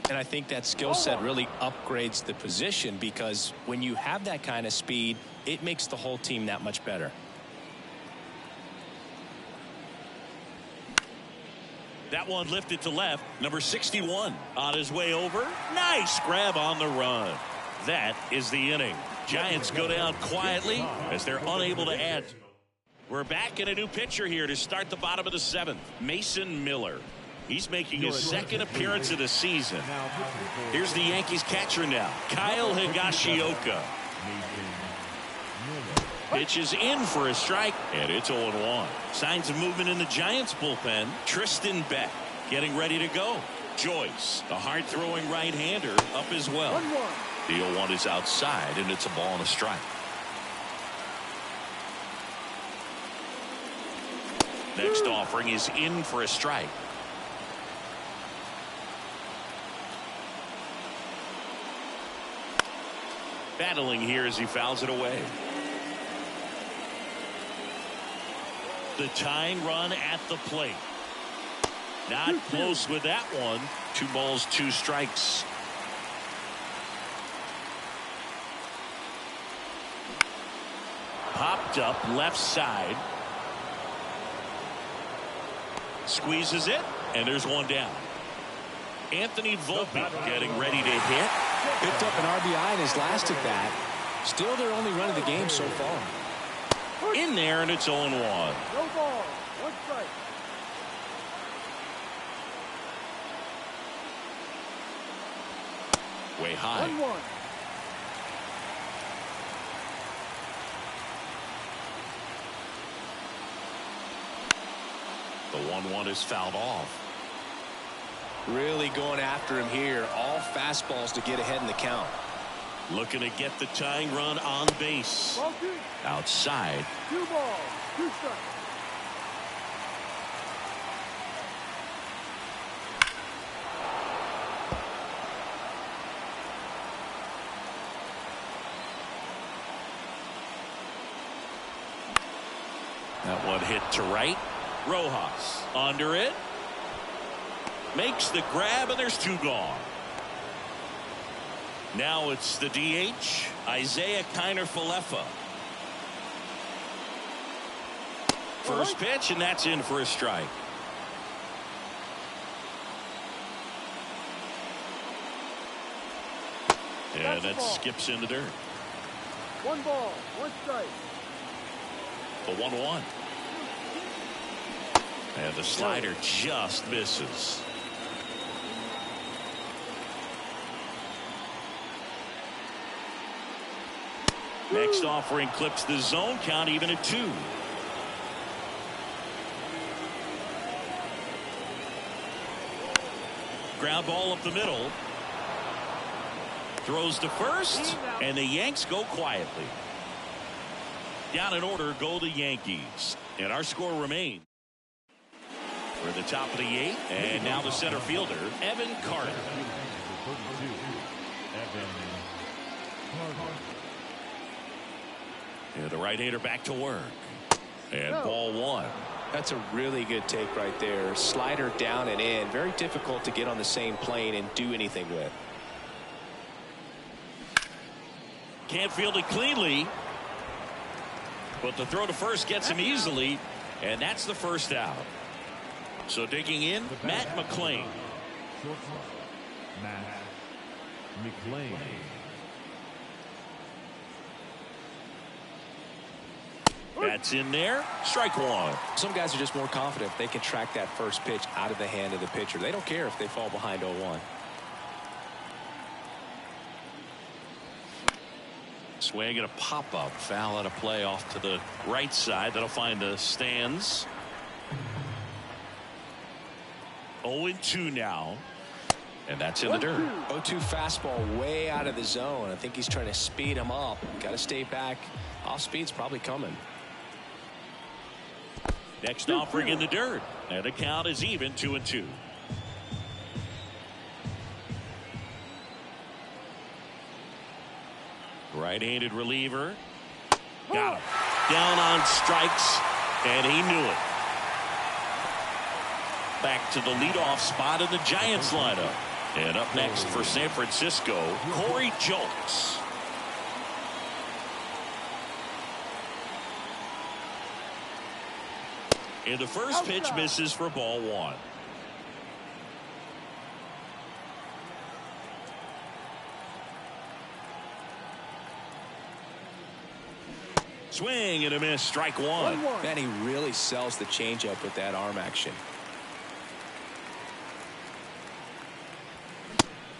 And I think that skill set really upgrades the position, because when you have that kind of speed, it makes the whole team that much better. That one lifted to left. Number 61 on his way over. Nice grab on the run. That is the inning. Giants go down quietly as they're unable to add. We're back in a new pitcher here to start the bottom of the 7th. Mason Miller. He's making his second appearance of the season. Here's the Yankees catcher now, Kyle Higashioka. Pitches in for a strike, and it's 0-1. Signs of movement in the Giants bullpen. Tristan Beck getting ready to go. Joyce, the hard-throwing right-hander, up as well. The 0-1 is outside, and it's a ball and a strike. Next offering is in for a strike. Battling here as he fouls it away. The tying run at the plate. Not close with that one. 2 balls, 2 strikes. Popped up left side. Squeezes it, and there's one down. Anthony Volpe getting ready to hit. Picked up an RBI in his last at bat. Still their only run of the game so far. In there, and it's 0-1. No ball, 1 strike. Way high. 1-1. The 1-1 is fouled off. Really going after him here. All fastballs to get ahead in the count. Looking to get the tying run on base. Outside. 2 balls, 2 strikes. That one hit to right. Rojas under it. Makes the grab, and there's 2 gone. Now it's the DH, Isaiah Kiner-Falefa. First pitch, and that's in for a strike. And that skips in the dirt. 1 ball, 1 strike. The 1-1. And the slider just misses. Next offering clips the zone count even at 2. Ground ball up the middle. Throws to first, and the Yanks go quietly. Down in order go the Yankees. And our score remains. We're at the top of the 8th, and now the center fielder, Evan Carter. And the right-hander back to work. And ball 1. That's a really good take right there. Slider down and in. Very difficult to get on the same plane and do anything with. Can't field it cleanly. But the throw to first gets him easily. And that's the first out. So digging in, Matt McClain. Matt McClain. That's in there. Strike 1. Some guys are just more confident if they can track that first pitch out of the hand of the pitcher. They don't care if they fall behind 0-1. Swing and a pop-up. Foul out of play off to the right side. That'll find the stands. 0-2 now. And that's in the dirt. 0-2 fastball way out of the zone. I think he's trying to speed him up. Got to stay back. Off speed's probably coming. Next offering in the dirt. And the count is even, 2-2. Right-handed reliever. Got him. Down on strikes, and he knew it. Back to the leadoff spot in the Giants lineup. And up next for San Francisco, Corey Julks. And the first pitch misses for ball one. Swing and a miss, strike one. Man, he really sells the changeup with that arm action.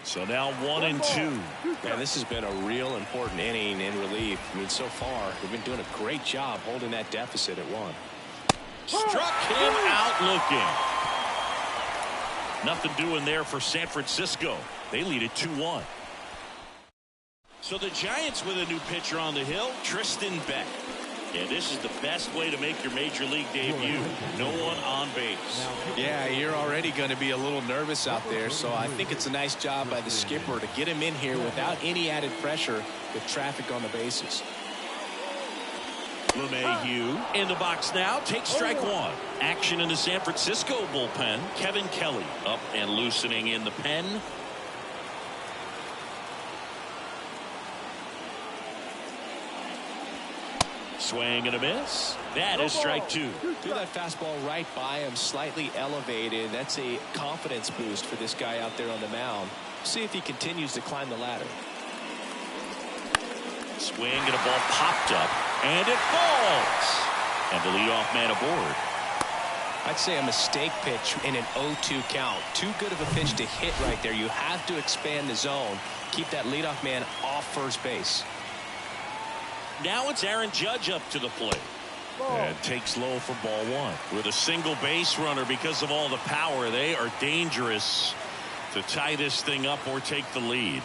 So now 1-2. Man, this has been a real important inning in relief. I mean, so far, they've been doing a great job holding that deficit at 1. Struck him out looking. Nothing doing there for San Francisco. They lead it 2-1. So the Giants with a new pitcher on the hill, Tristan Beck. And this is the best way to make your major league debut. No one on base. Yeah, you're already going to be a little nervous out there, so I think it's a nice job by the skipper to get him in here without any added pressure with traffic on the bases. LeMahieu in the box now, takes strike one. Action in the San Francisco bullpen. Kevin Kelly up and loosening in the pen. Swing and a miss. That is strike two. Threw that fastball right by him, slightly elevated. That's a confidence boost for this guy out there on the mound. See if he continues to climb the ladder. Swing and a ball popped up, and it falls. And the leadoff man aboard. I'd say a mistake pitch in an 0-2 count. Too good of a pitch to hit right there. You have to expand the zone. Keep that leadoff man off first base. Now it's Aaron Judge up to the plate. And takes low for ball one. With a single base runner, because of all the power, they are dangerous to tie this thing up or take the lead.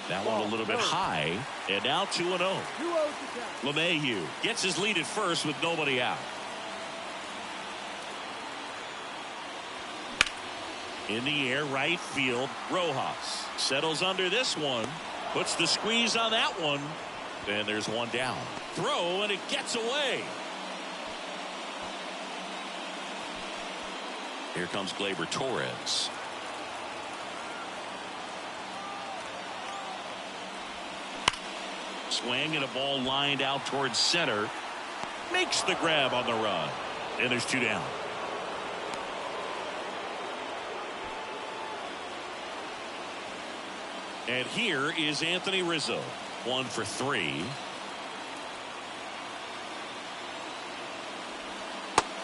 That one a little bit high. And now 2-0. LeMahieu gets his lead at first with nobody out. In the air, right field. Rojas settles under this one. Puts the squeeze on that one. And there's one down. Throw, and it gets away. Here comes Gleyber Torres. Swing and a ball lined out towards center. Makes the grab on the run. And there's two down. And here is Anthony Rizzo. 1 for 3.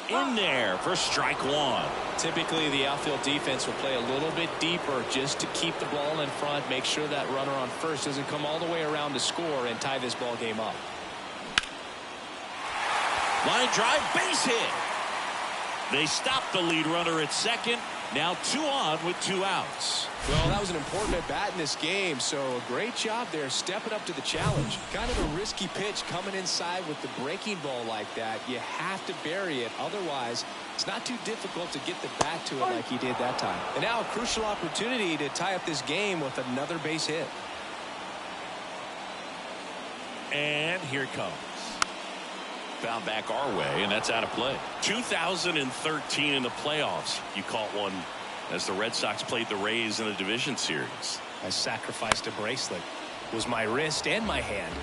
In there for strike one. Typically, the outfield defense will play a little bit deeper just to keep the ball in front, make sure that runner on first doesn't come all the way around to score and tie this ball game up. Line drive, base hit. They stop the lead runner at second. Now 2 on with 2 outs. Well, that was an important at bat in this game, so a great job there stepping up to the challenge. Kind of a risky pitch coming inside with the breaking ball like that. You have to bury it, otherwise it's not too difficult to get the bat to it like he did that time. And now a crucial opportunity to tie up this game with another base hit. And here it comes. Found back our way, and that's out of play. 2013 in the playoffs, you caught one as the Red Sox played the Rays in a division series. I sacrificed a bracelet. It was my wrist and my hand.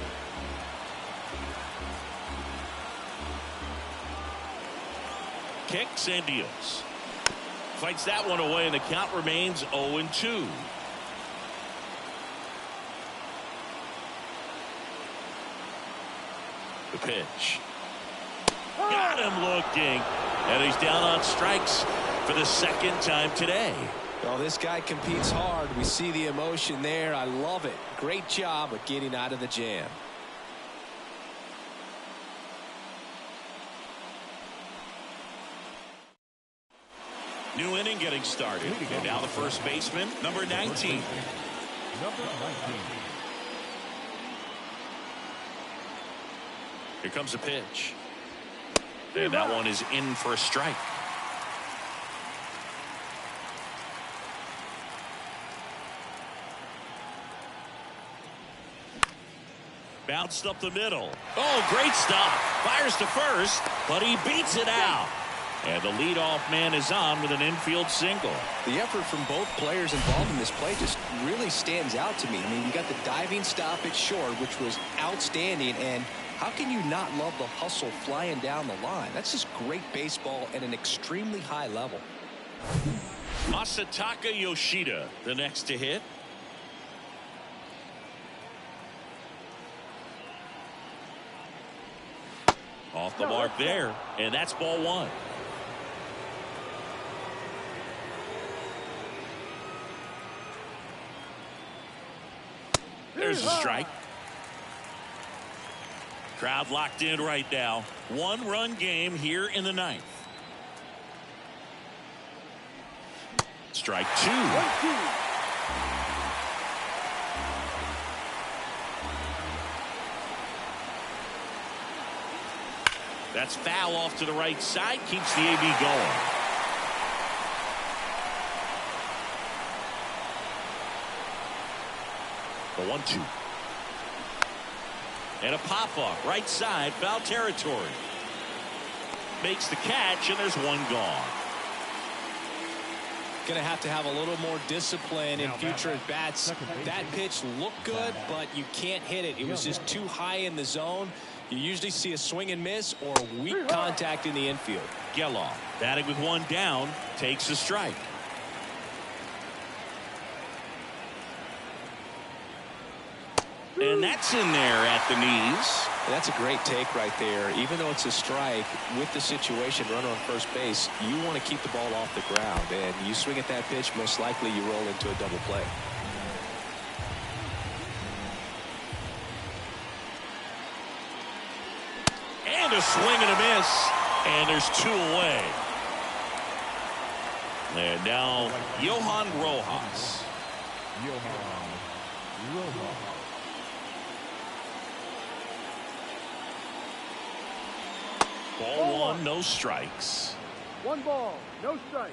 Kicks and deals. Fights that one away, and the count remains 0-2. The pitch. Got him looking. And he's down on strikes for the second time today. Well, this guy competes hard. We see the emotion there. I love it. Great job of getting out of the jam. New inning getting started. And now the first baseman, number 19. Here comes a pitch. And that one is in for a strike. Bounced up the middle. Oh, great stop. Fires to first, but he beats it out. And the leadoff man is on with an infield single. The effort from both players involved in this play just really stands out to me. I mean, you got the diving stop at short, which was outstanding, and how can you not love the hustle flying down the line? That's just great baseball at an extremely high level. Masataka Yoshida, the next to hit. Off the mark there, and that's ball one. There's a strike. Crowd locked in right now. One-run game here in the ninth. Strike two. That's foul off to the right side. Keeps the AB going. The 1-2. And a pop-up right side, foul territory. Makes the catch, and there's one gone. Going to have a little more discipline in future at bats. That pitch looked good, but you can't hit it. It was just too high in the zone. You usually see a swing and miss or weak contact in the infield. Geloff batting with one down, takes a strike. And that's in there at the knees. That's a great take right there. Even though it's a strike, with the situation, runner on first base, you want to keep the ball off the ground. And you swing at that pitch, most likely you roll into a double play. And a swing and a miss. And there's two away. And now Johan Rojas. Ball one, no strikes. 1 ball, no strike.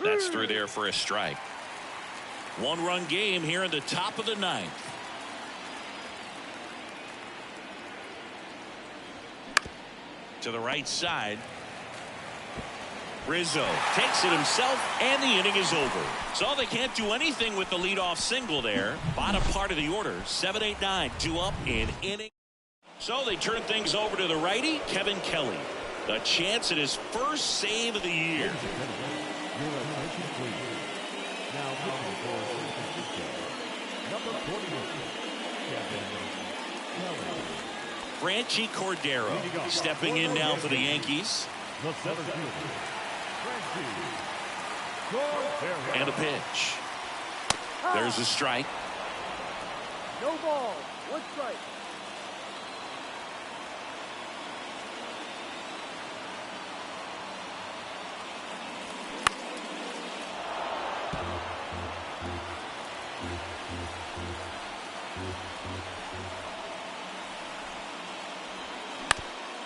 That's through there for a strike. One-run game here in the top of the ninth. To the right side. Rizzo takes it himself, and the inning is over. So they can't do anything with the leadoff single there. Bottom part of the order, 7, 8, 9, 2 up in inning. So they turn things over to the righty, Kevin Kelly. A chance at his first save of the year. Franchi Cordero stepping in now for the Yankees. And a pitch. There's a strike. No ball, 1 strike.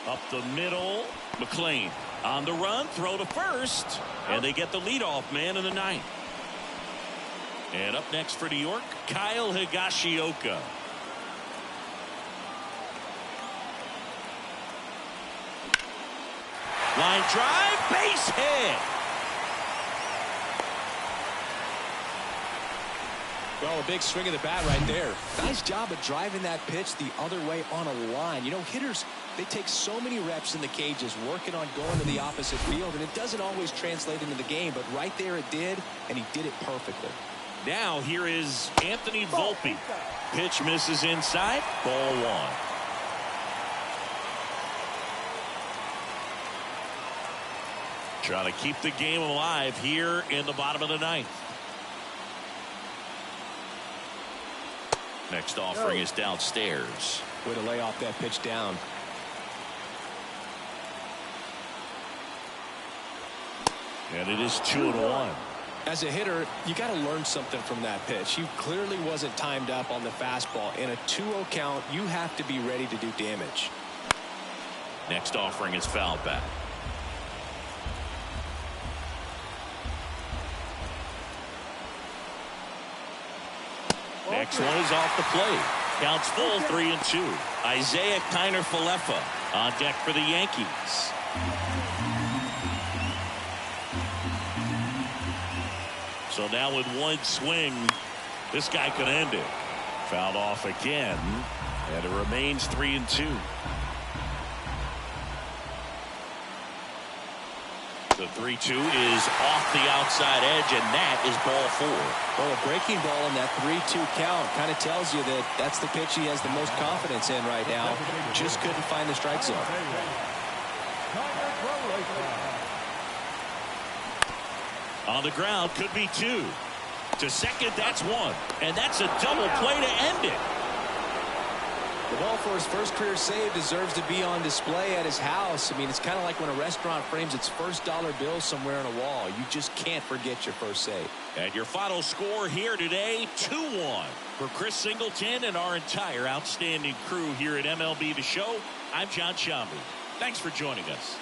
Up the middle, McLean on the run, throw to first, and they get the leadoff man in the ninth. And up next for New York, Kyle Higashioka. Line drive, base hit. Well, a big swing of the bat right there. Nice job of driving that pitch the other way on a line. You know, hitters, they take so many reps in the cages working on going to the opposite field, and it doesn't always translate into the game, but right there it did, and he did it perfectly. Now here is Anthony Volpe. Pitch misses inside, ball one. Trying to keep the game alive here in the bottom of the ninth. Next offering is downstairs. Way to lay off that pitch down. And it is 2-1. As a hitter, you got to learn something from that pitch. He clearly wasn't timed up on the fastball. In a 2-0 count, you have to be ready to do damage. Next offering is fouled back. Next one is off the plate. Counts full, 3-2. Isaiah Kiner-Falefa on deck for the Yankees. So now with one swing, this guy could end it. Fouled off again, and it remains 3-2. The 3-2 is off the outside edge, and that is ball 4. Well, a breaking ball in that 3-2 count kind of tells you that that's the pitch he has the most confidence in right now. Just couldn't find the strike zone. On the ground, could be 2. To second, that's 1. And that's a double play to end it. The ball for his first career save deserves to be on display at his house. I mean, it's kind of like when a restaurant frames its first dollar bill somewhere on a wall. You just can't forget your first save. And your final score here today, 2-1. For Chris Singleton and our entire outstanding crew here at MLB The Show, I'm John Shambi. Thanks for joining us.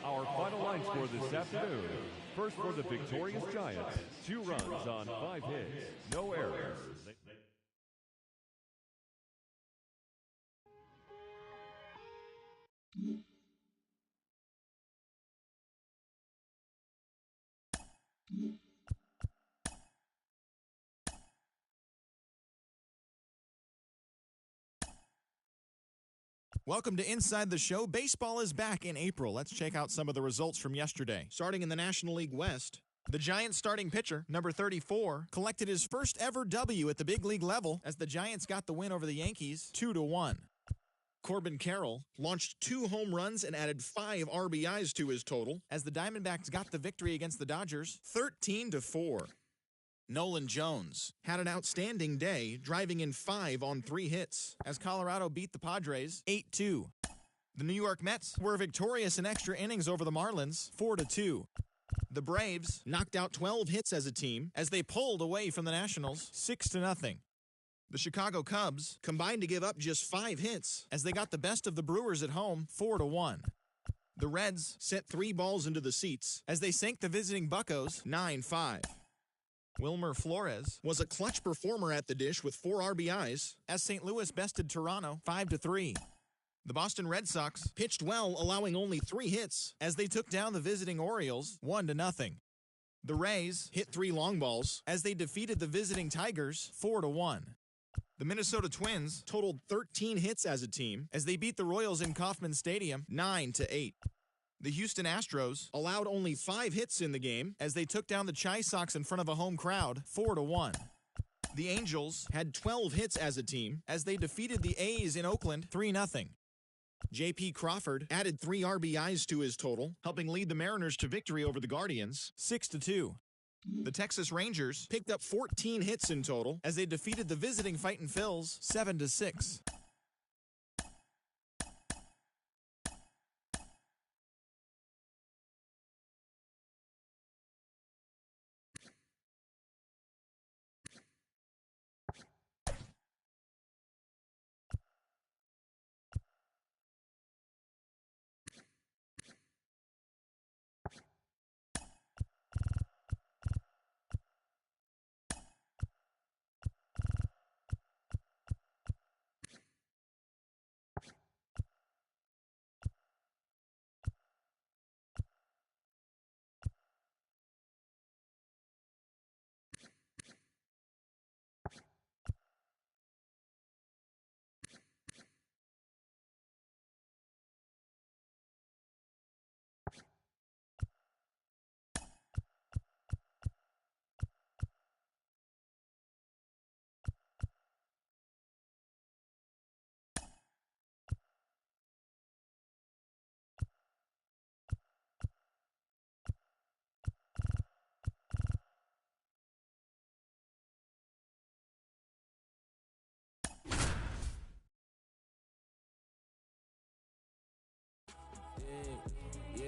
Our final line score this afternoon. First for the victorious Giants, 2 runs on 5 hits, no errors. Welcome to Inside the Show. Baseball is back in April. Let's check out some of the results from yesterday. Starting in the National League West, the Giants starting pitcher, number 34, collected his first ever W at the big league level as the Giants got the win over the Yankees 2-1. Corbin Carroll launched 2 home runs and added 5 RBIs to his total as the Diamondbacks got the victory against the Dodgers 13-4. Nolan Jones had an outstanding day, driving in 5 on 3 hits as Colorado beat the Padres 8-2. The New York Mets were victorious in extra innings over the Marlins 4-2. The Braves knocked out 12 hits as a team as they pulled away from the Nationals 6-0. The Chicago Cubs combined to give up just 5 hits as they got the best of the Brewers at home 4-1. The Reds sent 3 balls into the seats as they sank the visiting Buccos 9-5. Wilmer Flores was a clutch performer at the dish with 4 RBIs as St. Louis bested Toronto 5-3. The Boston Red Sox pitched well, allowing only 3 hits as they took down the visiting Orioles 1-0. The Rays hit 3 long balls as they defeated the visiting Tigers 4-1. The Minnesota Twins totaled 13 hits as a team as they beat the Royals in Kauffman Stadium 9-8. The Houston Astros allowed only 5 hits in the game as they took down the Chi Sox in front of a home crowd 4-1. The Angels had 12 hits as a team as they defeated the A's in Oakland 3-0. J.P. Crawford added 3 RBIs to his total, helping lead the Mariners to victory over the Guardians 6-2. The Texas Rangers picked up 14 hits in total as they defeated the visiting Fightin' Phils 7-6. Yeah,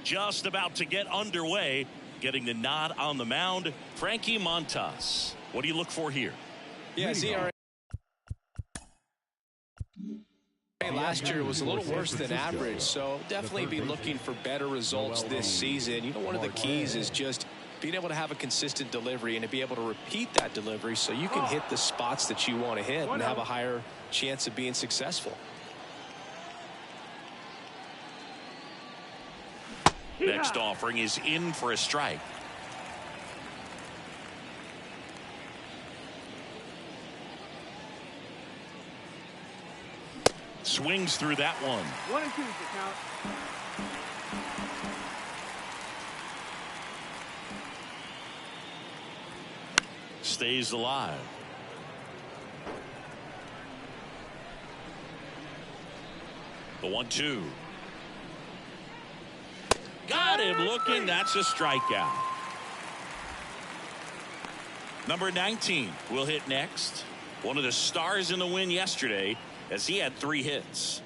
just about to get underway. Getting the nod on the mound, Frankie Montas. What do you look for here? Yeah, ERA last year was a little worse than average, so definitely be looking for better results this season. You know, one of the keys is just being able to have a consistent delivery and to be able to repeat that delivery so you can hit the spots that you want to hit and have a higher chance of being successful. Next offering is in for a strike. Swings through that one. 1-2 is the count. Stays alive. The 1-2. Got him looking. That's a strikeout. Number 19 will hit next. One of the stars in the win yesterday, as he had 3 hits.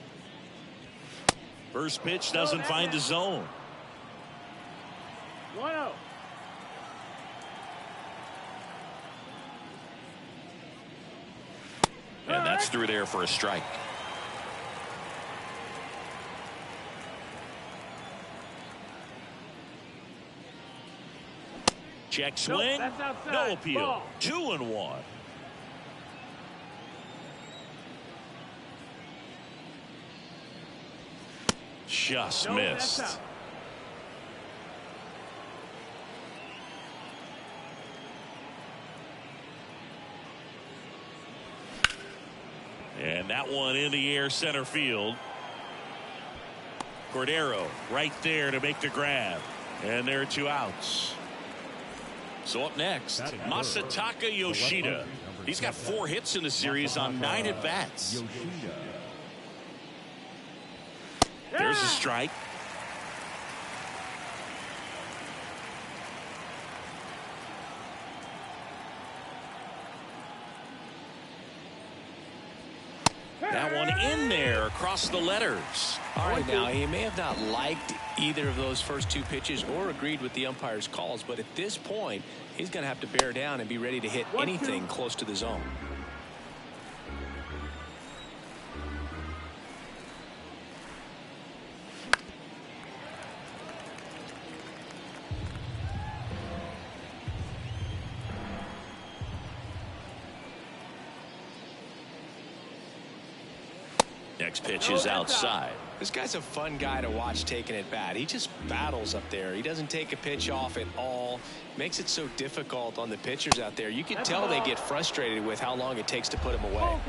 First pitch doesn't find the zone. 1-0. And that's through there for a strike. Check swing. No appeal. Ball. 2-1. Just missed. And that one in the air center field. Cordero right there to make the grab. And there are 2 outs. So up next, Masataka Yoshida. He's got 4 hits in the series on 9 at-bats. There's a strike. That one in there across the letters. All right, now he may have not liked either of those first 2 pitches or agreed with the umpire's calls, but at this point he's going to have to bear down and be ready to hit anything close to the zone. Next pitch is outside. This guy's a fun guy to watch taking at bat. He just battles up there. He doesn't take a pitch off at all. Makes it so difficult on the pitchers out there. You can tell they get frustrated with how long it takes to put him away.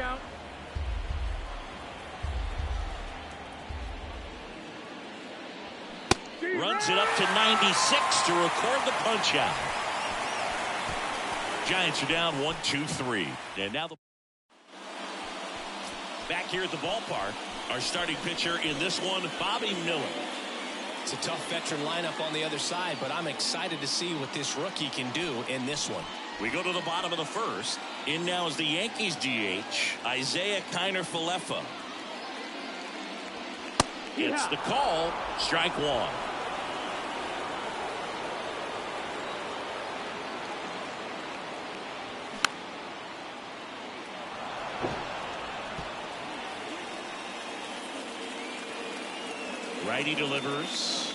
Runs it up to 96 to record the punch out. Giants are down 1-2-3. And now back here at the ballpark, our starting pitcher in this one, Bobby Miller. It's a tough veteran lineup on the other side, but I'm excited to see what this rookie can do in this one. We go to the bottom of the first. In now is the Yankees DH, Isaiah Kiner-Falefa. It's the call. Strike 1. Righty delivers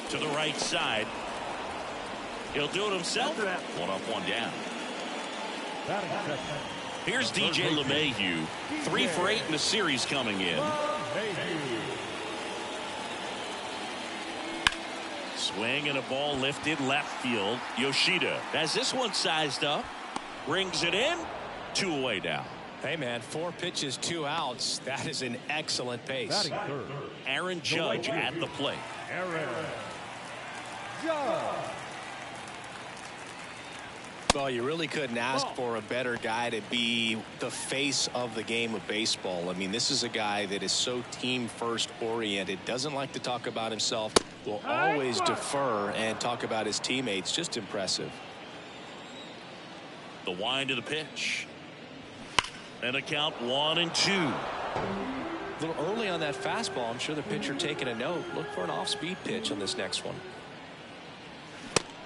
to the right side. He'll do it himself. 1 up, 1 down. Here's DJ LeMahieu. 3 for 8 in the series coming in. Swing and a ball lifted left field. Yoshida has this one sized up. Brings it in. 2 away now. Hey, man, 4 pitches, 2 outs. That is an excellent pace. Aaron Judge at the plate. Well, you really couldn't ask for a better guy to be the face of the game of baseball. I mean, this is a guy that is so team first oriented, doesn't like to talk about himself, will always defer and talk about his teammates. Just impressive. The wind of the pitch. And a count 1-2. A little early on that fastball. I'm sure the pitcher taking a note. Look for an off-speed pitch on this next one.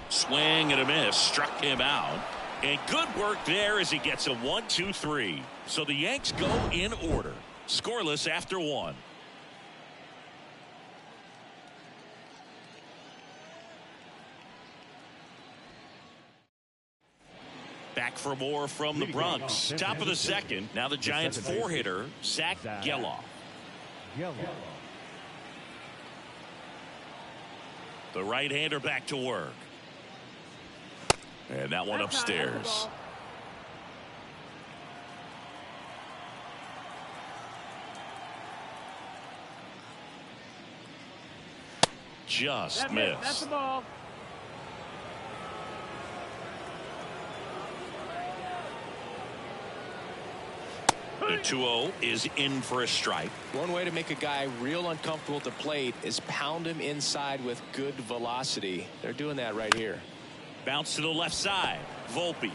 Swing and a miss. Struck him out. And good work there as he gets a 1-2-3. So the Yanks go in order. Scoreless after one. Back for more from the Bronx. Top of the second. Now the Giants four-hitter, Zach Geloff. The right-hander back to work. And that one upstairs. Just missed. That's the ball. The 2-0 is in for a strike. One way to make a guy real uncomfortable at the plate is pound him inside with good velocity. They're doing that right here. Bounce to the left side. Volpe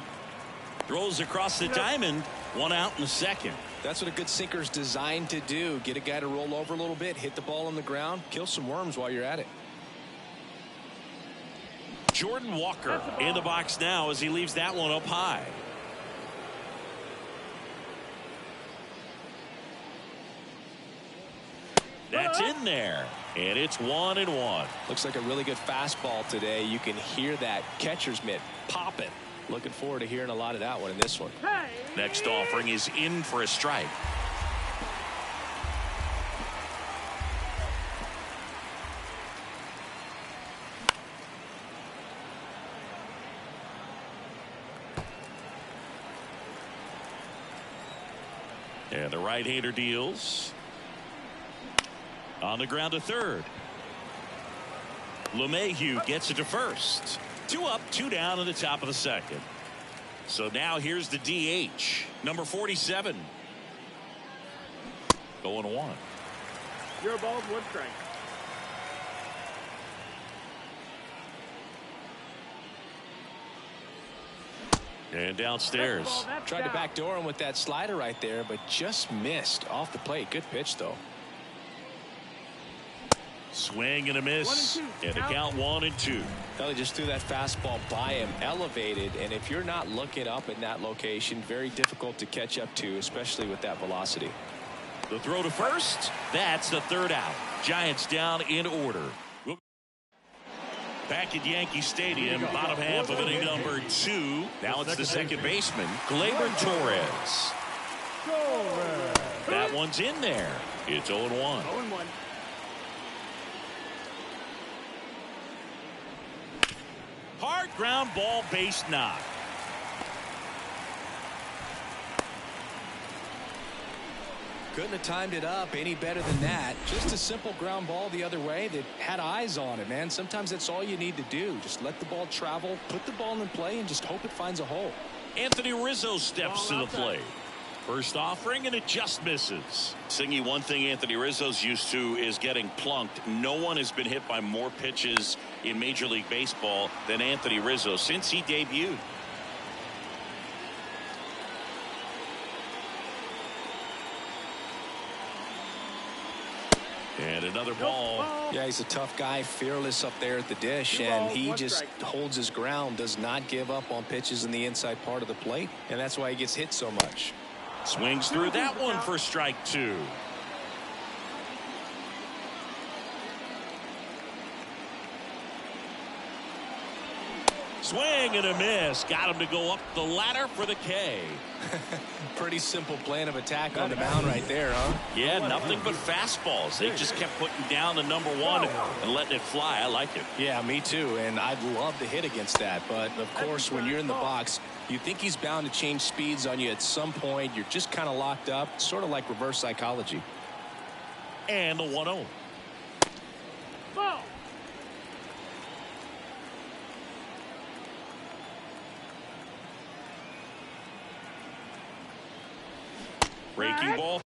throws across the diamond. One out in the second. That's what a good sinker is designed to do. Get a guy to roll over a little bit, hit the ball on the ground, kill some worms while you're at it. Jordan Walker in the box now as he leaves that one up high. That's in there, and it's 1-1. Looks like a really good fastball today. You can hear that catcher's mitt popping. Looking forward to hearing a lot of that one in this one. Next offering is in for a strike. And the right-hander deals. On the ground to third. LeMahieu gets it to first. 2 up, 2 down in the top of the second. So now here's the DH. Number 47. Going 1. Your ball, 1 strike. And downstairs. Tried to backdoor him with that slider right there, but just missed off the plate. Good pitch, though. Swing and a miss. 1-2. And a count 1-2. Well, they just threw that fastball by him, elevated, and if you're not looking up in that location, very difficult to catch up to, especially with that velocity. The throw to first. That's the third out. Giants down in order. Back at Yankee Stadium, bottom half of inning number 2. Now it's the second baseman, Gleyber Torres. That one's in there. It's 0-1. 0-1. Hard ground ball, base knock. Couldn't have timed it up any better than that. Just a simple ground ball the other way that had eyes on it, man. Sometimes that's all you need to do. Just let the ball travel, put the ball in play, and just hope it finds a hole. Anthony Rizzo steps to the plate. First offering, and it just misses. Singy, one thing Anthony Rizzo's used to is getting plunked. No one has been hit by more pitches in Major League Baseball than Anthony Rizzo since he debuted. And another ball. Yeah, he's a tough guy, fearless up there at the dish, and he just holds his ground, does not give up on pitches in the inside part of the plate, and that's why he gets hit so much. Swings through that one for strike 2. Swing and a miss. Got him to go up the ladder for the K. Pretty simple plan of attack on the mound right there, huh? Yeah, nothing but fastballs. They just kept putting down the number 1 and letting it fly. I like it. Yeah, me too, and I'd love to hit against that, but of course when you're in the box, you think he's bound to change speeds on you at some point. You're just kind of locked up, sort of like reverse psychology. And the 1-0. Ball. Breaking ball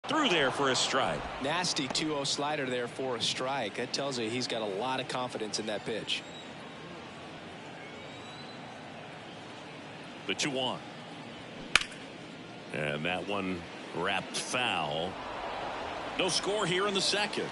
through there for a strike. Nasty 2-0 slider there for a strike. That tells you he's got a lot of confidence in that pitch. The 2-1. And that one wrapped foul. No score here in the second.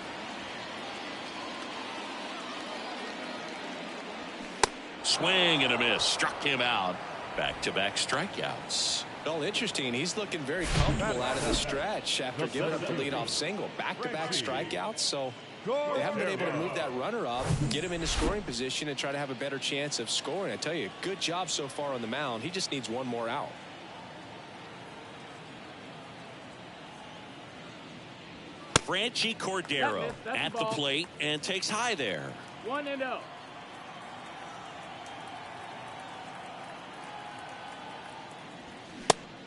Swing and a miss. Struck him out. Back-to-back strikeouts. Well, interesting. He's looking very comfortable out of the stretch after giving up the leadoff single. Back-to-back strikeouts, so they haven't been able to move that runner up, get him into scoring position, and try to have a better chance of scoring. I tell you, good job so far on the mound. He just needs one more out. Franchi Cordero at the plate and takes high there. 1-0.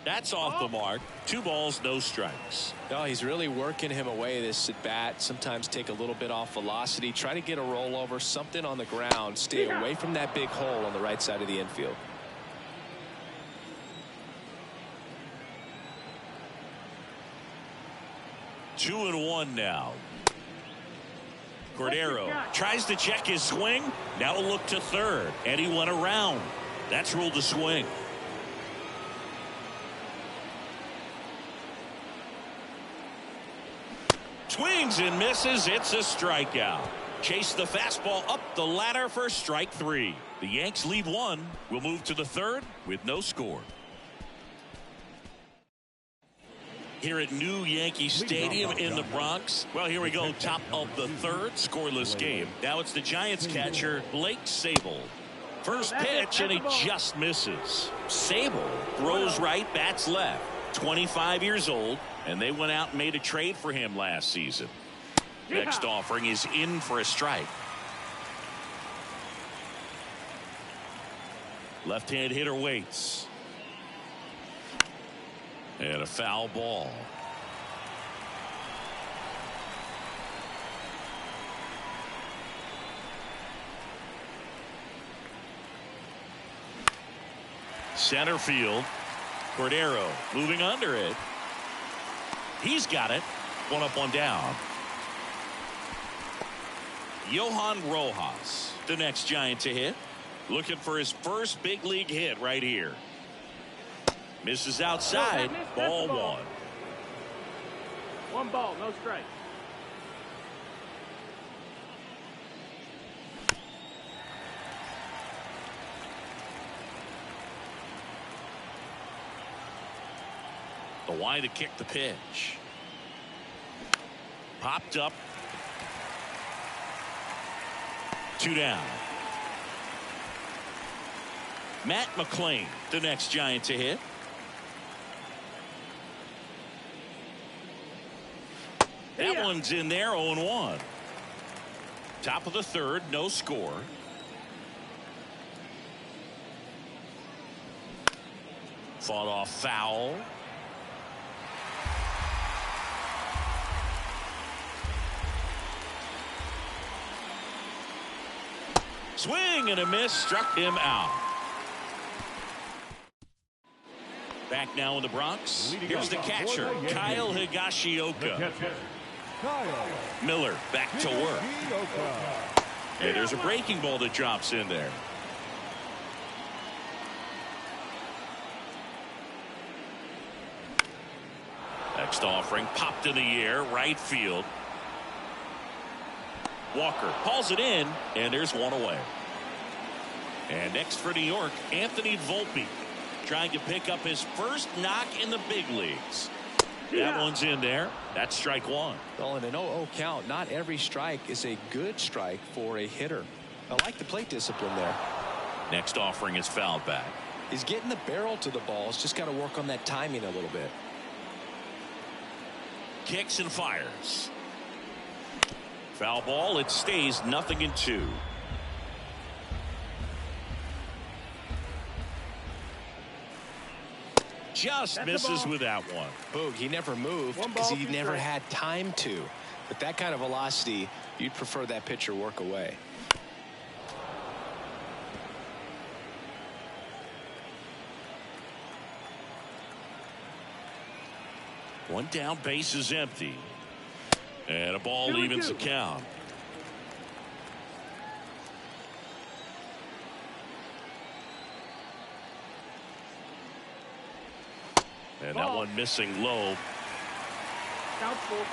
That's off the mark. 2 balls, no strikes. No, he's really working him away this at bat. Sometimes take a little bit off velocity. Try to get a rollover, something on the ground. Stay away from that big hole on the right side of the infield. Two and one now. Cordero tries to check his swing. Now a look to third, and he went around. That's ruled a swing. Swings and misses. It's a strikeout. Chase the fastball up the ladder for strike 3. The Yanks leave one. We'll move to the third with no score. Here at New Yankee Stadium in the Bronx. Well, here we go. Top of the third, scoreless game. Now it's the Giants catcher, Blake Sable. First pitch, and he just misses. Sable throws right, bats left. 25 years old, and they went out and made a trade for him last season. Next offering is in for a strike. Left-hand hitter waits. And a foul ball. Center field. Cordero moving under it. He's got it. One up, one down. Johan Rojas, the next Giant to hit. Looking for his first big league hit right here. Misses outside. Ball one. 1 ball, no strike. The wide to kick the pitch. Popped up. 2 down. Matt McClain, the next Giant to hit. That one's in there, 0-1. Top of the third, no score. Fought off foul. Swing and a miss, struck him out. Back now in the Bronx. Here's the catcher, Kyle Higashioka. Miller back to work. And there's a breaking ball that drops in there. Next offering popped in the air, right field. Walker hauls it in, and there's one away. And next for New York, Anthony Volpe, trying to pick up his first knock in the big leagues. That one's in there. That's strike 1. Well, in an 0-0 count, not every strike is a good strike for a hitter. I like the plate discipline there. Next offering is fouled back. He's getting the barrel to the ball. He's just got to work on that timing a little bit. Kicks and fires. Foul ball. It stays 0-2. Just misses with that one. Boog, he never moved because he never had time to. With that kind of velocity, you'd prefer that pitcher work away. One down, base is empty. And a ball evens the count. And that one missing low. Count full.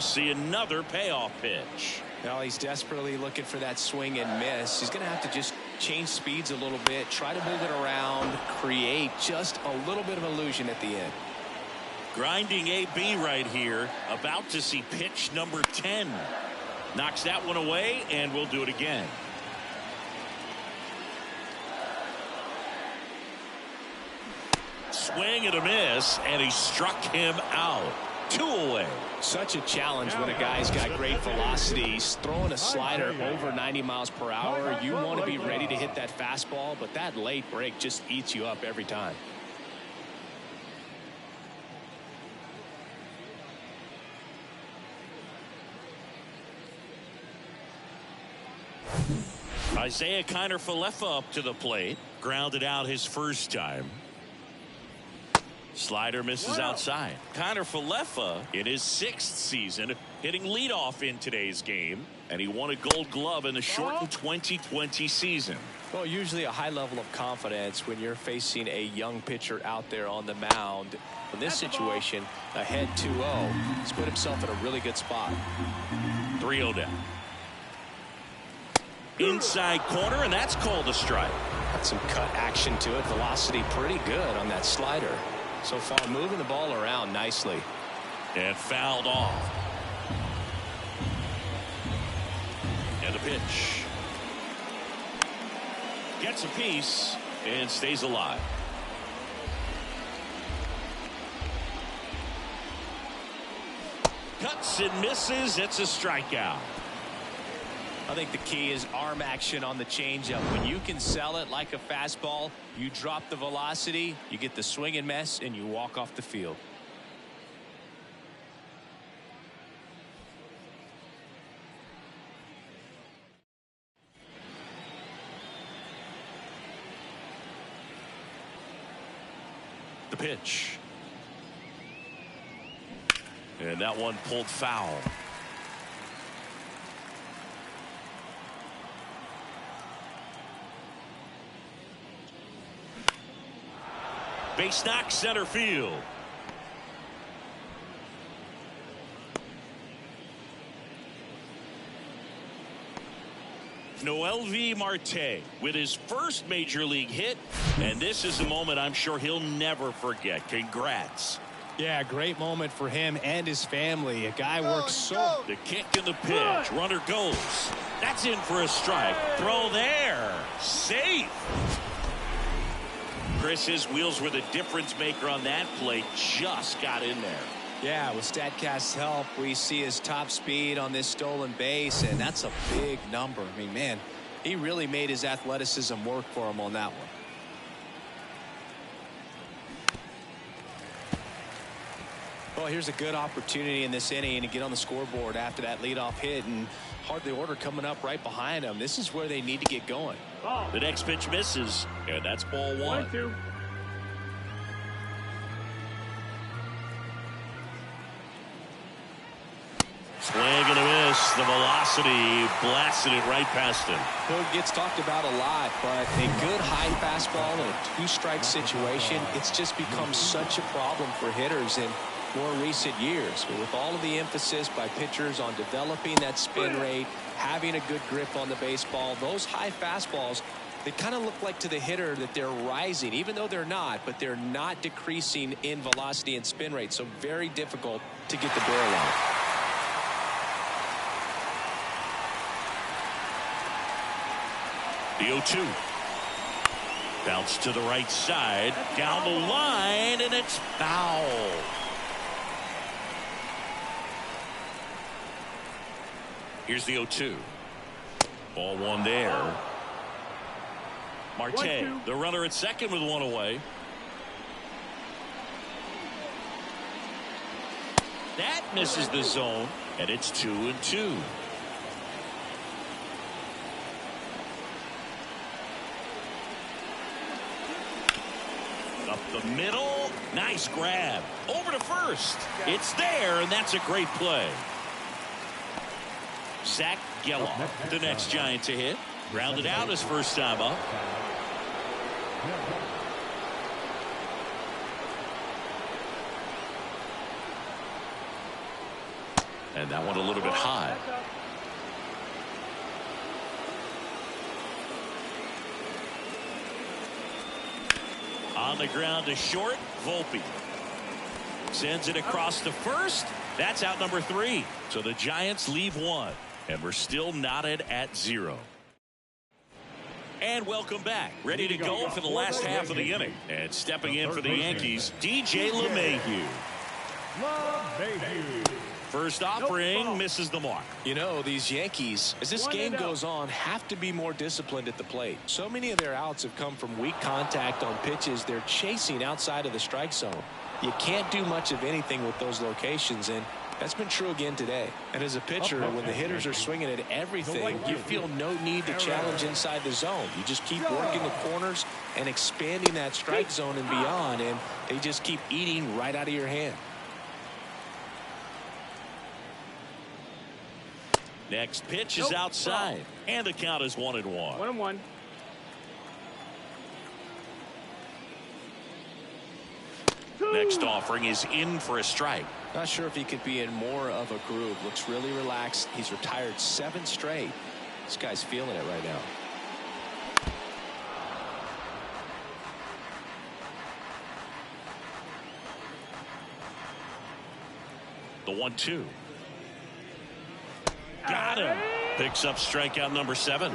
we'll see another payoff pitch. Well, he's desperately looking for that swing and miss. He's going to have to just change speeds a little bit, try to move it around, create just a little bit of illusion at the end. Grinding AB right here, about to see pitch number 10. Knocks that one away, and we'll do it again. Swing and a miss, and he struck him out. 2 away. Such a challenge when a guy's got great velocity. He's throwing a slider over 90 miles per hour. You want to be ready to hit that fastball, but that late break just eats you up every time. Isaiah Kiner-Falefa up to the plate. Grounded out his first time. Slider misses outside. Kiner-Falefa in his 6th season hitting leadoff in today's game, and he won a Gold Glove in the shortened 2020 season. Well, usually a high level of confidence when you're facing a young pitcher out there on the mound. In this situation, ahead 2-0, he's put himself in a really good spot. 3-0 down. Inside corner, and that's called a strike. Got some cut action to it. Velocity pretty good on that slider. So far, moving the ball around nicely. And fouled off. And a pitch. Gets a piece and stays alive. Cuts and misses. It's a strikeout. I think the key is arm action on the changeup. When you can sell it like a fastball, you drop the velocity, you get the swing and miss, and you walk off the field. The pitch. And that one pulled foul. Base knock, center field. Noelvi Marte with his first major league hit, and this is a moment I'm sure he'll never forget. Congrats. Yeah, great moment for him and his family. A guy works so. The kick and the pitch. Runner goes. That's in for a strike. Throw there. Safe. Chris, his wheels were the difference maker on that play. Just got in there. Yeah, with StatCast's help, we see his top speed on this stolen base, and that's a big number. I mean, man, he really made his athleticism work for him on that one. Well, here's a good opportunity in this inning to get on the scoreboard after that leadoff hit, and hardly order coming up right behind him. This is where they need to get going. The next pitch misses, and that's ball 1. 1-2. Swing and a miss. The velocity blasted it right past him. Well, it gets talked about a lot, but a good high fastball in a 2-strike situation, it's just become such a problem for hitters in more recent years. But with all of the emphasis by pitchers on developing that spin rate, having a good grip on the baseball, those high fastballs, they kind of look like to the hitter that they're rising, even though they're not, but they're not decreasing in velocity and spin rate. So very difficult to get the barrel out. The 0-2. Bounce to the right side. Down the line, and it's foul. Here's the 0-2. Ball 1 there. Marte, 1-2. the runner at second with 1 away. That misses the zone, and it's 2-2. Up the middle. Nice grab. Over to first. It's there, and that's a great play. Zach Geloff, the next Giant to hit. Grounded out his first time up. And that one a little bit high. On the ground to short, Volpe sends it across to first. That's out number 3. So the Giants leave 1, and we're still knotted at 0. And welcome back. Ready to go for the last half of the inning. And stepping in for the Yankees, DJ LeMahieu. First offering misses the mark. You know, these Yankees, as this game goes on, have to be more disciplined at the plate. So many of their outs have come from weak contact on pitches they're chasing outside of the strike zone. You can't do much of anything with those locations, and that's been true again today. And as a pitcher, when the hitters are swinging at everything, you feel no need to challenge inside the zone. You just keep working the corners and expanding that strike zone and beyond, and they just keep eating right out of your hand. Next pitch is outside, and the count is 1-1. 1-1. Next offering is in for a strike. Not sure if he could be in more of a groove. Looks really relaxed. He's retired 7 straight. This guy's feeling it right now. The 1-2. Got him. Picks up strikeout number 7.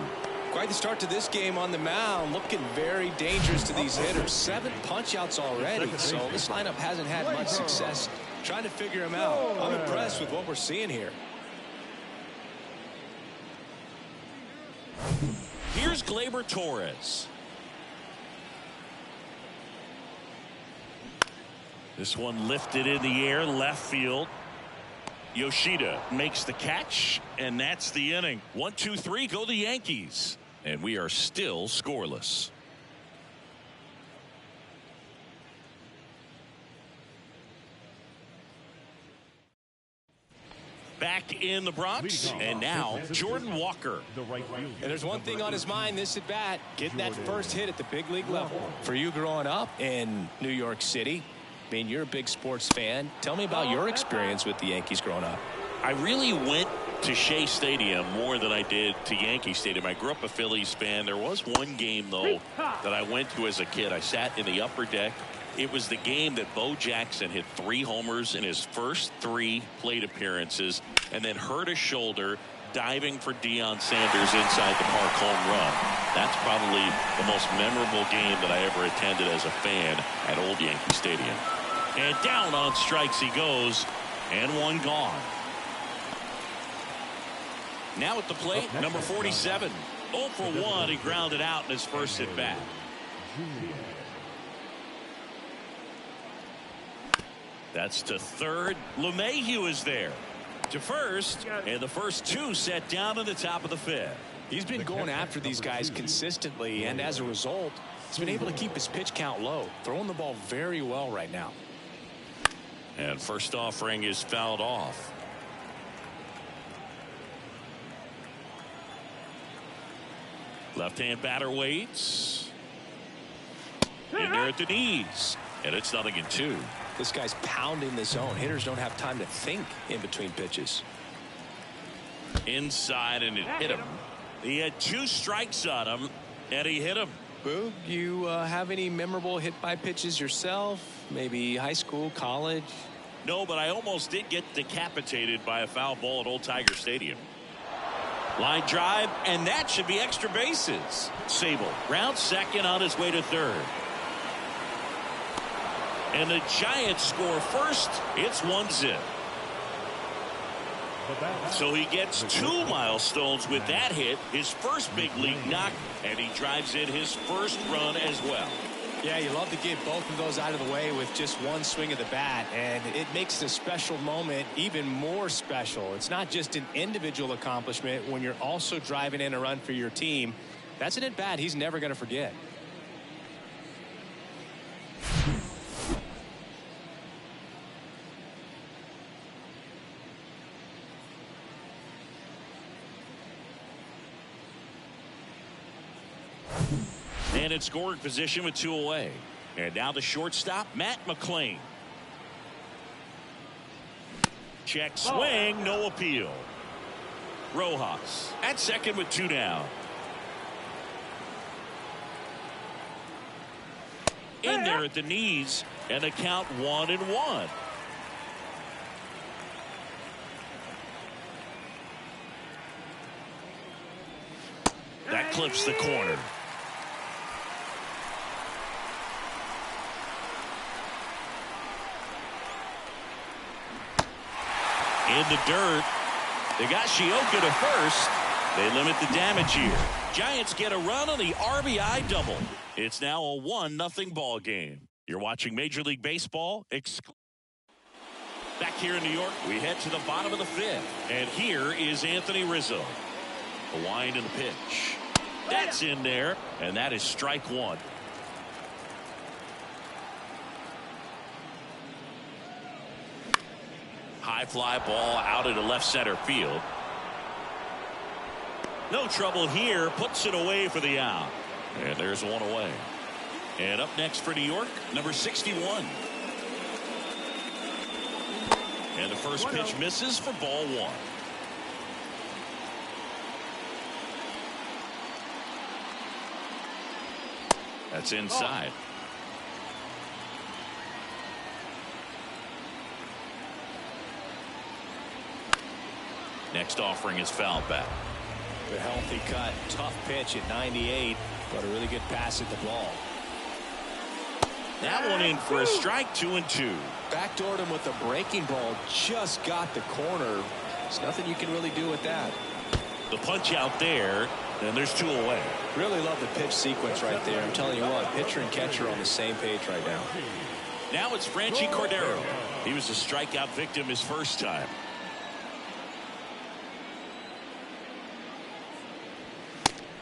Quite the start to this game on the mound. Looking very dangerous to these hitters. 7 punch-outs already. So this lineup hasn't had much success trying to figure him out. I'm impressed with what we're seeing here. Here's Gleyber Torres. This one lifted in the air, left field. Yoshida makes the catch, and that's the inning. 1-2-3, go the Yankees. And we are still scoreless. Back in the Bronx, and now Jordan Walker. And there's one thing on his mind this at bat, getting that first hit at the big league level. For you growing up in New York City, I mean, you're a big sports fan. Tell me about your experience with the Yankees growing up. I really went to Shea Stadium more than I did to Yankee Stadium. I grew up a Phillies fan. There was one game, though, that I went to as a kid. I sat in the upper deck. It was the game that Bo Jackson hit 3 homers in his first 3 plate appearances and then hurt his shoulder diving for Deion Sanders inside the park home run. That's probably the most memorable game that I ever attended as a fan at Old Yankee Stadium. And down on strikes he goes, and one gone. Now at the plate, number 47. 0 for 1. He grounded out in his first at bat. That's to third. LeMahieu is there. To first, and the first 2 set down in the top of the 5th. He's been going after these guys consistently, and as a result, he's been able to keep his pitch count low. Throwing the ball very well right now. And first offering is fouled off. Left-hand batter waits. In there at the knees. And it's 0-2. This guy's pounding the zone. Hitters don't have time to think in between pitches. Inside, and it hit him. He had 2 strikes on him, and he hit him. Boog, you have any memorable hit by pitches yourself? Maybe high school, college? No, but I almost did get decapitated by a foul ball at Old Tiger Stadium. Line drive, and that should be extra bases. Sable round second on his way to third. And the Giants score first. It's 1-0. So he gets 2 milestones with that hit, his first big league knock, and he drives in his first run as well. Yeah, you love to get both of those out of the way with just one swing of the bat, and it makes the special moment even more special. It's not just an individual accomplishment when you're also driving in a run for your team. That's an at bat he's never going to forget. And in scoring position with 2 away. And now the shortstop, Matt McClain. Check swing, no appeal. Rojas at second with 2 down. In there at the knees, and the count 1-1. That clips the corner. In the dirt. They got Shioka to first. They limit the damage here. Giants get a run on the RBI double. It's now a 1-0 ball game. You're watching Major League Baseball. Back here in New York, we head to the bottom of the 5th. And here is Anthony Rizzo. The wind and the pitch. That's in there, and that is strike 1. High fly ball out into left center field. No trouble here. Puts it away for the out. And there's one away. And up next for New York, number 61. And the first pitch misses for ball 1. That's inside. Next offering is fouled back. The healthy cut, tough pitch at 98, but a really good pass at the ball. That one in for a strike, 2-2. Backdoored him with a breaking ball, just got the corner. There's nothing you can really do with that. The punch out there, and there's 2 away. Really love the pitch sequence right there. I'm telling you what, pitcher and catcher are on the same page right now. Now it's Franchi Cordero. He was a strikeout victim his first time.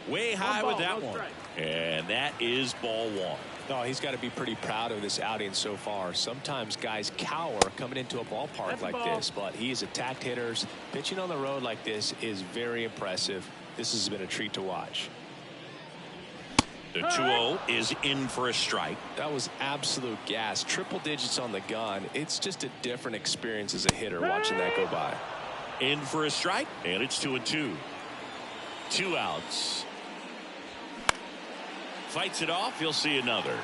Way high with that one. And that is ball 1. No, he's got to be pretty proud of this outing so far. Sometimes guys cower coming into a ballpark like this, but he's attacked hitters. Pitching on the road like this is very impressive. This has been a treat to watch. The 2-0 is in for a strike. That was absolute gas. Triple digits on the gun. It's just a different experience as a hitter watching that go by. In for a strike, and it's 2-2. 2 outs. Fights it off. He'll see another.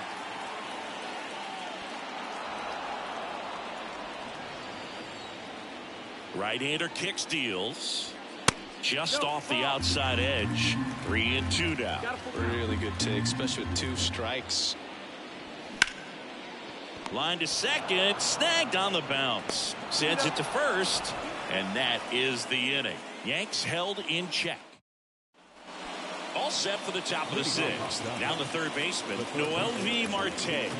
Right-hander kicks, deals. Just off the outside edge. 3-2 now. Really good take, especially with 2 strikes. Line to second. Snagged on the bounce. Sends it to first. And that is the inning. Yanks held in check. All set for the top of the 6th. Now the third baseman, Noel V. Marte.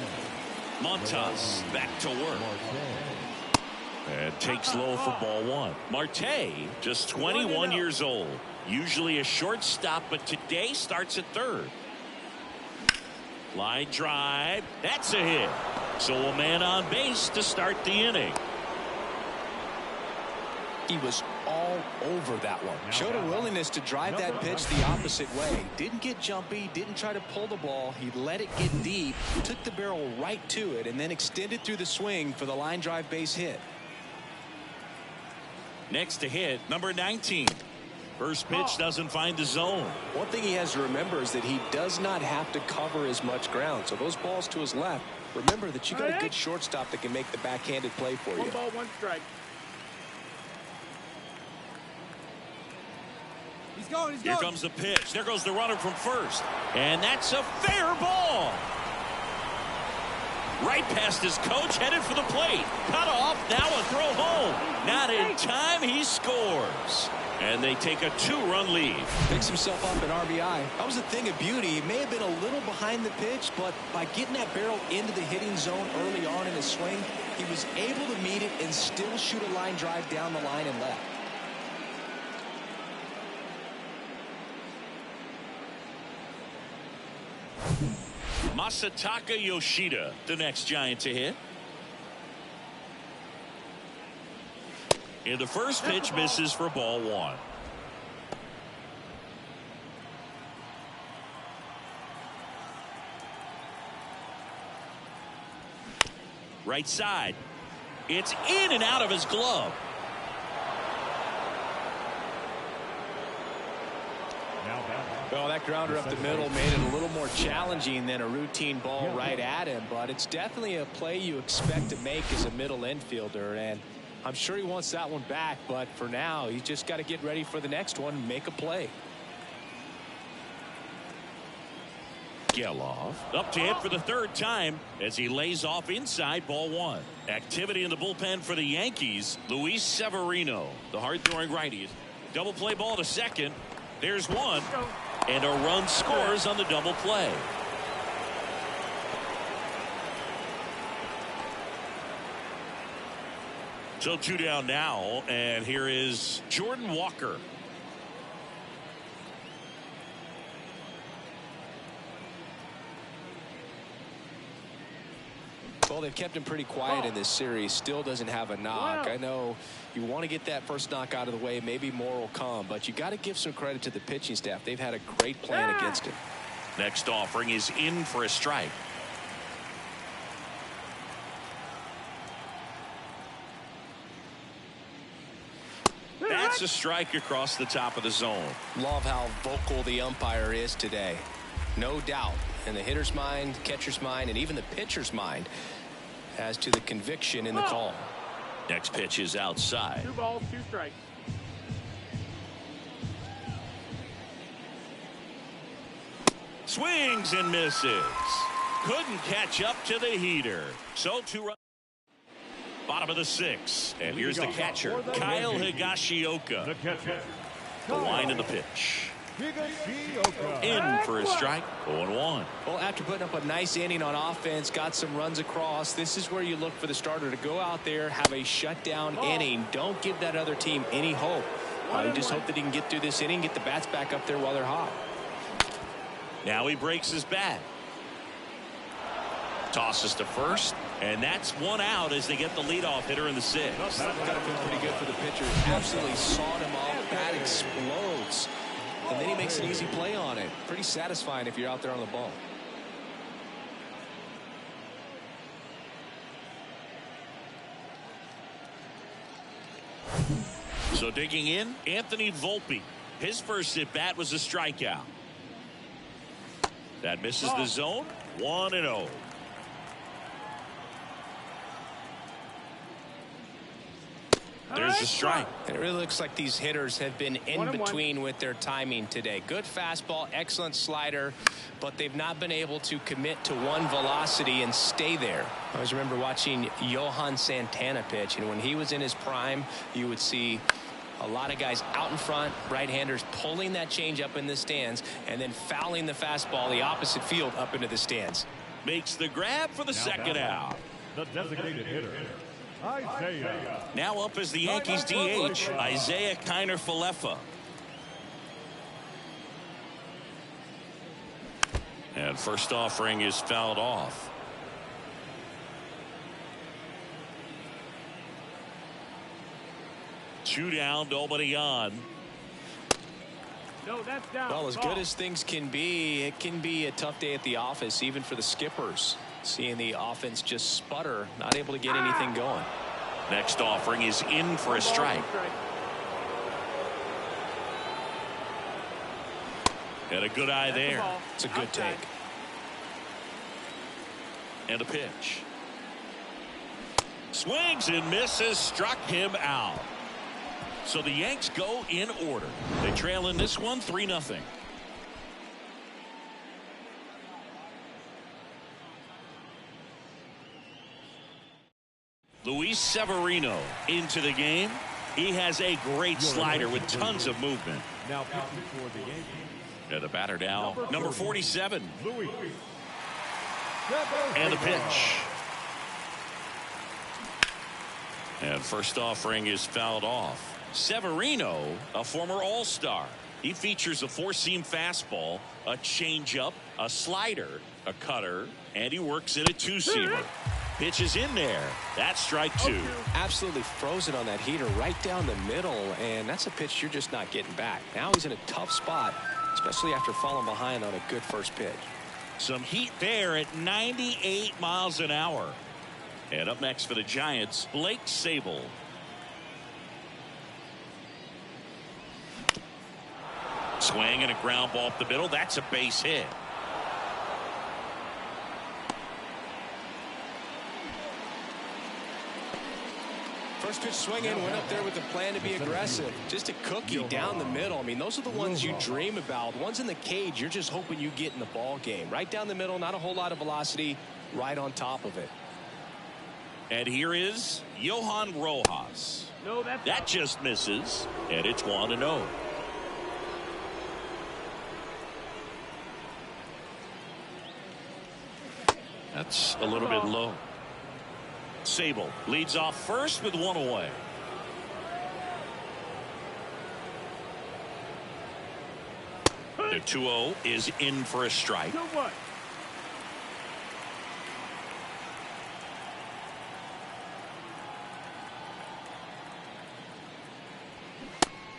Montas back to work. And takes low for ball 1. Marte, just 21 years old. Usually a shortstop, but today starts at third. Line drive. That's a hit. So a man on base to start the inning. He was all over that one. Showed a willingness to drive that pitch the opposite way. Didn't get jumpy, didn't try to pull the ball. He let it get deep, took the barrel right to it, and then extended through the swing for the line drive base hit. Next to hit, number 19. First pitch doesn't find the zone. One thing he has to remember is that he does not have to cover as much ground. So those balls to his left, remember that you got a good shortstop that can make the backhanded play for you. 1 ball, 1 strike. He's going. Here comes the pitch. There goes the runner from first. And that's a fair ball. Right past his coach, headed for the plate. Cut off, now a throw home. Not in time, he scores. And they take a 2-run lead. Picks himself up an RBI. That was a thing of beauty. He may have been a little behind the pitch, but by getting that barrel into the hitting zone early on in his swing, he was able to meet it and still shoot a line drive down the line and left. Masataka Yoshida, the next Giant to hit. And the first pitch misses for ball 1. Right side. It's in and out of his glove. Well, that grounder up the middle made it a little more challenging than a routine ball right at him, but it's definitely a play you expect to make as a middle infielder, and I'm sure he wants that one back, but for now, he's just got to get ready for the next one and make a play. Geloff up to hit for the third time as he lays off inside, ball one. Activity in the bullpen for the Yankees. Luis Severino, the hard-throwing righty. Double play ball to second. There's one, and a run scores on the double play. So 2 down now, and here is Jordan Walker. Well, they've kept him pretty quiet in this series. Still doesn't have a knock. I know you want to get that first knock out of the way. Maybe more will come, but you got to give some credit to the pitching staff. They've had a great plan against him. Next offering is in for a strike. That's a strike across the top of the zone. Love how vocal the umpire is today. No doubt in the hitter's mind, catcher's mind, and even the pitcher's mind as to the conviction in the call. Next pitch is outside. 2 balls, 2 strikes. Swings and misses. Couldn't catch up to the heater. So 2 runs. Bottom of the 6th. And here's the catcher, Kyle Higashioka. The line in the pitch. In for a strike. 0-1. Well, after putting up a nice inning on offense, got some runs across, this is where you look for the starter to go out there, have a shutdown inning. Don't give that other team any hope. You just hope that he can get through this inning, get the bats back up there while they're hot. Now he breaks his bat. Tosses to first, and that's 1 out as they get the leadoff hitter in the 6th. That's got to feel pretty good for the pitcher. Absolutely sawed him off. Bat explodes. And then he makes an easy play on it. Pretty satisfying if you're out there on the ball. So digging in, Anthony Volpe. His first at bat was a strikeout. That misses the zone. 1-0. There's a strike. And it really looks like these hitters have been in between with their timing today. Good fastball, excellent slider, but they've not been able to commit to one velocity and stay there. I always remember watching Johan Santana pitch, and when he was in his prime, you would see a lot of guys out in front, right-handers pulling that change up in the stands and then fouling the fastball the opposite field up into the stands. Makes the grab for the second out. The designated hitter, Isaiah. Now up as the Yankees DH, Isaiah Kiner-Falefa. And first offering is fouled off. Two down, nobody on. No, that's down. Well, as good as things can be, it can be a tough day at the office, even for the skippers. Seeing the offense just sputter, not able to get anything going. Next offering is in for a strike. And a good eye there. It's a good take. And a pitch. Swings and misses, struck him out. So the Yanks go in order. They trail in this one 3-0. Luis Severino into the game. He has a great slider with tons of movement. Now pitching for the Yankees. And the batter now, number 47. And the pitch. And first offering is fouled off. Severino, a former All-Star. He features a four-seam fastball, a changeup, a slider, a cutter, and he works in a two-seamer. Pitch is in there. That's strike two. Absolutely frozen on that heater right down the middle, and that's a pitch you're just not getting back. Now he's in a tough spot, especially after falling behind on a good first pitch. Some heat there at 98 miles an hour. And up next for the Giants, Blake Sabol. Swing and a ground ball up the middle. That's a base hit. First pitch swinging, went up there with a plan to be aggressive. Just a cookie down the middle. I mean, those are the ones you dream about. Ones in the cage, you're just hoping you get in the ball game. Right down the middle, not a whole lot of velocity, right on top of it. And here is Johan Rojas. No, that's That out. just misses, and it's 1-0. That's a little bit low. Sable leads off first with one away. The 2-0 is in for a strike. 2-1.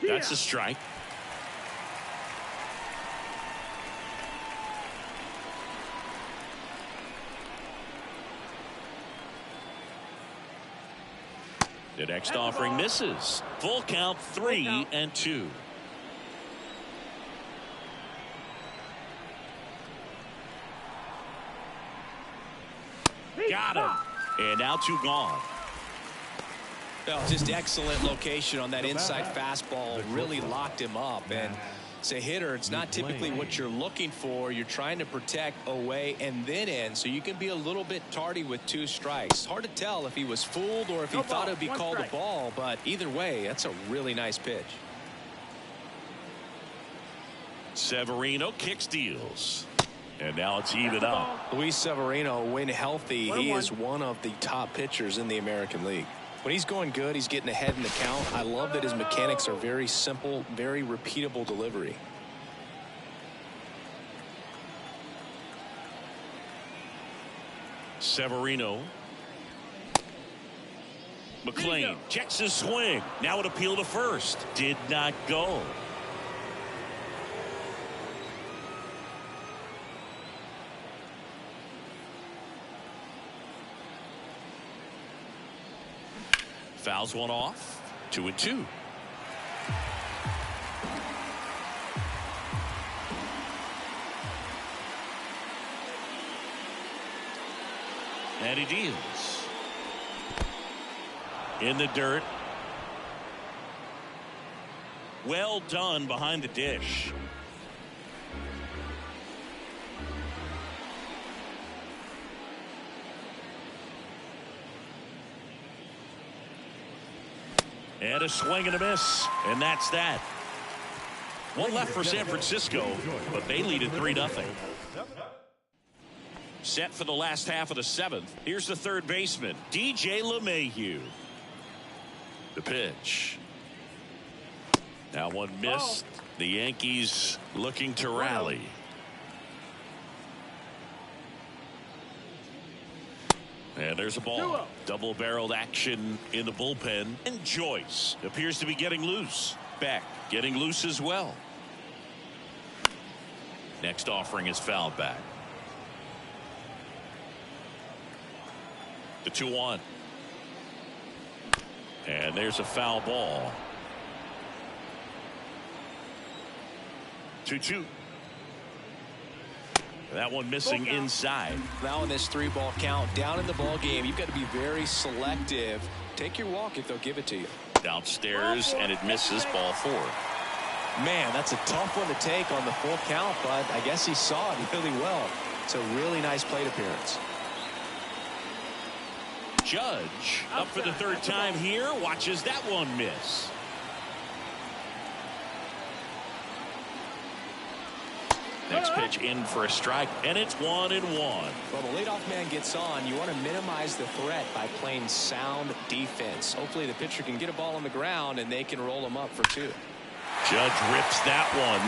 That's a strike. The next offering misses. Full count, 3-2. Got him. And now 2 gone. Well, just excellent location on that inside fastball. Really locked him up. And as a hitter, it's not typically what you're looking for. You're trying to protect away and then in, so you can be a little bit tardy with 2 strikes. Hard to tell if he was fooled or if he thought it would be called a ball, but either way, that's a really nice pitch. Severino kicks, deals. And now it's even up. Luis Severino, when healthy, he is one of the top pitchers in the American League. When he's going good, he's getting ahead in the count. I love that his mechanics are very simple, very repeatable delivery. Severino. McLean checks his swing. Now an appeal to first. Did not go. Fouls one off. 2-2. And he deals. In the dirt. Well done behind the dish. And a swing and a miss. And that's that. One left for San Francisco, but they lead at 3-0. Set for the last half of the 7th. Here's the third baseman, DJ LeMahieu. The pitch. Now one missed. The Yankees looking to rally. And there's a ball. Double-barreled action in the bullpen. And Joyce appears to be getting loose. Beck getting loose as well. Next offering is fouled back. The 2-1. And there's a foul ball. 2-2. That one missing inside. Now in this 3-ball count, down in the ball game, you've got to be very selective. Take your walk if they'll give it to you. Downstairs, and it misses, ball 4. Man, that's a tough one to take on the full count, but I guess he saw it really well. It's a really nice plate appearance. Judge up for the 3rd time here, watches that one miss. Next pitch in for a strike, and it's 1-1. Well, the leadoff man gets on. You want to minimize the threat by playing sound defense. Hopefully the pitcher can get a ball on the ground and they can roll him up for 2. Judge rips that one.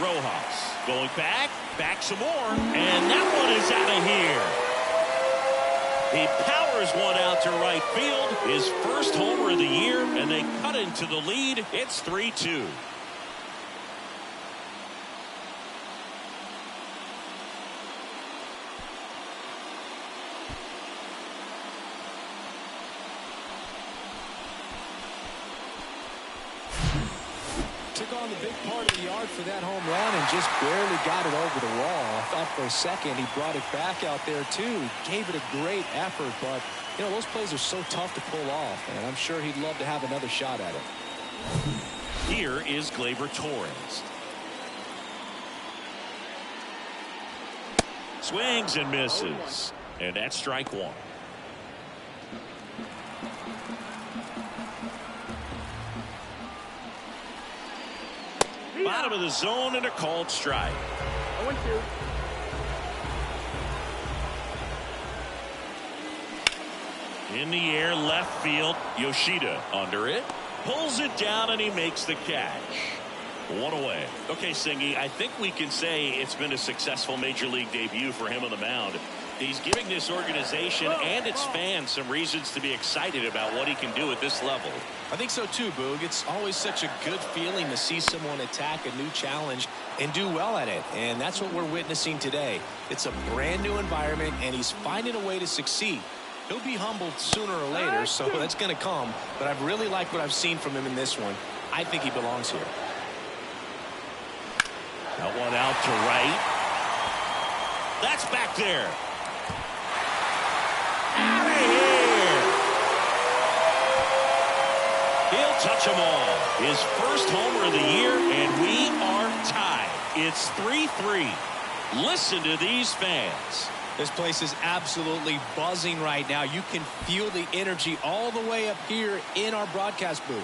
Rojas going back some more, and that one is out of here. He powers one out to right field, his first homer of the year, and they cut into the lead. It's 3-2. Took on the big part of the yard for that home run and just barely got it over the wall. I thought for a second he brought it back out there too. He gave it a great effort, but you know, those plays are so tough to pull off, and I'm sure he'd love to have another shot at it. Here is Gleyber Torres. Swings and misses. And that's strike one. Bottom of the zone and a called strike. 0-2. In the air, left field. Yoshida under it. Pulls it down and he makes the catch. One away. Okay, Singy, I think we can say it's been a successful major league debut for him on the mound. He's giving this organization and its fans some reasons to be excited about what he can do at this level. I think so too, Boog. It's always such a good feeling to see someone attack a new challenge and do well at it. And that's what we're witnessing today. It's a brand new environment and he's finding a way to succeed. He'll be humbled sooner or later, so that's going to come. But I've really liked what I've seen from him in this one. I think he belongs here. That one out to right. That's back there. Out of here. He'll touch them all. His first homer of the year, and we are tied. It's 3-3. Listen to these fans. This place is absolutely buzzing right now. You can feel the energy all the way up here in our broadcast booth.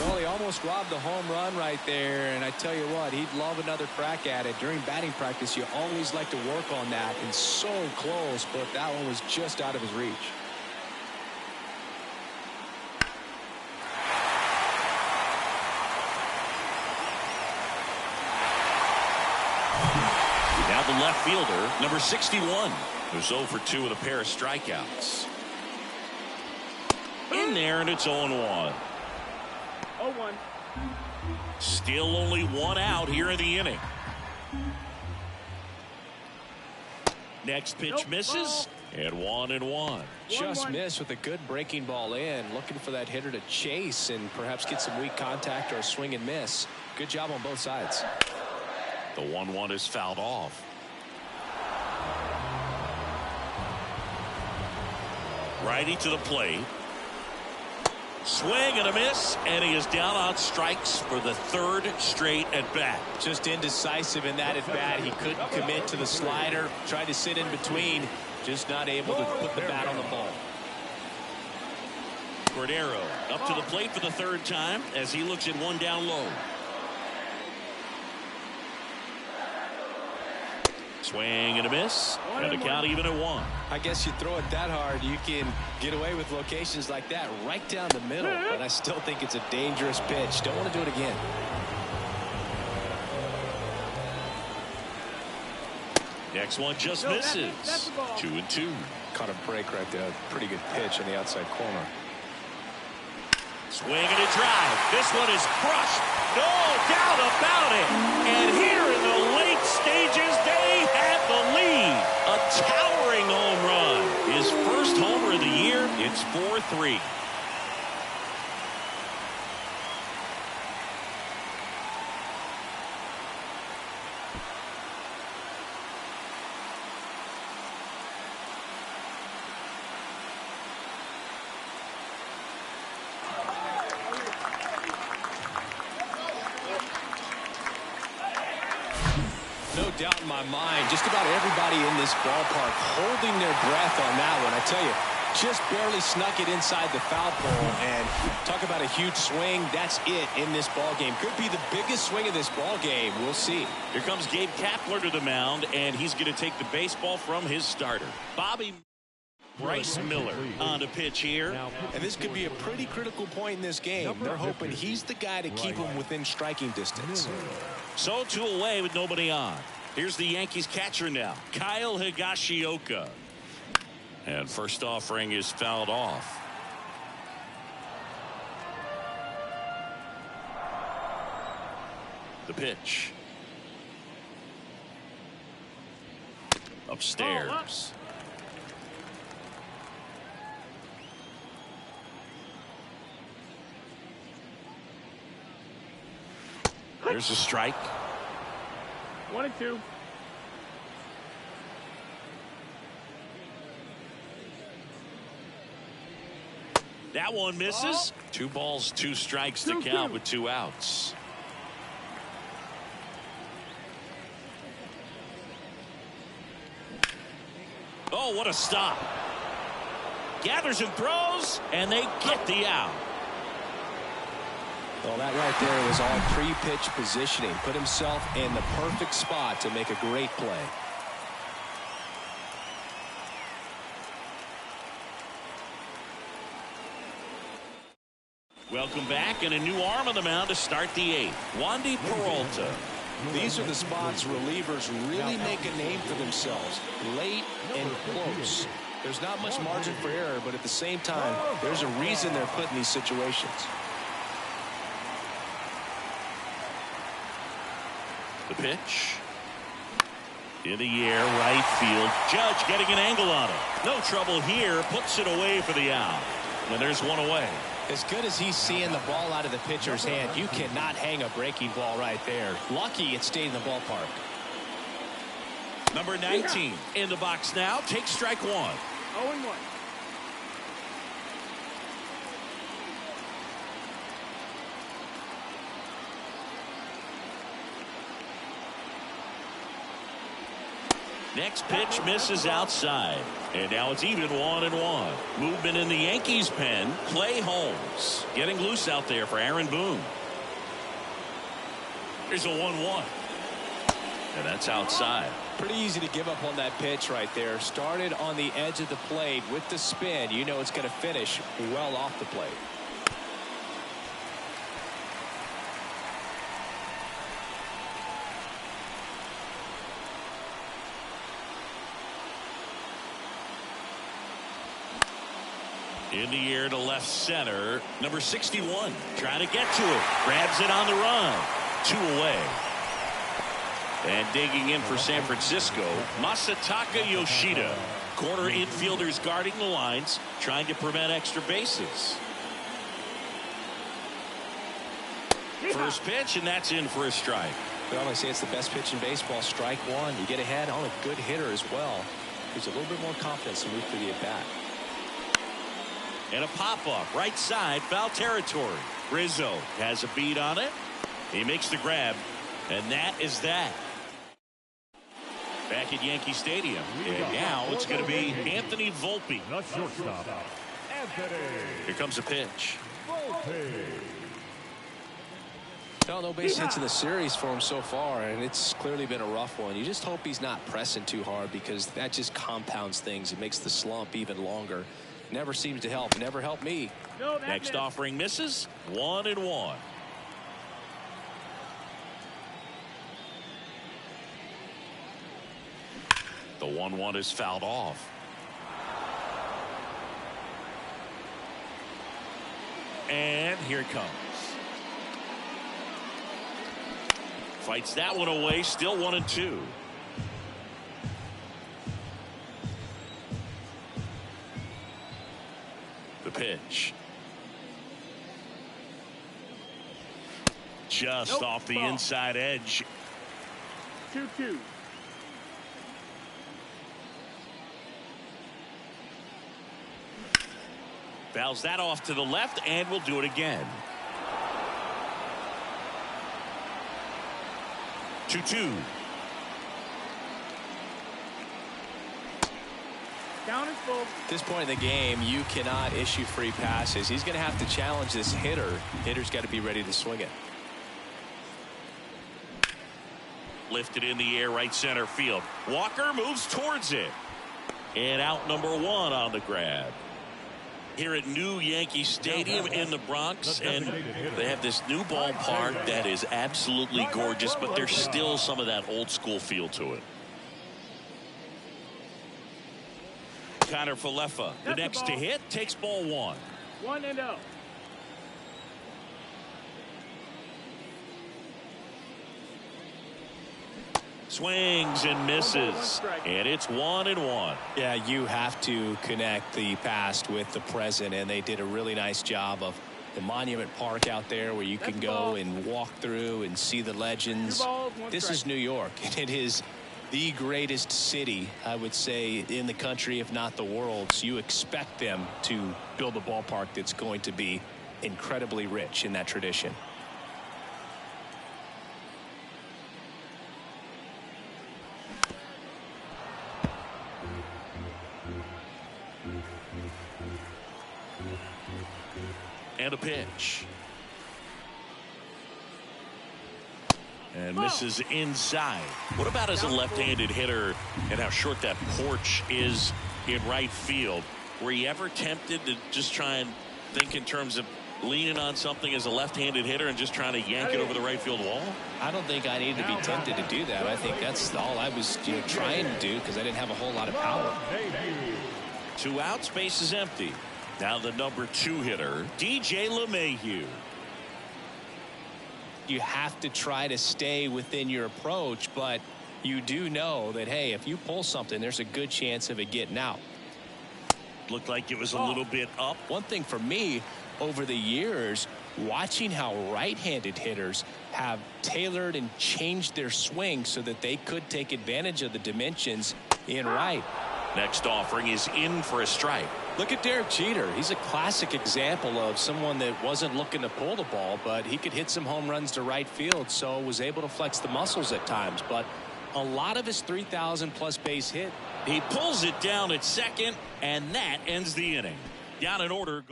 Well, he almost robbed a home run right there, and I tell you what, he'd love another crack at it. During batting practice, you always like to work on that, and so close, but that one was just out of his reach. Now the left fielder, number 61, who's 0 for 2 with a pair of strikeouts. In there, and it's 0-1. 0-1. Still only one out here in the inning. Next pitch misses, and 1-1. Just missed with a good breaking ball in, looking for that hitter to chase and perhaps get some weak contact or a swing and miss. Good job on both sides. The 1-1 is fouled off. Righty to the plate. Swing and a miss, and he is down on strikes for the third straight at bat. Just indecisive in that at bat. He couldn't commit to the slider. Tried to sit in between. Just not able to put the bat on the ball. Cordero up to the plate for the third time as he looks at one down low. Swing and a miss, and the count even at 1. I guess you throw it that hard, you can get away with locations like that right down the middle, but I still think it's a dangerous pitch. Don't want to do it again. Next one just misses. 2-2. Caught a break right there. Pretty good pitch in the outside corner. Swing and a drive. This one is crushed. No doubt about it. And here in the late stages, they have the lead. A towering home run. His first homer of the year. It's 4-3. No doubt in my mind, just about everybody in this ballpark holding their breath on that one. I tell you, just barely snuck it inside the foul pole, and talk about a huge swing. That's it in this ball game. Could be the biggest swing of this ball game. We'll see. Here comes Gabe Kapler to the mound, and he's going to take the baseball from his starter. Bryce Miller on the pitch here. And this could be a pretty critical point in this game. They're hoping he's the guy to keep him within striking distance. So 2 away with nobody on. Here's the Yankees catcher now, Kyle Higashioka. And first offering is fouled off. The pitch. Upstairs. There's a strike. 1-2. That one misses. 2 balls, 2 strikes to count with 2 outs. Oh, what a stop. Gathers and throws, and they get the out. Well, that right there was all pre-pitch positioning. Put himself in the perfect spot to make a great play. Welcome back, and a new arm on the mound to start the 8th. Wandy Peralta. These are the spots relievers really make a name for themselves. Late and close. There's not much margin for error, but at the same time, there's a reason they're put in these situations. The pitch. In the air, right field. Judge getting an angle on it. No trouble here. Puts it away for the out. And there's one away. As good as he's seeing the ball out of the pitcher's hand, you cannot hang a breaking ball right there. Lucky it stayed in the ballpark. Number 19 in the box now. Takes strike 1. 0-1. Next pitch misses outside. And now it's even 1-1. Movement in the Yankees pen. Clay Holmes getting loose out there for Aaron Boone. Here's a 1-1. And that's outside. Pretty easy to give up on that pitch right there. Started on the edge of the plate with the spin. You know it's going to finish well off the plate. In the air to left center. Number 61 trying to get to it. Grabs it on the run. 2 away. And digging in for San Francisco, Masataka Yoshida. Corner infielders guarding the lines, trying to prevent extra bases. First pitch, and that's in for a strike. Well, I say it's the best pitch in baseball. Strike 1. You get ahead on a good hitter as well. Gives a little bit more confidence to move through the at-bat. And a pop-up right side, foul territory. Rizzo has a beat on it. He makes the grab, and that is that. Back at Yankee Stadium, and now it's going to be Anthony Volpe. The shortstop, Anthony. Here comes a pitch. Volpe. Well, no base hits in the series for him so far, and it's clearly been a rough one. You just hope he's not pressing too hard, because that just compounds things. It makes the slump even longer. Never seems to help. Never helped me. No, Next missed. offering misses. 1-1. The 1-1 is fouled off. And here it comes. Fights that one away. Still 1-2. The pitch. Just off the inside edge. 2-2. Fouls that off to the left, and we'll do it again. 2-2. Down is full. At this point in the game, you cannot issue free passes. He's going to have to challenge this hitter. Hitter's got to be ready to swing it. Lifted in the air, right center field. Walker moves towards it. And out number 1 on the grab. Here at New Yankee Stadium in the Bronx, and they have this new ballpark that is absolutely gorgeous, but there's still some of that old school feel to it. Connor Falefa, the next to hit, takes ball 1. 1-0. Swings and misses, and it's 1-1. Yeah, you have to connect the past with the present, and they did a really nice job of the Monument Park out there where you can go and walk through and see the legends. 2 balls, 1 This strike. is New York, and it is the greatest city, I would say, in the country, if not the world. So you expect them to build a ballpark that's going to be incredibly rich in that tradition. And a pitch. And misses inside. What about as a left-handed hitter and how short that porch is in right field? Were you ever tempted to just try and think in terms of leaning on something as a left-handed hitter and just trying to yank it over the right field wall? I don't think I need to be tempted to do that. I think that's all I was trying to do because I didn't have a whole lot of power. 2 outs, base is empty. Now the number 2 hitter, DJ LeMahieu. You have to try to stay within your approach, but you do know that, hey, if you pull something, there's a good chance of it getting out. Looked like it was a little bit up. One thing for me over the years, watching how right-handed hitters have tailored and changed their swing so that they could take advantage of the dimensions in right. Next offering is in for a strike. Look at Derek Jeter. He's a classic example of someone that wasn't looking to pull the ball, but he could hit some home runs to right field, so was able to flex the muscles at times. But a lot of his 3,000-plus base hit. He pulls it down at second, and that ends the inning. Down in order.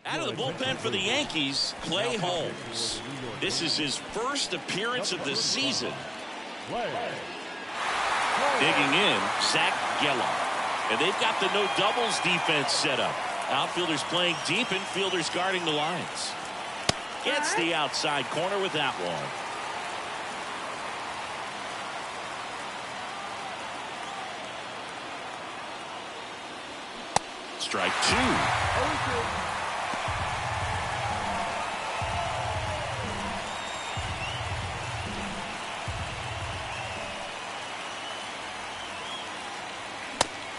Out of the bullpen for the Yankees, Clay Holmes. This is his first appearance of the season. Digging in, Zach Geller. And they've got the no doubles defense set up. Outfielders playing deep, infielders guarding the lines. Gets the outside corner with that one. Strike 2.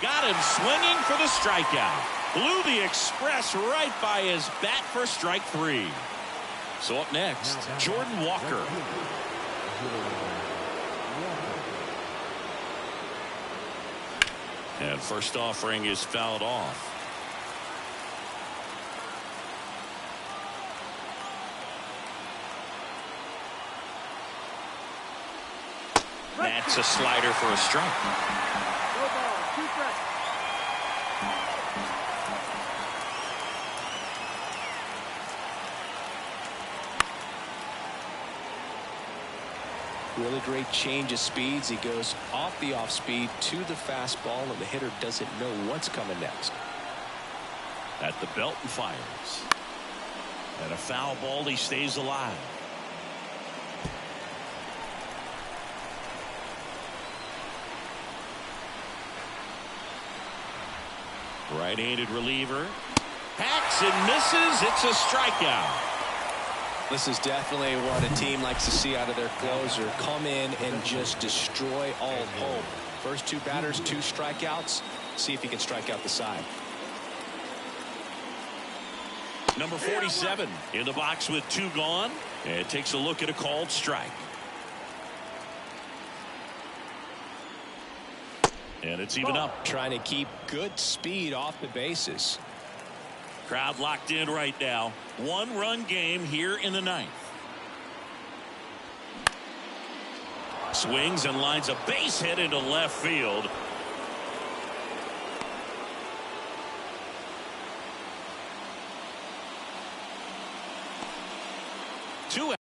Got him swinging for the strikeout. Blew the express right by his bat for strike 3. So up next, Jordan Walker. And first offering is fouled off. That's a slider for a strike. 4 balls, 2 strikes. Really great change of speeds. He goes off the off speed to the fastball, and the hitter doesn't know what's coming next. At the belt and fires. And a foul ball, he stays alive. Right-handed reliever. Hacks and misses. It's a strikeout. This is definitely what a team likes to see out of their closer. Come in and just destroy all hope. First 2 batters, 2 strikeouts. See if he can strike out the side. Number 47 in the box with 2 gone. And takes a look at a called strike. And it's even up. Trying to keep good speed off the bases. Crowd locked in right now. 1-run game here in the 9th. Swings and lines a base hit into left field. Two.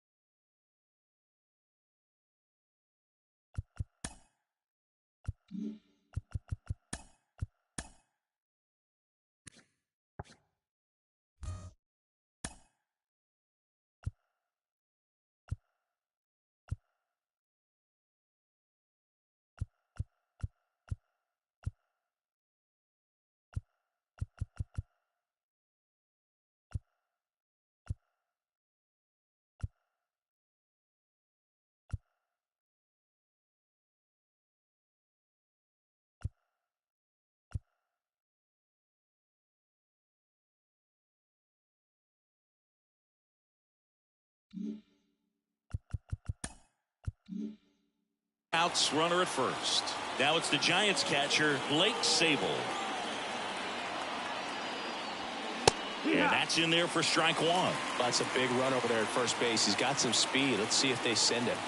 Outs, runner at first. Now it's the Giants catcher, Blake Sable. And that's in there for strike one. That's a big run over there at first base. He's got some speed. Let's see if they send him.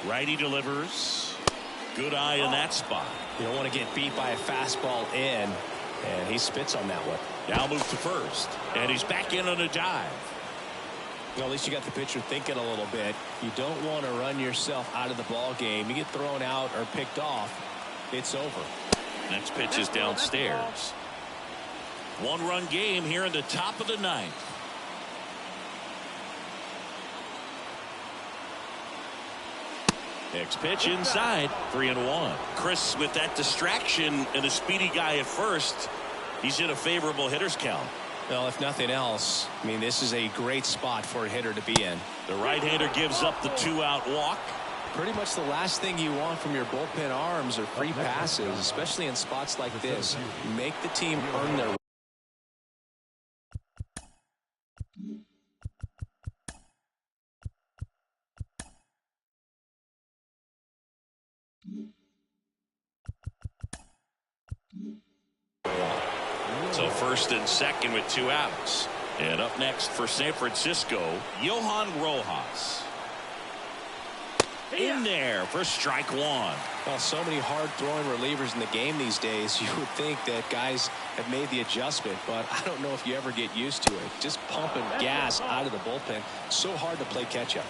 Righty delivers. Good eye in that spot. You don't want to get beat by a fastball in. And he spits on that one. Now moves to first. And he's back in on a dive. Well, at least you got the pitcher thinking a little bit. You don't want to run yourself out of the ball game. You get thrown out or picked off, it's over. Next pitch is downstairs. One-run game here in the top of the ninth. Next pitch inside, 3-1. Chris, with that distraction and a speedy guy at first, he's in a favorable hitter's count. Well, if nothing else, I mean, this is a great spot for a hitter to be in. The right-hander gives up the 2-out walk. Pretty much the last thing you want from your bullpen arms are free passes, especially in spots like this. Make the team earn their. So first and second with 2 outs. And up next for San Francisco, Johan Rojas. In there for strike one. Well, so many hard-throwing relievers in the game these days. You would think that guys have made the adjustment, but I don't know if you ever get used to it. Just pumping gas out of the bullpen. So hard to play catch-up.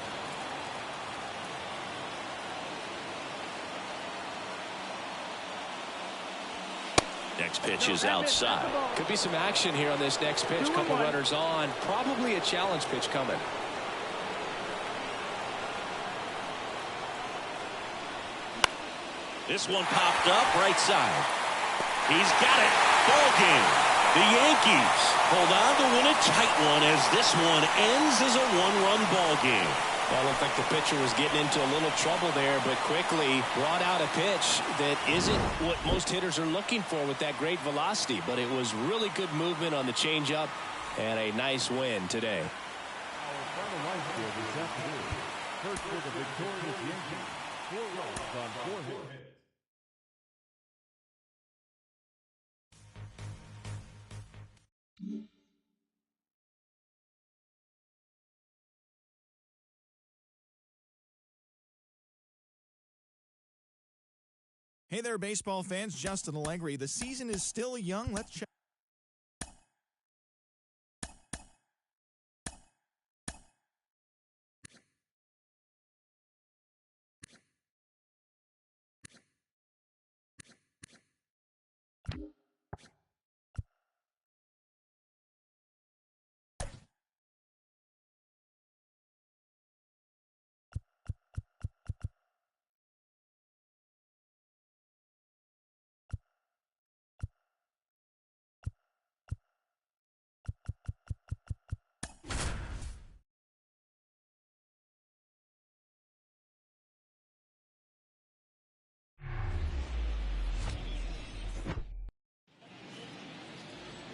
Next pitch is outside. Could be some action here on this next pitch. Couple runners on. Probably a challenge pitch coming. This one popped up right side. He's got it. Ball game. The Yankees hold on to win a tight one as this one ends as a 1-run ball game. Well, it looked like the pitcher was getting into a little trouble there, but quickly brought out a pitch that isn't what most hitters are looking for with that great velocity. But it was really good movement on the changeup and a nice win today. Our final line score this afternoon. First for the victorious Yankees. 4 runs on 4 hits. Hey there, baseball fans. Justin Allegri. The season is still young. Let's check.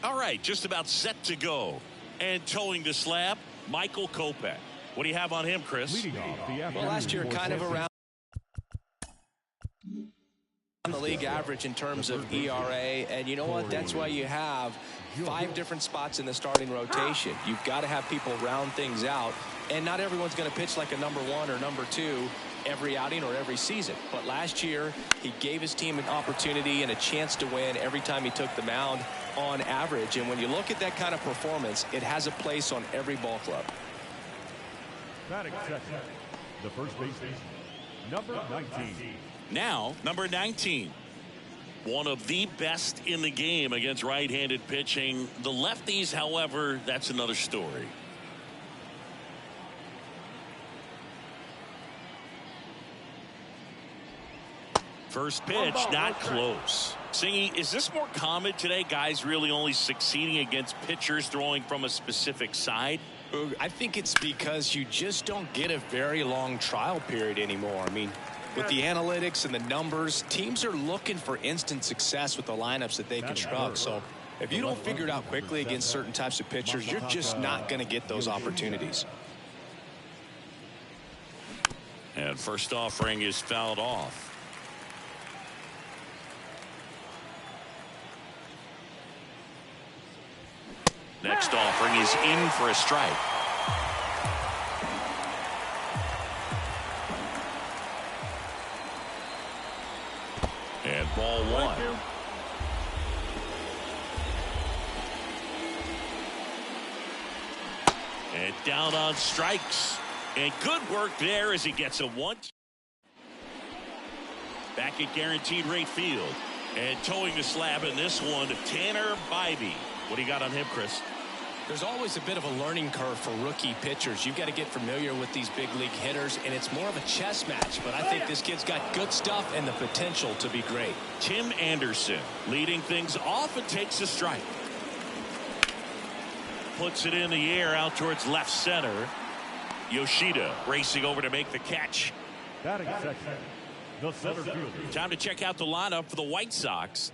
All right, just about set to go. And towing the slab, Michael Kopech. What do you have on him, Chris? Leading off the afternoon. Well, last year kind of around the league average in terms of ERA, and you know what? That's why you have 5 different spots in the starting rotation. You've got to have people round things out, and not everyone's going to pitch like a number 1 or number 2 every outing or every season. But last year, he gave his team an opportunity and a chance to win every time he took the mound on average. And when you look at that kind of performance, it has a place on every ball club. Batting second, the first baseman, number 19. Now, number 19. One of the best in the game against right-handed pitching. The lefties, however, that's another story. First pitch, not close. Singy, is this more common today? Guys really only succeeding against pitchers throwing from a specific side? I think it's because you just don't get a very long trial period anymore. I mean, with the analytics and the numbers, teams are looking for instant success with the lineups that they construct. So if you don't figure it out quickly against certain types of pitchers, you're just not going to get those opportunities. And first offering is fouled off. Next offering is in for a strike. And ball one. And down on strikes. And good work there as he gets a one. Back at guaranteed rate field. And towing the slab in this one, Tanner Bybee. What do you got on him, Chris? There's always a bit of a learning curve for rookie pitchers. You've got to get familiar with these big league hitters, and it's more of a chess match. But I think this kid's got good stuff and the potential to be great. Tim Anderson leading things off and takes a strike. Puts it in the air out towards left center. Yoshida racing over to make the catch. Batting second, the center fielder. Time to check out the lineup for the White Sox.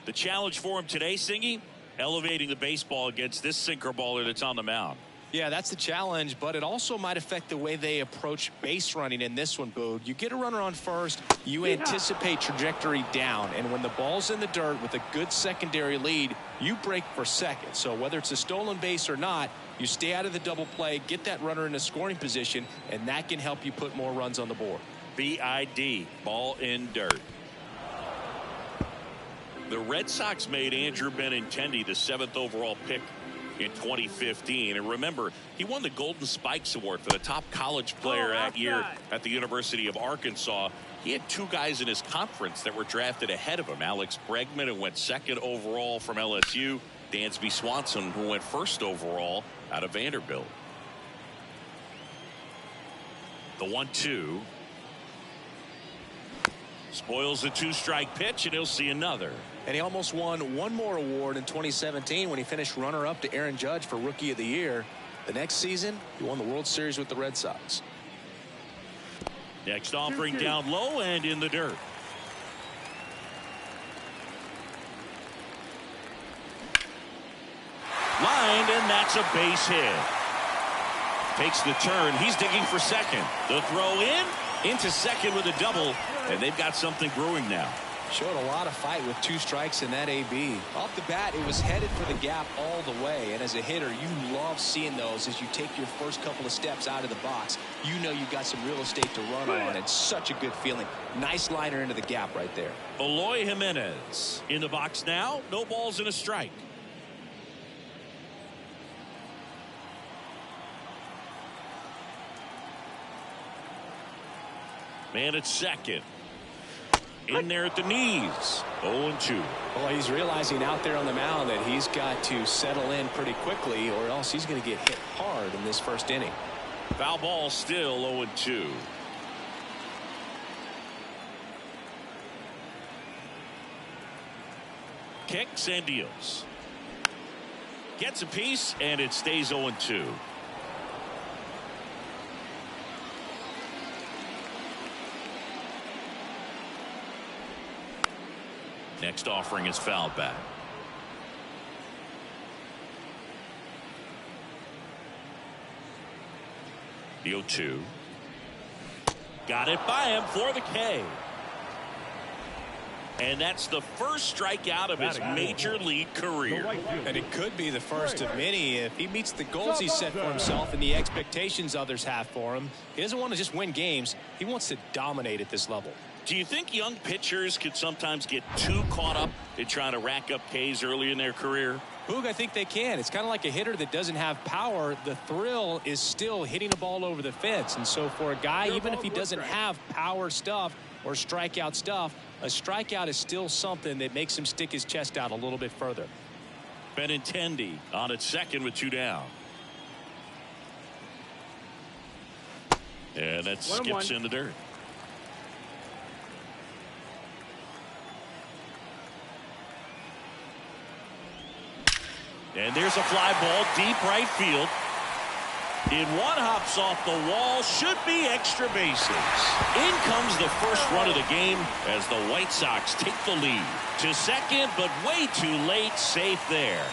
The challenge for him today, Singy, elevating the baseball against this sinker baller that's on the mound. Yeah, that's the challenge, but it also might affect the way they approach base running in this one, Boog. You get a runner on first, you anticipate trajectory down, and when the ball's in the dirt with a good secondary lead, you break for second. So whether it's a stolen base or not, you stay out of the double play, get that runner in a scoring position, and that can help you put more runs on the board. BID, ball in dirt. The Red Sox made Andrew Benintendi the 7th overall pick in 2015. And remember, he won the Golden Spikes Award for the top college player that year at the University of Arkansas. He had two guys in his conference that were drafted ahead of him. Alex Bregman, who went 2nd overall from LSU. Dansby Swanson, who went 1st overall out of Vanderbilt. The 1-2. Spoils the 2-strike pitch, and he'll see another. And he almost won one more award in 2017 when he finished runner-up to Aaron Judge for Rookie of the Year. The next season, he won the World Series with the Red Sox. Next offering down low and in the dirt. Lined, and that's a base hit. Takes the turn. He's digging for second. The throw into second with a double, and they've got something brewing now. Showed a lot of fight with 2 strikes in that AB. Off the bat, it was headed for the gap all the way. And as a hitter, you love seeing those as you take your first couple of steps out of the box. You know you've got some real estate to run on. It's such a good feeling. Nice liner into the gap right there. Eloy Jimenez in the box now. No balls and a strike. Man at second. In there at the knees. 0-2. Well, he's realizing out there on the mound that he's got to settle in pretty quickly or else he's going to get hit hard in this first inning. Foul ball still 0-2. Kicks and deals. Gets a piece and it stays 0-2. Next offering is fouled back. The 0-2. Got it by him for the K. And that's the first strikeout of his major league career. And it could be the first of many if he meets the goals he set for himself and the expectations others have for him. He doesn't want to just win games. He wants to dominate at this level. Do you think young pitchers could sometimes get too caught up in trying to rack up Ks early in their career? Boog, I think they can. It's kind of like a hitter that doesn't have power. The thrill is still hitting a ball over the fence. And so for a guy, even if he doesn't have power stuff or strikeout stuff, a strikeout is still something that makes him stick his chest out a little bit further. Benintendi on at second with 2 down. And that skips in the dirt. And there's a fly ball deep right field. In one hops off the wall, should be extra bases. In comes the first run of the game as the White Sox take the lead. To second, but way too late, safe there.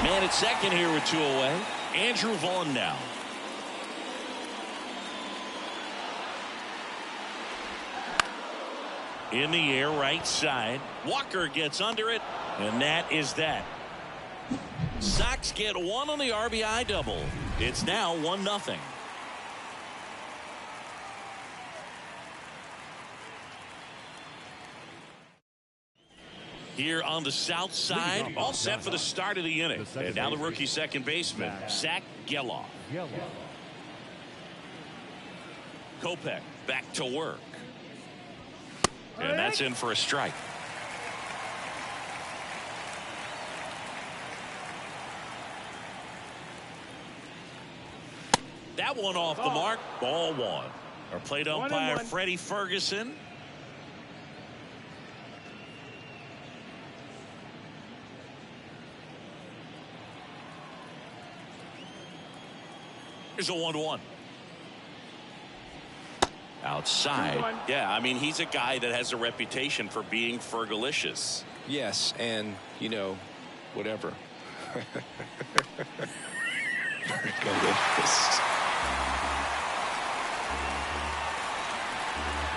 Man at second here with 2 away. Andrew Vaughn now. In the air, right side. Walker gets under it, and that is that. Sox get one on the RBI double. It's now 1-0. Here on the south side, all set for the start of the inning. And now the rookie second baseman, Zach Geloff. Kopech back to work. And that's in for a strike. That one off the mark. Ball 1. Our plate umpire, Freddie Ferguson. Here's a 1-1. Outside. Yeah, I mean, he's a guy that has a reputation for being fergalicious. Yes, and, you know, whatever.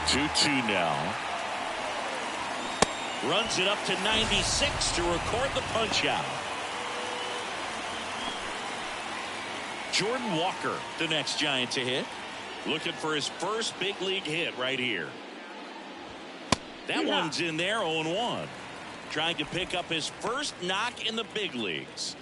2-2 now. Runs it up to 96 to record the punch out. Jordan Walker, the next Giant to hit. Looking for his first big league hit right here. That one's in there, 0-1. Trying to pick up his first knock in the big leagues.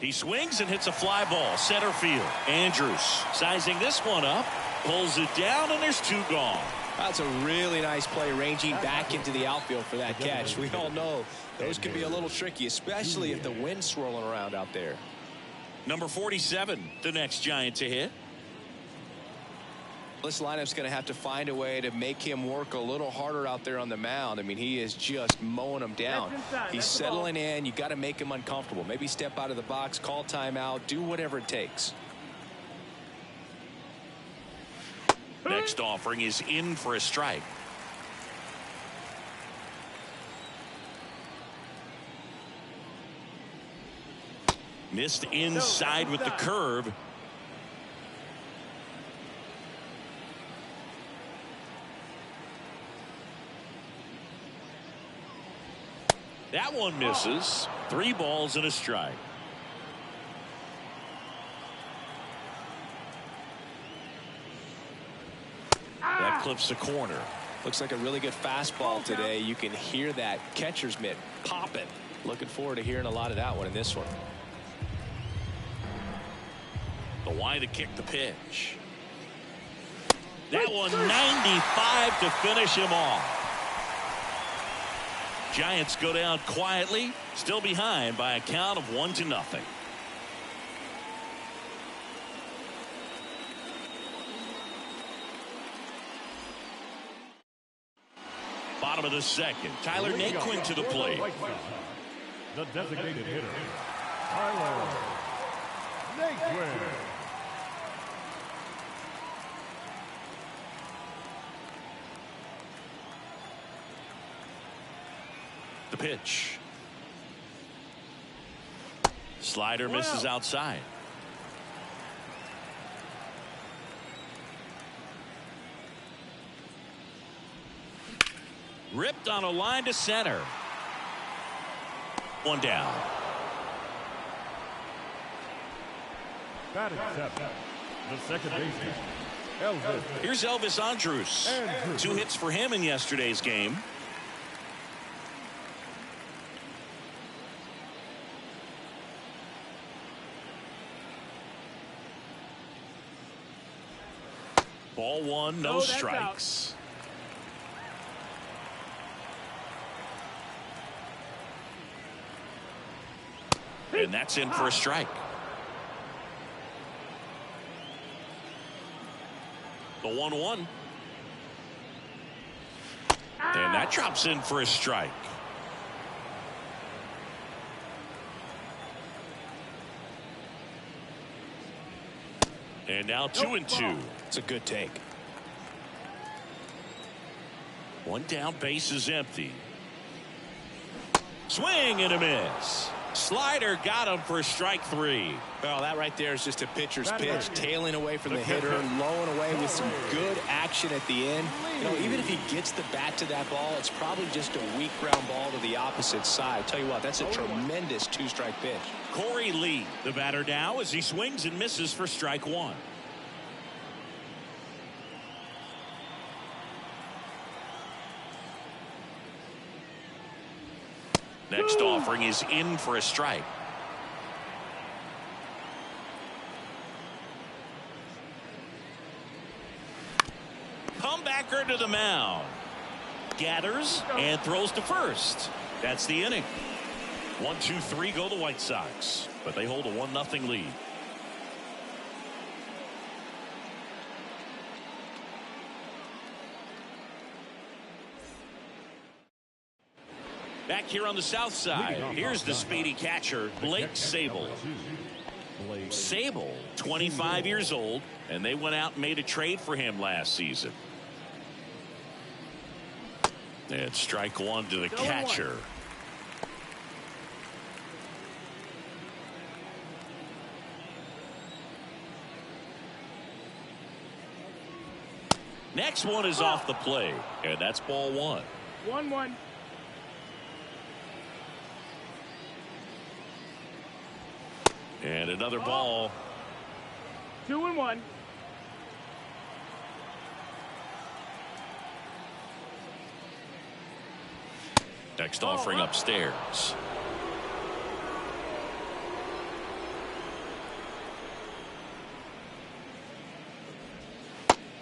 He swings and hits a fly ball, center field. Andrews sizing this one up, pulls it down, and there's 2 gone. That's a really nice play, ranging back into the outfield for that catch. We all know those can be a little tricky, especially if the wind's swirling around out there. Number 47, the next Giant to hit. This lineup's going to have to find a way to make him work a little harder out there on the mound. I mean, he is just mowing them down. He's settling in. You got to make him uncomfortable. Maybe step out of the box, call timeout, do whatever it takes. Next offering is in for a strike. Missed inside with the curve. That one misses. 3 balls and a strike. That clips the corner. Looks like a really good fastball today. You can hear that catcher's mitt popping. Looking forward to hearing a lot of that one in this one. The wide to kick the pitch. That one 95 to finish him off. Giants go down quietly, still behind by a count of 1-0. Bottom of the second. Tyler Naquin to the plate. The designated hitter, Tyler Naquin. The pitch. Slider misses outside. Ripped on a line to center. One down. Batting 7, the second baseman, Elvis. Here's Elvis Andrus. 2 hits for him in yesterday's game. Ball 1, no strikes. And that's in for a strike. The 1-1. And that drops in for a strike. And now 2-2. It's a good take. One down, base is empty. Swing and a miss. Slider got him for strike 3. Well, that right there is just a pitcher's pitch, tailing away from the hitter, lowing away with some good action at the end. You know, even if he gets the bat to that ball, it's probably just a weak ground ball to the opposite side. Tell you what, that's a tremendous 2-strike pitch. Corey Lee, the batter now, as he swings and misses for strike 1. Next offering is in for a strike. Comebacker to the mound. Gathers and throws to first. That's the inning. 1-2-3 go the White Sox, but they hold a 1-0 lead. Back here on the south side, here's the speedy catcher, Blake Sable. Sable, 25 years old, and they went out and made a trade for him last season. And strike 1 to the catcher. Next one is off the plate, and that's ball 1. 1-1. And another ball. 2-1. Next offering upstairs.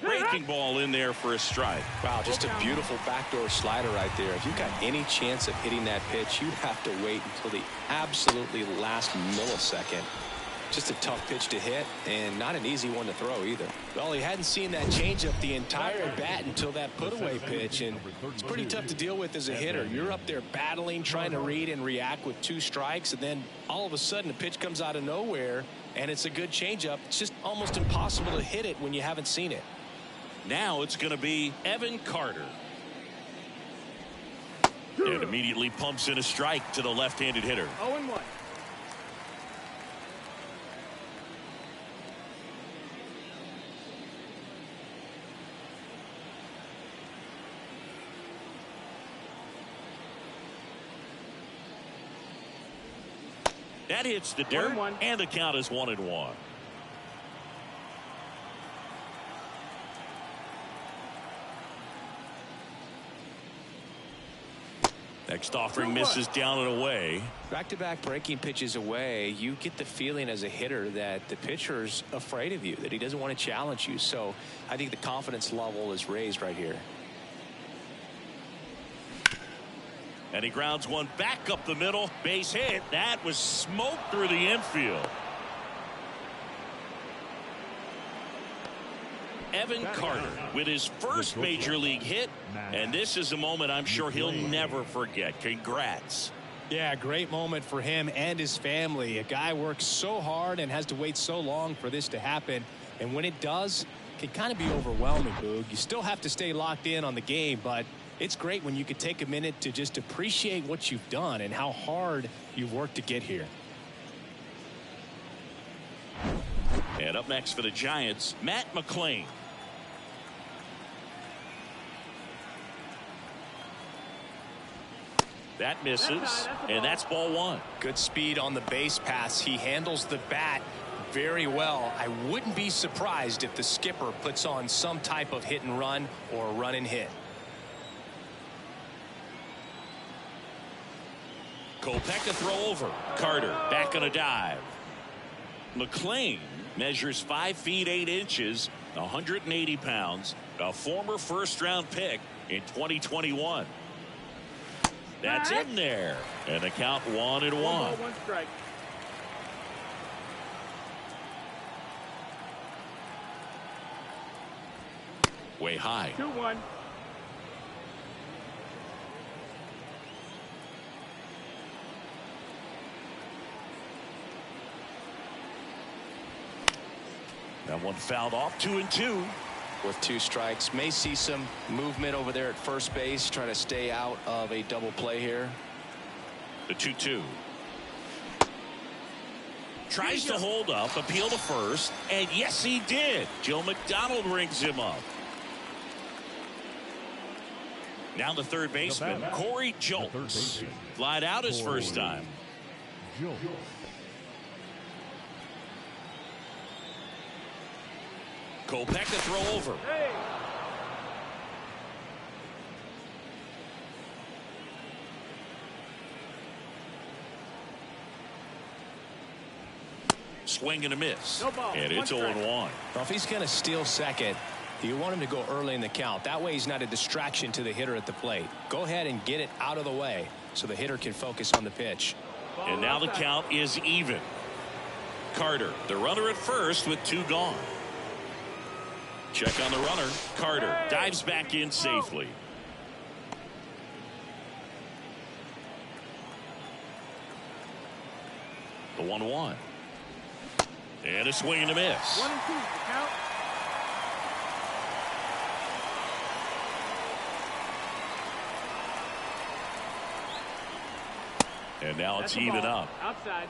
Breaking ball in there for a strike. Wow, just a beautiful backdoor slider right there. If you've got any chance of hitting that pitch, you'd have to wait until the absolutely last millisecond. Just a tough pitch to hit, and not an easy one to throw either. Well, he hadn't seen that changeup the entire at bat until that put-away pitch, and it's pretty tough to deal with as a hitter. You're up there battling, trying to read and react with 2 strikes, and then all of a sudden a pitch comes out of nowhere, and it's a good changeup. It's just almost impossible to hit it when you haven't seen it. Now it's going to be Evan Carter. And immediately pumps in a strike to the left-handed hitter. 0-1. That hits the dirt, 1-1. and the count is 1-1. Next offering misses down and away. Back-to-back breaking pitches away, you get the feeling as a hitter that the pitcher's afraid of you, that he doesn't want to challenge you. So I think the confidence level is raised right here. And he grounds one back up the middle. Base hit. That was smoked through the infield. Evan Carter with his first major league hit, and this is a moment I'm sure he'll never forget. Congrats. Yeah, great moment for him and his family. A guy works so hard and has to wait so long for this to happen, and when it does, it can kind of be overwhelming, Boog. You still have to stay locked in on the game, but it's great when you can take a minute to just appreciate what you've done and how hard you've worked to get here. And up next for the Giants, Matt McClain. That misses, and that's ball 1. Good speed on the base pass. He handles the bat very well. I wouldn't be surprised if the skipper puts on some type of hit and run or run and hit. Kopech a throw over. Carter back on a dive. McClain measures 5 feet 8 inches, 180 pounds, a former first-round pick in 2021. That's in there, and the count 1-1. 1 strike. Way high. 2-1. That one fouled off. 2-2. With 2 strikes, may see some movement over there at first base, trying to stay out of a double play here. The 2-2. Tries to hold up, appeal to first, and yes, he did. Joe McDonald rings him up. Now the third baseman, Corey Jolts. Flied out his first time. Kopech to throw over. Hey. Swing and a miss. No ball. And it's 0-1. Well, if he's going to steal second, you want him to go early in the count. That way he's not a distraction to the hitter at the plate. Go ahead and get it out of the way so the hitter can focus on the pitch. And now the count is even. Carter, the runner at first with 2 gone. Check on the runner. Carter dives back in safely. The 1-1. And a swing and a miss. 1-2. Count. And now it's That's a even ball. up. Outside.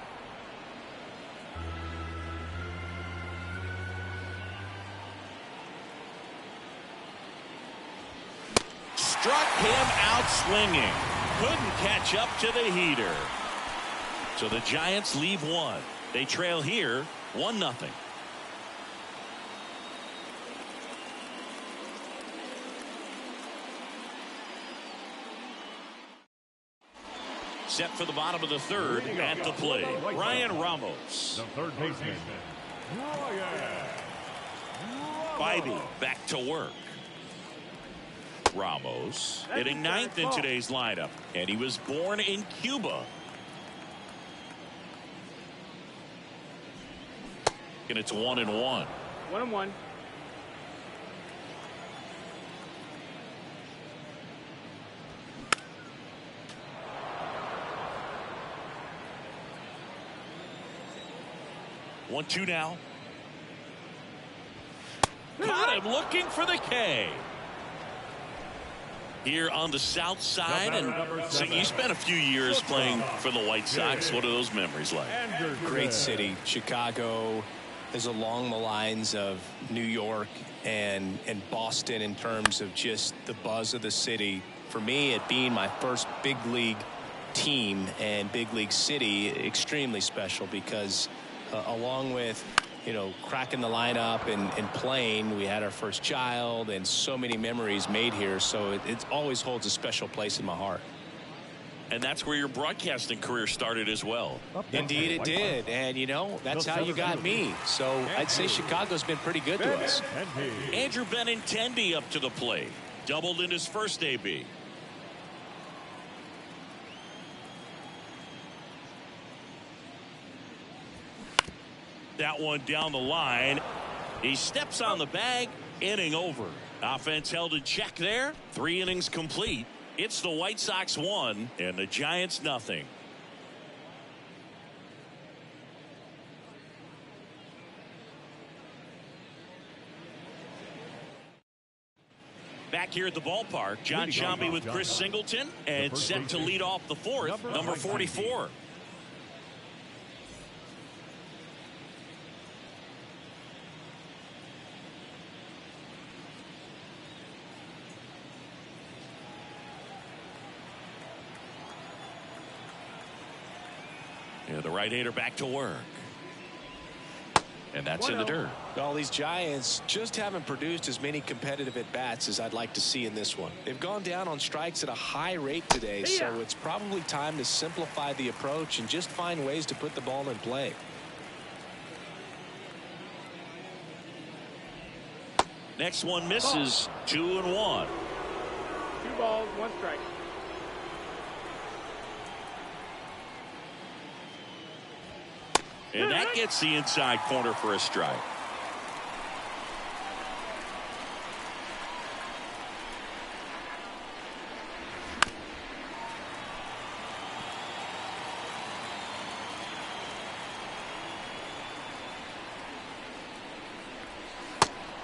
Struck him out swinging. Couldn't catch up to the heater. So the Giants leave 1. They trail here 1-0. Set for the bottom of the third at the plate. Ryan Ramos. The third baseman, Bybee back to work. Ramos hitting 9th in today's lineup, and he was born in Cuba. And it's 1-1. 1-1. One, 2 now. Caught him looking for the K. Here on the south side, and so you spent a few years playing for the White Sox. What are those memories like? Great city. Chicago is along the lines of New York and Boston in terms of just the buzz of the city. For me, it being my first big league team and big league city, extremely special because along with, you know, cracking the lineup and playing, we had our first child and so many memories made here. So it always holds a special place in my heart. And that's where your broadcasting career started as well. Indeed it did. And, you know, that's how you got me. So I'd say Chicago's been pretty good to us. Andrew Benintendi up to the plate. Doubled in his first AB. That one down the line. He steps on the bag. Inning over. Offense held in check there. 3 innings complete. It's the White Sox 1 and the Giants nothing. Back here at the ballpark, John Sciambi with Chris Singleton, and set to lead off the 4th, number 44. Yeah, the right-hander back to work. And that's in the dirt. Well, these Giants just haven't produced as many competitive at-bats as I'd like to see in this one. They've gone down on strikes at a high rate today, so it's probably time to simplify the approach and just find ways to put the ball in play. Next one misses. 2-1. 2 balls, 1 strike. And that gets the inside corner for a strike.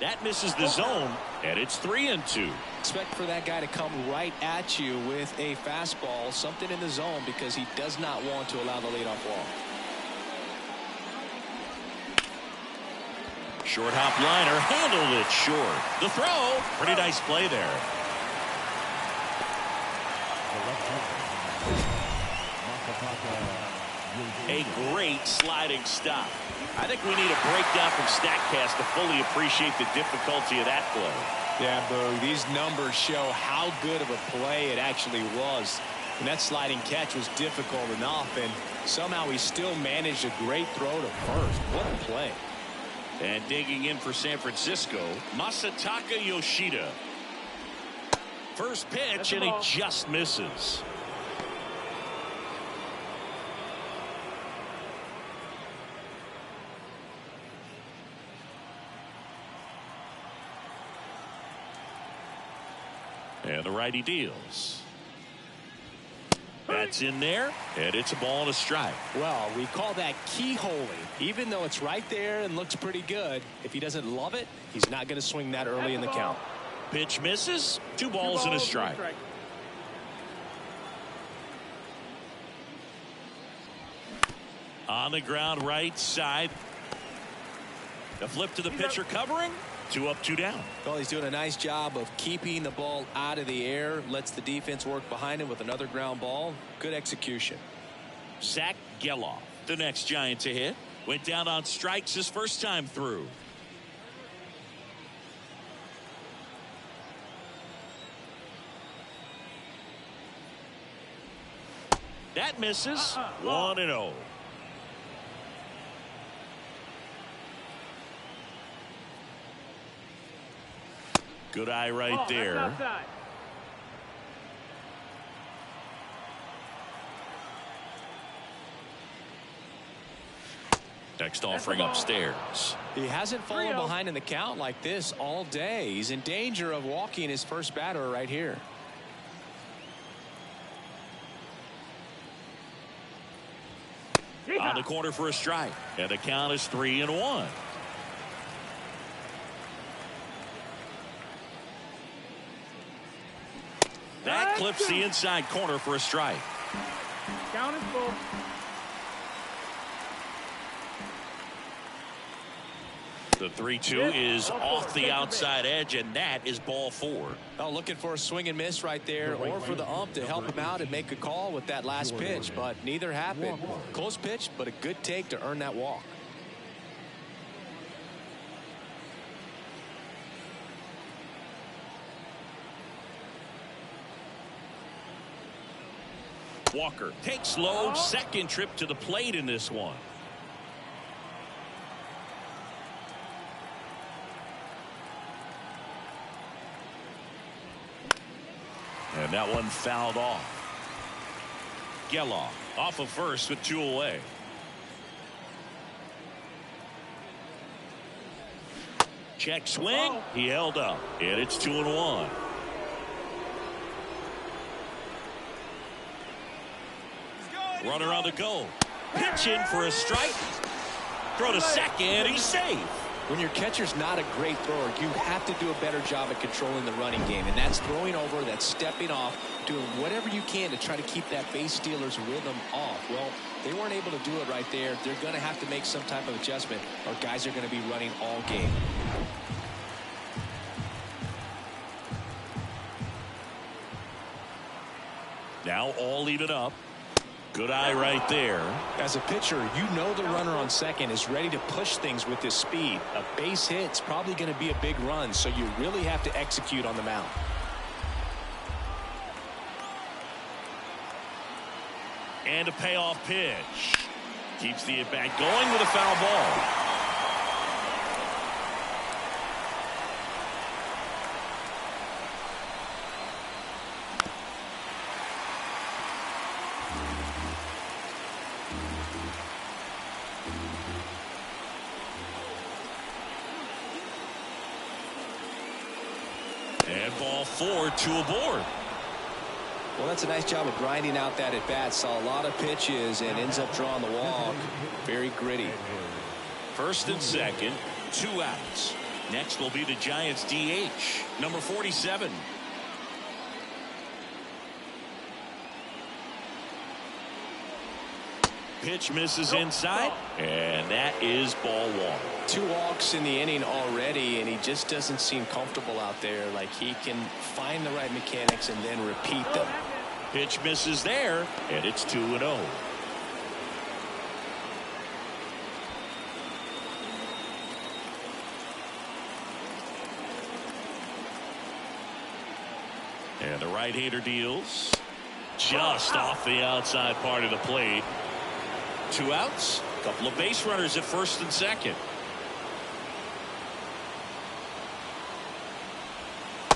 That misses the zone, and it's 3-2. Expect for that guy to come right at you with a fastball, something in the zone, because he does not want to allow the leadoff walk. Short hop liner, handled it short. The throw, pretty nice play there. A great sliding stop. I think we need a breakdown from StatCast to fully appreciate the difficulty of that play. Yeah, Boo, these numbers show how good of a play it actually was. And that sliding catch was difficult enough, and somehow he still managed a great throw to first. What a play. And digging in for San Francisco, Masataka Yoshida. First pitch, and he just misses. And the righty deals. That's in there, and it's a ball and a strike. Well, we call that keyholing. Even though it's right there and looks pretty good, if he doesn't love it, he's not going to swing that early in the count. Pitch misses, 2 balls and a strike. On the ground, right side. The flip to the pitcher covering. 2 up, 2 down. Well, he's doing a nice job of keeping the ball out of the air. Lets the defense work behind him with another ground ball. Good execution. Zach Geloff, the next Giant to hit. Went down on strikes his first time through. That misses. 1-0. Good eye right there. Next offering upstairs. He hasn't fallen behind in the count like this all day. He's in danger of walking his first batter right here. On the corner for a strike. And the count is 3-1. That clips the inside corner for a strike. Count is full. The 3-2 is off the outside edge, and that is ball 4. Oh, looking for a swing and miss right there, or for the ump to help him out and make a call with that last pitch, but neither happened. Close pitch, but a good take to earn that walk. Walker takes low, second trip to the plate in this one. And that one fouled off. Geloff off of first with 2 away. Check swing. He held up. And it's 2-1. Runner on the go. Pitch in for a strike. Throw to second. He's safe. When your catcher's not a great thrower, you have to do a better job at controlling the running game. And that's throwing over, that's stepping off, doing whatever you can to try to keep that base stealer's rhythm off. Well, they weren't able to do it right there. They're going to have to make some type of adjustment, or guys are going to be running all game. Now all even up. Good eye right there. As a pitcher, you know the runner on second is ready to push things with his speed. A base hit's probably going to be a big run, so you really have to execute on the mound. And a payoff pitch. Keeps the at-bat going with a foul ball. And ball 4, 2 aboard. Well, that's a nice job of grinding out that at-bat. Saw a lot of pitches and ends up drawing the walk. Very gritty. First and second, 2 outs. Next will be the Giants DH, number 47. Pitch misses inside, and that is ball one. 2 walks in the inning already, and he just doesn't seem comfortable out there. Like he can find the right mechanics and then repeat them. Pitch misses there, and it's 2-0. And the right-hander deals just off the outside part of the plate. 2 outs, a couple of base runners at first and second.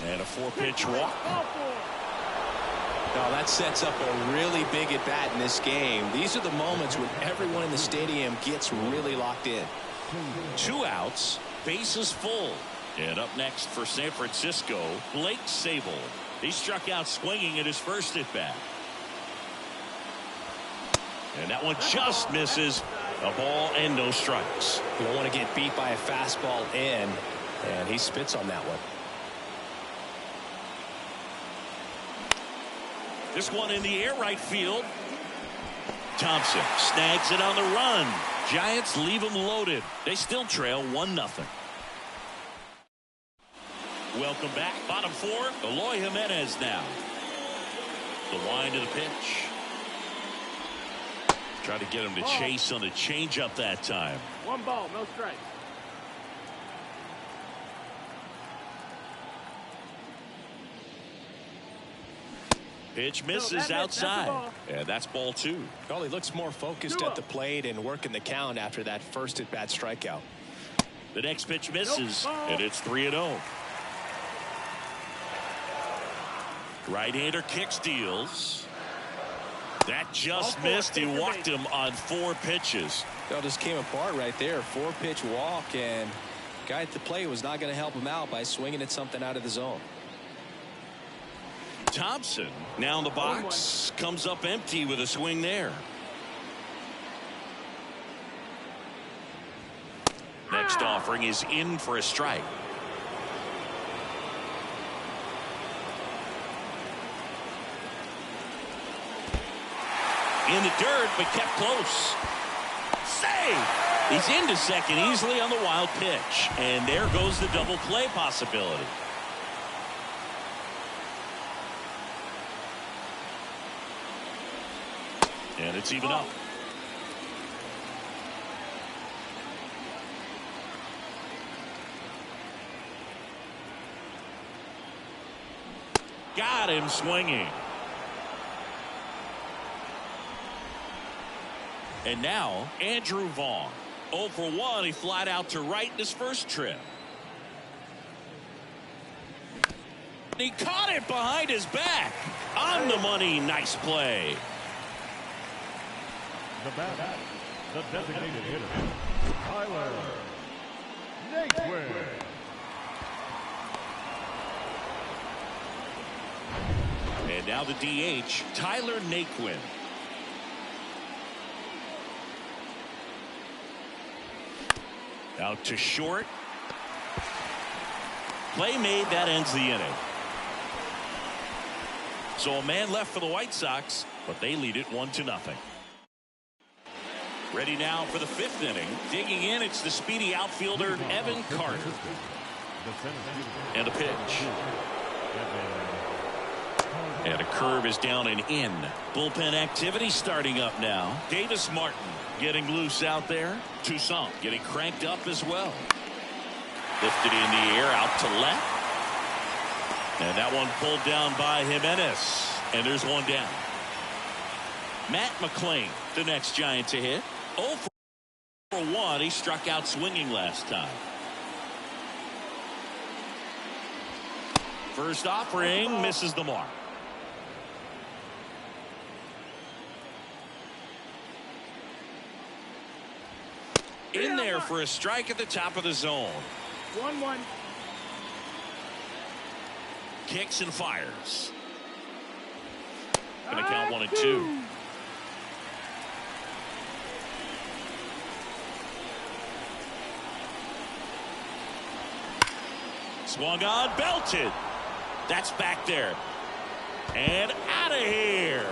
And a 4-pitch walk. Now that sets up a really big at bat in this game. These are the moments when everyone in the stadium gets really locked in. 2 outs, bases full. And up next for San Francisco, Blake Sabol. He struck out swinging at his first at bat. And that one just misses. A ball and no strikes. You don't want to get beat by a fastball in, and he spits on that one. This one in the air right field. Thompson snags it on the run. Giants leave them loaded. They still trail 1-0. Welcome back. Bottom 4. Eloy Jimenez now. The wind of the pitch. Trying to get him to chase on the changeup that time. 1 ball, no strikes. Pitch misses outside. And that's ball 2. Well, he looks more focused at the plate and working the count after that first at bat strikeout. The next pitch misses, and it's 3-0. Right-hander kicks, deals. That just missed. He walked him on 4 pitches. It just came apart right there. 4-pitch walk, and guy at the plate was not going to help him out by swinging at something out of the zone. Thompson now in the box, comes up empty with a swing there. Next offering is in for a strike. In the dirt, but kept close. Save! He's into second easily on the wild pitch. And there goes the double play possibility. And it's even up. Got him swinging. And now, Andrew Vaughn. 0 for 1. He flied out to right in his first trip. He caught it behind his back. On the money. Nice play. The batter, the designated hitter, Tyler Naquin. And now the DH, Tyler Naquin. Out to short. Play made. That ends the inning. So a man left for the White Sox, but they lead it 1-0. Ready now for the 5th inning. Digging in, it's the speedy outfielder, Evan Carter. And a pitch. And a curve is down and in. Bullpen activity starting up now. Davis Martin getting loose out there. Toussaint getting cranked up as well. Lifted in the air out to left. And that one pulled down by Jimenez. And there's one down. Matt McClain, the next Giant to hit. 0 for 1. He struck out swinging last time. First offering misses the mark. In there for a strike at the top of the zone. 1-1. Kicks and fires. Gonna count 1 and 2. Swung on, belted. That's back there. And out of here.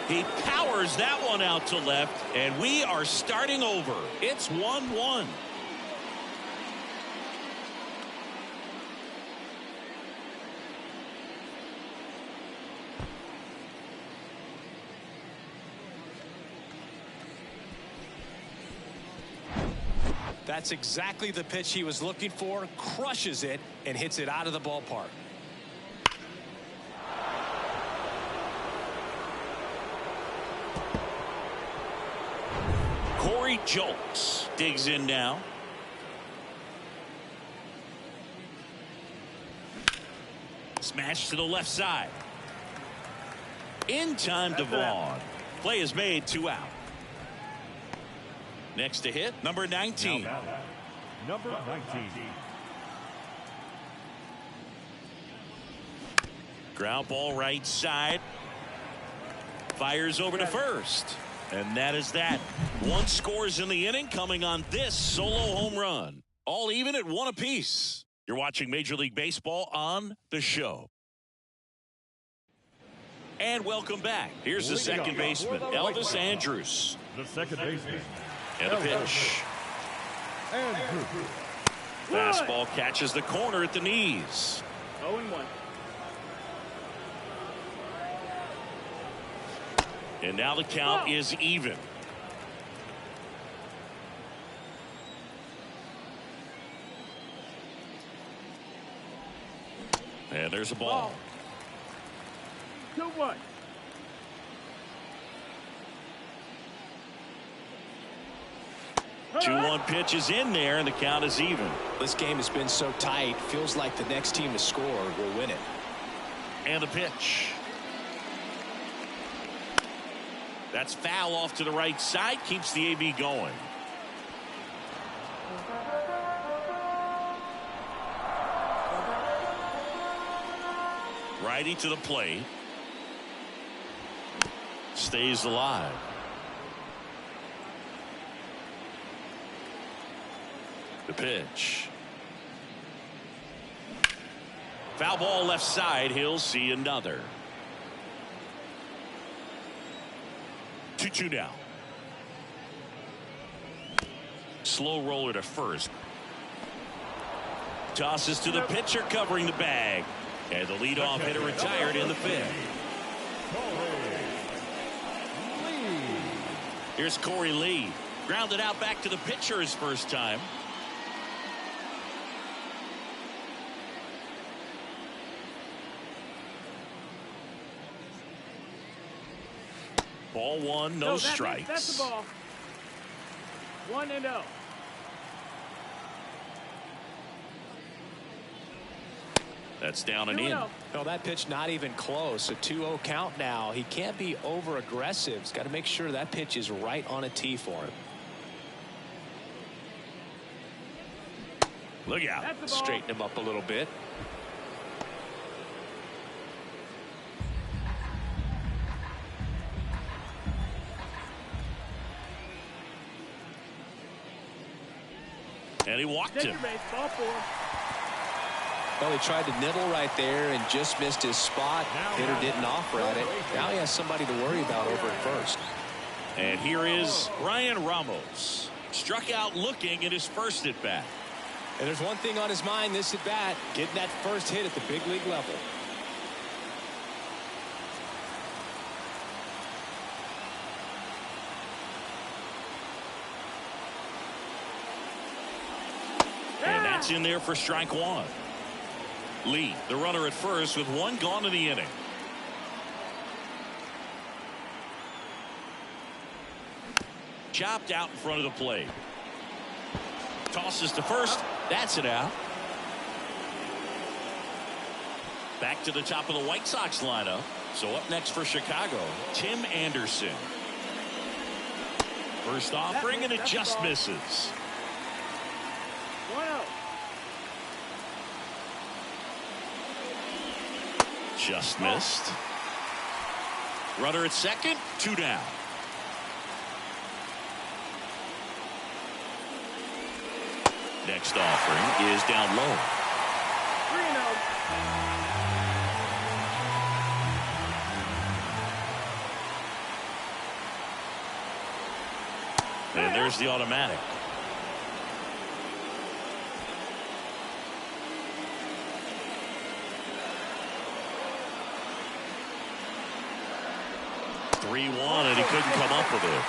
He powers that one out to left, and we are starting over. It's 1-1. That's exactly the pitch he was looking for. Crushes it and hits it out of the ballpark. Corey Julks digs in now. Smash to the left side. In time to Vaughn. Play is made, 2 out. Next to hit, number 19. Number 19. Ground ball right side. Fires over to first. And that is that. 1 scores in the inning coming on this solo home run. All even at 1 apiece. You're watching Major League Baseball on the show. And welcome back. Here's the second baseman, Elvis Andrus. The second baseman. And a pitch. Andrews. Fastball catches the corner at the knees. 0-1. And now the count is even. And there's a ball. 2-1. Two 2-1 pitch is in there, and the count is even. This game has been so tight. Feels like the next team to score will win it. And the pitch. That's foul off to the right side. Keeps the AB going. Righty to the plate. Stays alive. The pitch. Foul ball left side. He'll see another. 2-2 now. Slow roller to first. Tosses to the pitcher covering the bag. And the leadoff hitter retired in the 5th. Here's Corey Lee. Grounded out back to the pitcher his first time. Ball 1, no strikes. That's the ball. 1-0. That's down and in. No, that pitch not even close. A 2-0 count now. He can't be over aggressive. He's got to make sure that pitch is right on a tee for him. Look out. Straighten him up a little bit. And he walked him. Ball 4. Well, he tried to nibble right there and just missed his spot. Hitter didn't offer at it. Now he has somebody to worry about over at first. And here is Ryan Ramos. Struck out looking at his first at bat. And there's one thing on his mind this at bat, getting that first hit at the big league level. And that's in there for strike 1. Lee, the runner at first with 1 gone in the inning. Chopped out in front of the plate. Tosses to first. That's it out. Back to the top of the White Sox lineup. So up next for Chicago, Tim Anderson. First offering, and it just misses. 1-0. Just missed. Runner at second, 2 down. Next offering is down low. 3-0. And there's the automatic. (3-1), and he couldn't come up with it.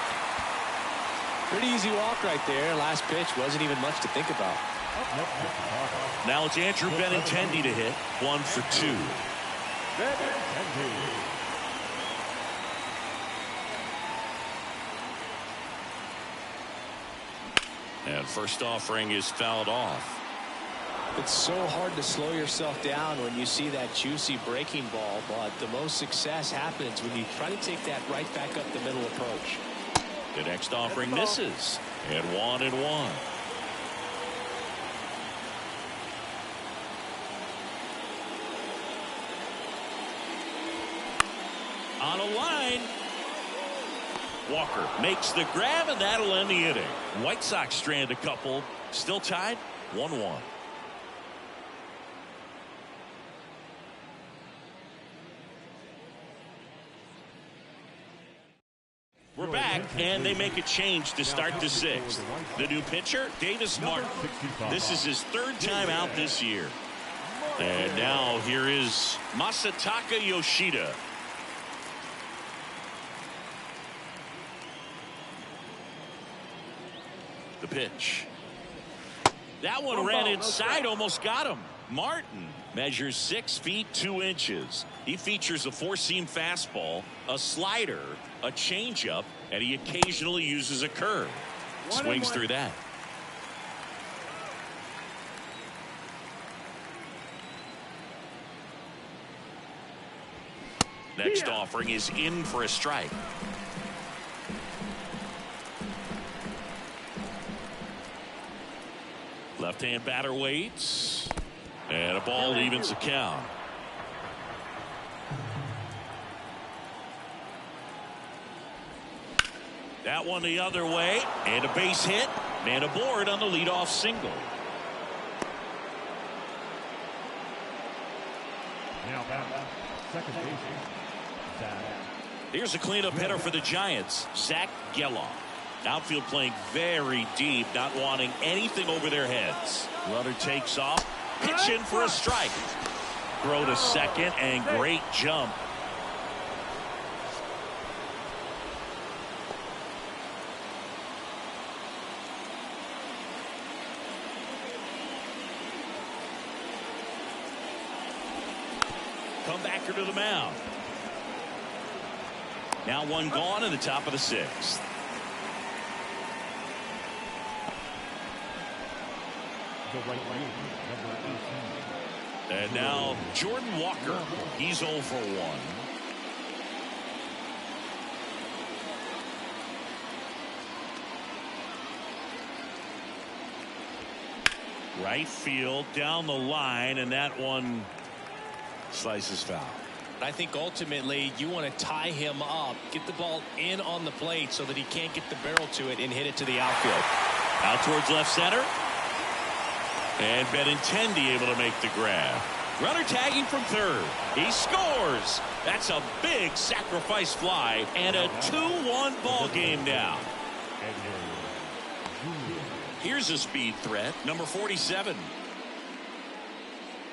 Pretty easy walk right there. Last pitch wasn't even much to think about. Now it's Andrew Benintendi to hit. 1 for 2. And first offering is fouled off. It's so hard to slow yourself down when you see that juicy breaking ball, but the most success happens when you try to take that right back up the middle approach. The next offering misses. And 1-1. On a line. Walker makes the grab, and that'll end the inning. White Sox strand a couple. Still tied 1-1. We're back, and they make a change to start the sixth. The new pitcher, Davis Martin. This is his third time out this year. And now here is Masataka Yoshida. The pitch. That one ran inside, almost got him. Martin measures 6 feet 2 inches. He features a four-seam fastball, a slider, a changeup, and he occasionally uses a curve. Swings through that. Next offering is in for a strike. Left-hand batter waits. And a ball evens the count. That one the other way. And a base hit. And aboard on the leadoff single. Now back, second baseman, Zach. Here's a cleanup hitter for the Giants, Zach Geloff. Outfield playing very deep, not wanting anything over their heads. Runner takes off, pitch in for a strike. Throw to second, and great jump. Comebacker to the mound. Now one gone in the top of the sixth. The right wing, number 18. And now Jordan Walker. He's 0 for 1. Right field down the line, and that one slices foul. I think ultimately you want to tie him up, get the ball in on the plate so that he can't get the barrel to it and hit it to the outfield. Out towards left center. And Benintendi able to make the grab. Runner tagging from third. He scores. That's a big sacrifice fly, and a 2-1 ball game now. Here's a speed threat, number 47.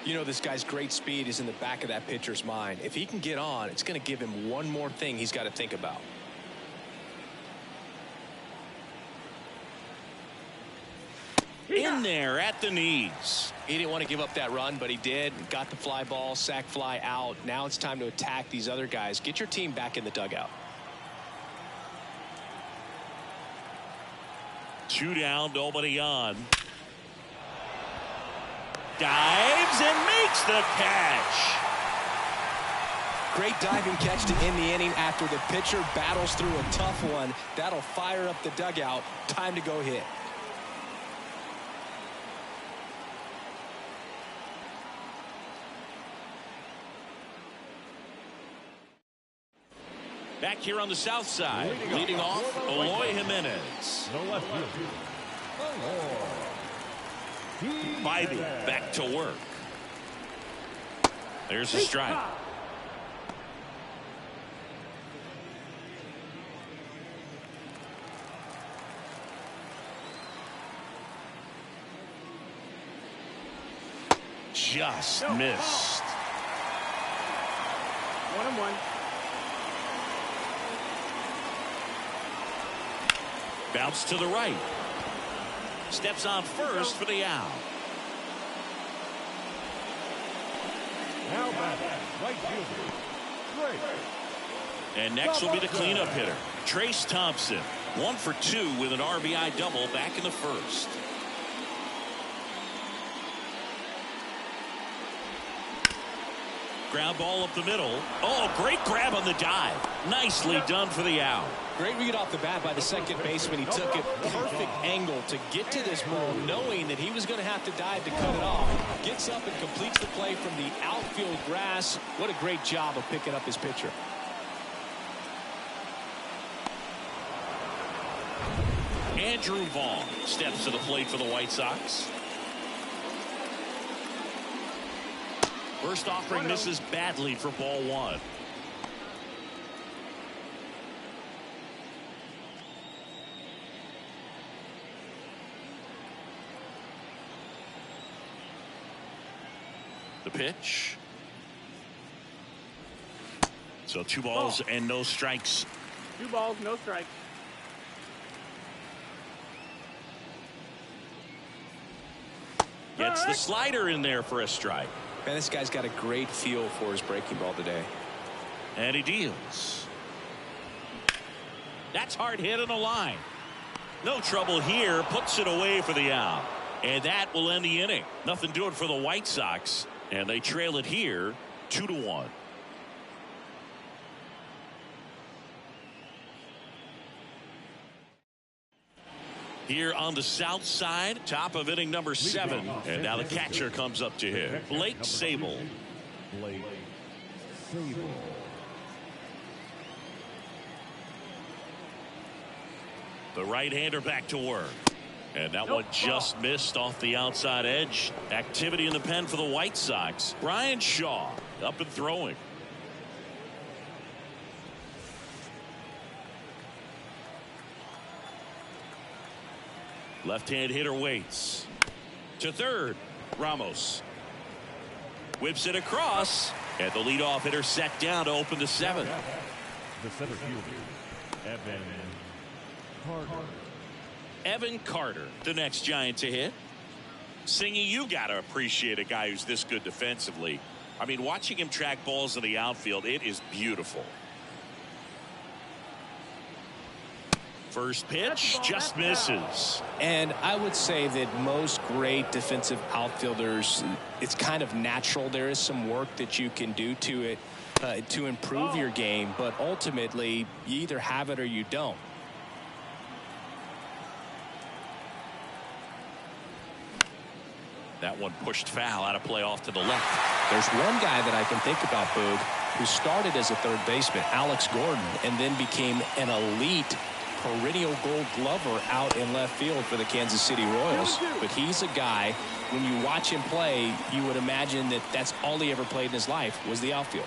You know, this guy's great speed is in the back of that pitcher's mind. If he can get on, it's going to give him one more thing he's got to think about. In there at the knees. He didn't want to give up that run, but he did. Got the fly ball, sac fly out. Now it's time to attack these other guys. Get your team back in the dugout. 2 down, nobody on. Dives and makes the catch. Great diving catch to end the inning after the pitcher battles through a tough one. That'll fire up the dugout. Time to go hit. Back here on the south side, leading off, Eloy Jimenez. No left field. Biden back to work. There's a strike. Just missed. 1-1. Bounce to the right. Steps on first for the out. Now batting, right fielder, Drake. And next will be the cleanup hitter, Trace Thompson. 1 for 2 with an RBI double back in the first. Ground ball up the middle. Oh, great grab on the dive. Nicely done for the out. Great read off the bat by the second baseman. He took it perfect angle to get to this ball, knowing that he was going to have to dive to cut it off. Gets up and completes the play from the outfield grass. What a great job of picking up his pitcher. Andrew Vaughn steps to the plate for the White Sox. First offering misses badly for ball 1. The pitch. So 2 balls and no strikes. 2 balls, no strikes. Gets the slider in there for a strike. Man, this guy's got a great feel for his breaking ball today. And he deals. That's hard hit on the line. No trouble here. Puts it away for the out. And that will end the inning. Nothing doing for the White Sox. And they trail it here 2-1. Here on the south side, top of inning number 7. And now the catcher comes up to hit. Blake Sable. Blake Sable. The right-hander back to work. And that one just missed off the outside edge. Activity in the pen for the White Sox. Brian Shaw up and throwing. Left-hand hitter waits. To third. Ramos. Whips it across. And the leadoff hitter set down to open the 7th. The center fielder, Evan Carter. Evan Carter, the next Giant to hit. Singy, you got to appreciate a guy who's this good defensively. I mean, watching him track balls in the outfield, it is beautiful. First pitch just misses. And I would say that most great defensive outfielders, it's kind of natural. There is some work that you can do to it to improve your game, but ultimately you either have it or you don't. That one pushed foul out of play off to the left. There's one guy that I can think about, Boog, who started as a third baseman, Alex Gordon, and then became an elite perennial Gold Glover out in left field for the Kansas City Royals. But he's a guy, when you watch him play, you would imagine that that's all he ever played in his life was the outfield.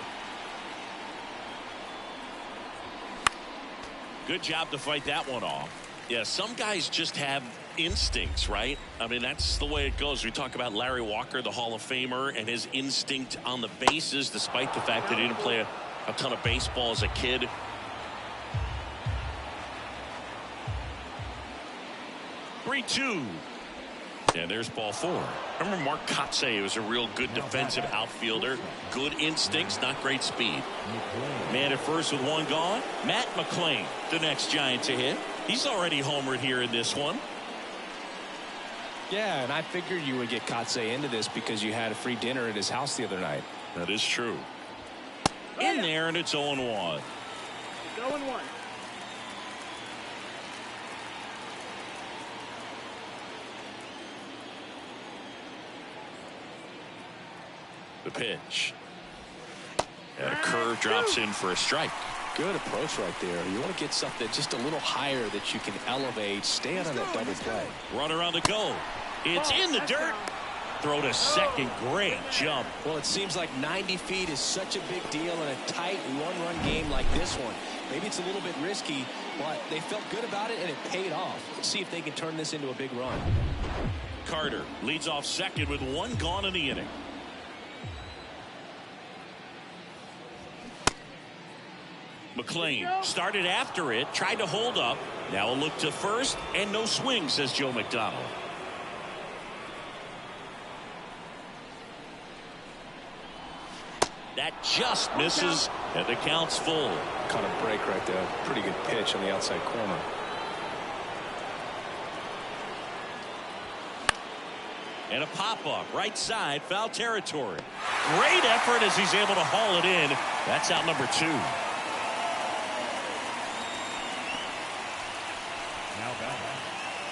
Good job to fight that one off. Yeah, some guys just have instincts, right? I mean, that's the way it goes. We talk about Larry Walker, the Hall of Famer, and his instinct on the bases, despite the fact that he didn't play a ton of baseball as a kid. Three-two. And there's ball 4. I remember Mark Kotsay was a real good defensive outfielder. Good instincts, not great speed. Man at first with one gone. Matt McClain, the next Giant to hit. He's already homered here in this one. Yeah, and I figured you would get Kotsay into this because you had a free dinner at his house the other night. That is true. In there, and it's 0-1. 0-1. The pitch. And a curve drops in for a strike. Good approach right there. You want to get something just a little higher that you can elevate. Stay out on that double play. Runner on the go. It's in the dirt. Throw to second. Great jump. Well, it seems like 90 feet is such a big deal in a tight one-run game like this one. Maybe it's a little bit risky, but they felt good about it, and it paid off. Let's see if they can turn this into a big run. Carter leads off second with one gone in the inning. McLean started after it, tried to hold up. Now a look to first, and no swing, says Joe McDonald. That just misses, and the count's full. Caught a break right there. Pretty good pitch on the outside corner. And a pop-up, right side, foul territory. Great effort as he's able to haul it in. That's out number 2. Now batting,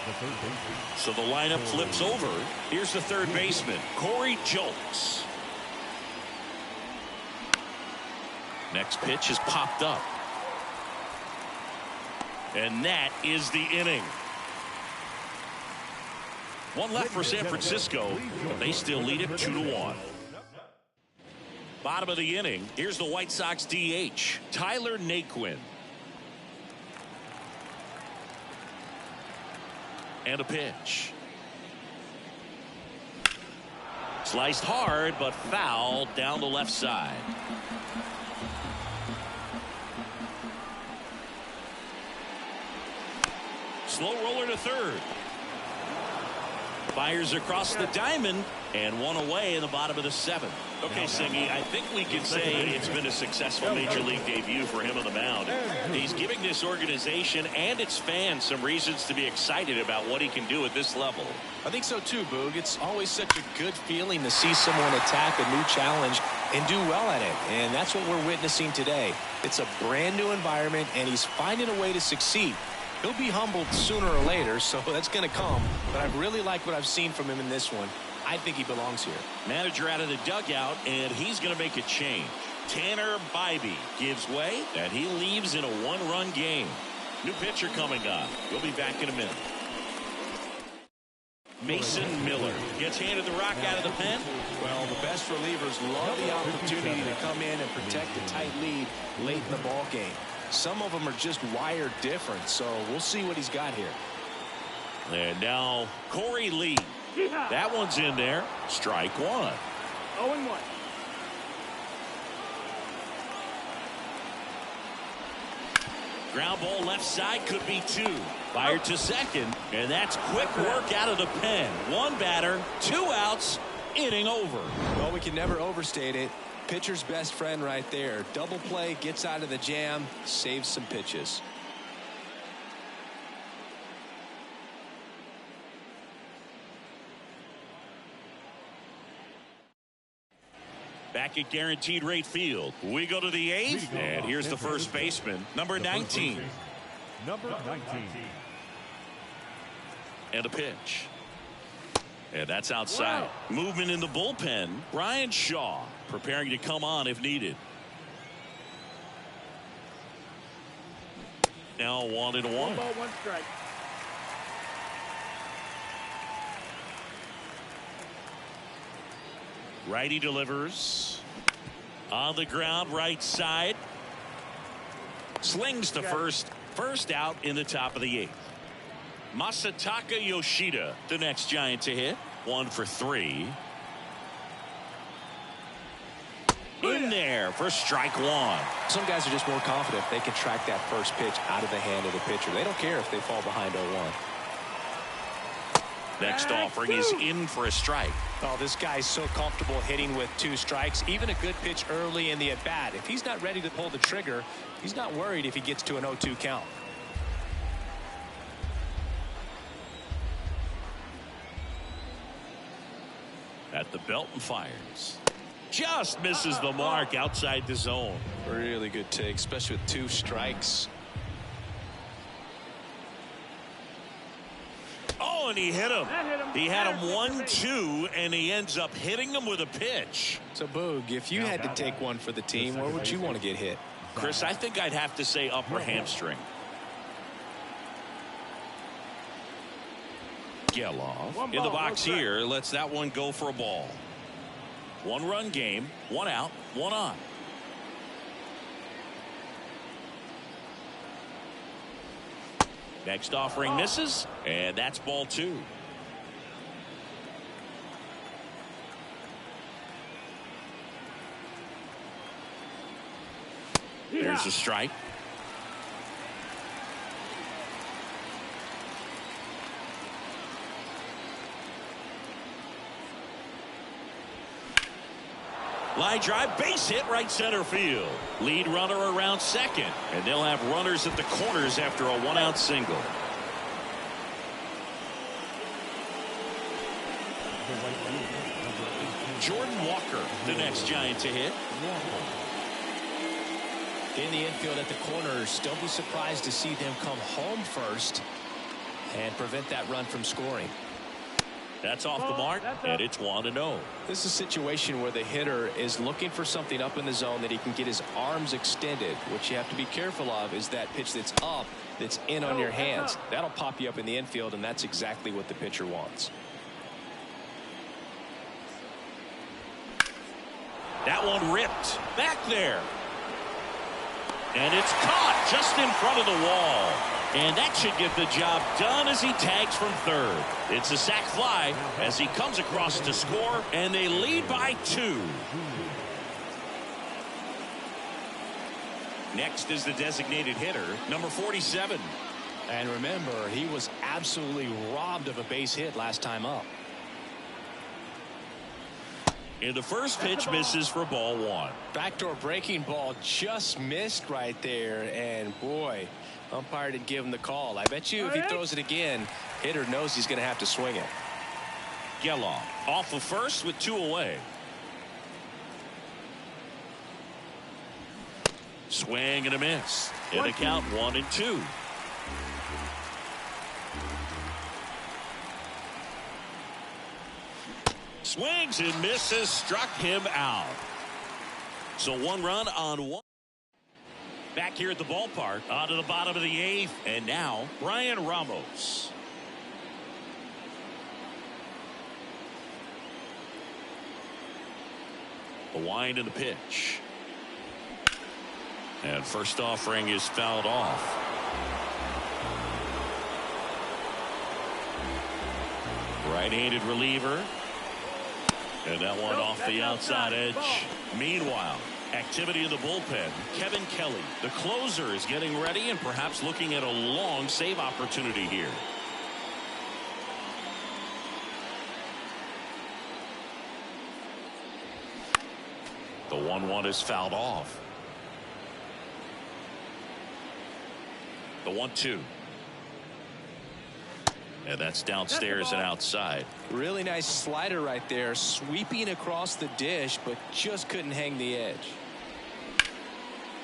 the third baseman. So the lineup flips over. Here's the third baseman, Corey Julks. Next pitch is popped up. And that is the inning. One left for San Francisco. They still lead it 2-1. Bottom of the inning. Here's the White Sox DH, Tyler Naquin. And a pitch. Sliced hard, but foul down the left side. Slow roller to third. Fires across the diamond, and one away in the bottom of the 7th. Okay, Singy, I think we can say it's been a successful Major League debut for him on the mound. He's giving this organization and its fans some reasons to be excited about what he can do at this level. I think so too, Boog. It's always such a good feeling to see someone attack a new challenge and do well at it. And that's what we're witnessing today. It's a brand new environment, and he's finding a way to succeed. He'll be humbled sooner or later, so that's going to come. But I really like what I've seen from him in this one. I think he belongs here. Manager out of the dugout, and he's going to make a change. Tanner Bybee gives way, and he leaves in a one-run game. New pitcher coming up. We'll be back in a minute. Mason Miller gets handed the rock out of the pen. Well, the best relievers love the opportunity to come in and protect a tight lead late in the ball game. Some of them are just wired different, so we'll see what he's got here. And now Corey Lee. That one's in there. Strike 1. 0-1. Ground ball left side, could be 2. Fired to second, and that's quick work out of the pen. One batter, 2 outs, inning over. Well, we can never overstate it. Pitcher's best friend right there. Double play, gets out of the jam, saves some pitches. Back at Guaranteed Rate Field, we go to the 8th, and here's the first baseman, number 19. Number 19. And a pitch. And that's outside. Wow. Movement in the bullpen. Brian Shaw preparing to come on if needed. Now 1-1. 1 ball, 1 strike. Righty delivers. On the ground, right side. Slings to first. First out in the top of the 8th. Masataka Yoshida, the next Giant to hit. 1 for 3. In there for strike 1. Some guys are just more confident if they can track that first pitch out of the hand of the pitcher. They don't care if they fall behind 0-1. Next offering is in for a strike. Oh, this guy's so comfortable hitting with 2 strikes. Even a good pitch early in the at-bat. If he's not ready to pull the trigger, he's not worried if he gets to an 0-2 count. At the belt and fires. Just misses the mark outside the zone. Really good take, especially with 2 strikes. Oh, and he hit him. He had him 1-2, and he ends up hitting him with a pitch. So, Boog, if you had to take one for the team, where would you want to get hit? Chris, I think I'd have to say upper hamstring. Geloff in the box here. Lets that one go for a ball. 1-run game, 1 out, 1 on. Next offering misses, and that's ball 2. There's a strike. Line drive, base hit, right center field. Lead runner around second, and they'll have runners at the corners after a 1-out single. Jordan Walker, the next Giant to hit. In the infield at the corners, don't be surprised to see them come home first and prevent that run from scoring. That's off the mark, and it's 1-0. This is a situation where the hitter is looking for something up in the zone that he can get his arms extended. What you have to be careful of is that pitch that's up, that's in on your hands. That'll pop you up in the infield, and that's exactly what the pitcher wants. That one ripped back there. And it's caught just in front of the wall. And that should get the job done as he tags from third. It's a sac fly as he comes across to score, and they lead by 2. Next is the designated hitter, number 47. And remember, he was absolutely robbed of a base hit last time up. And the first pitch misses for ball 1. Backdoor breaking ball just missed right there, and boy, umpire didn't give him the call. I bet you if he throws it again, hitter knows he's going to have to swing it. Geloff off of first with 2 away. Swing and a miss. And a count 1-2. Swings and misses, struck him out. So 1 run on 1. Back here at the ballpark, on to the bottom of the 8th, and now Brian Ramos. The wind and the pitch. And first offering is fouled off. Right-handed reliever. And that one off the outside edge. Meanwhile, activity in the bullpen. Kevin Kelly, the closer, is getting ready and perhaps looking at a long save opportunity here. The 1-1 is fouled off. The 1-2. And that's downstairs and outside. Really nice slider right there, sweeping across the dish, but just couldn't hang the edge.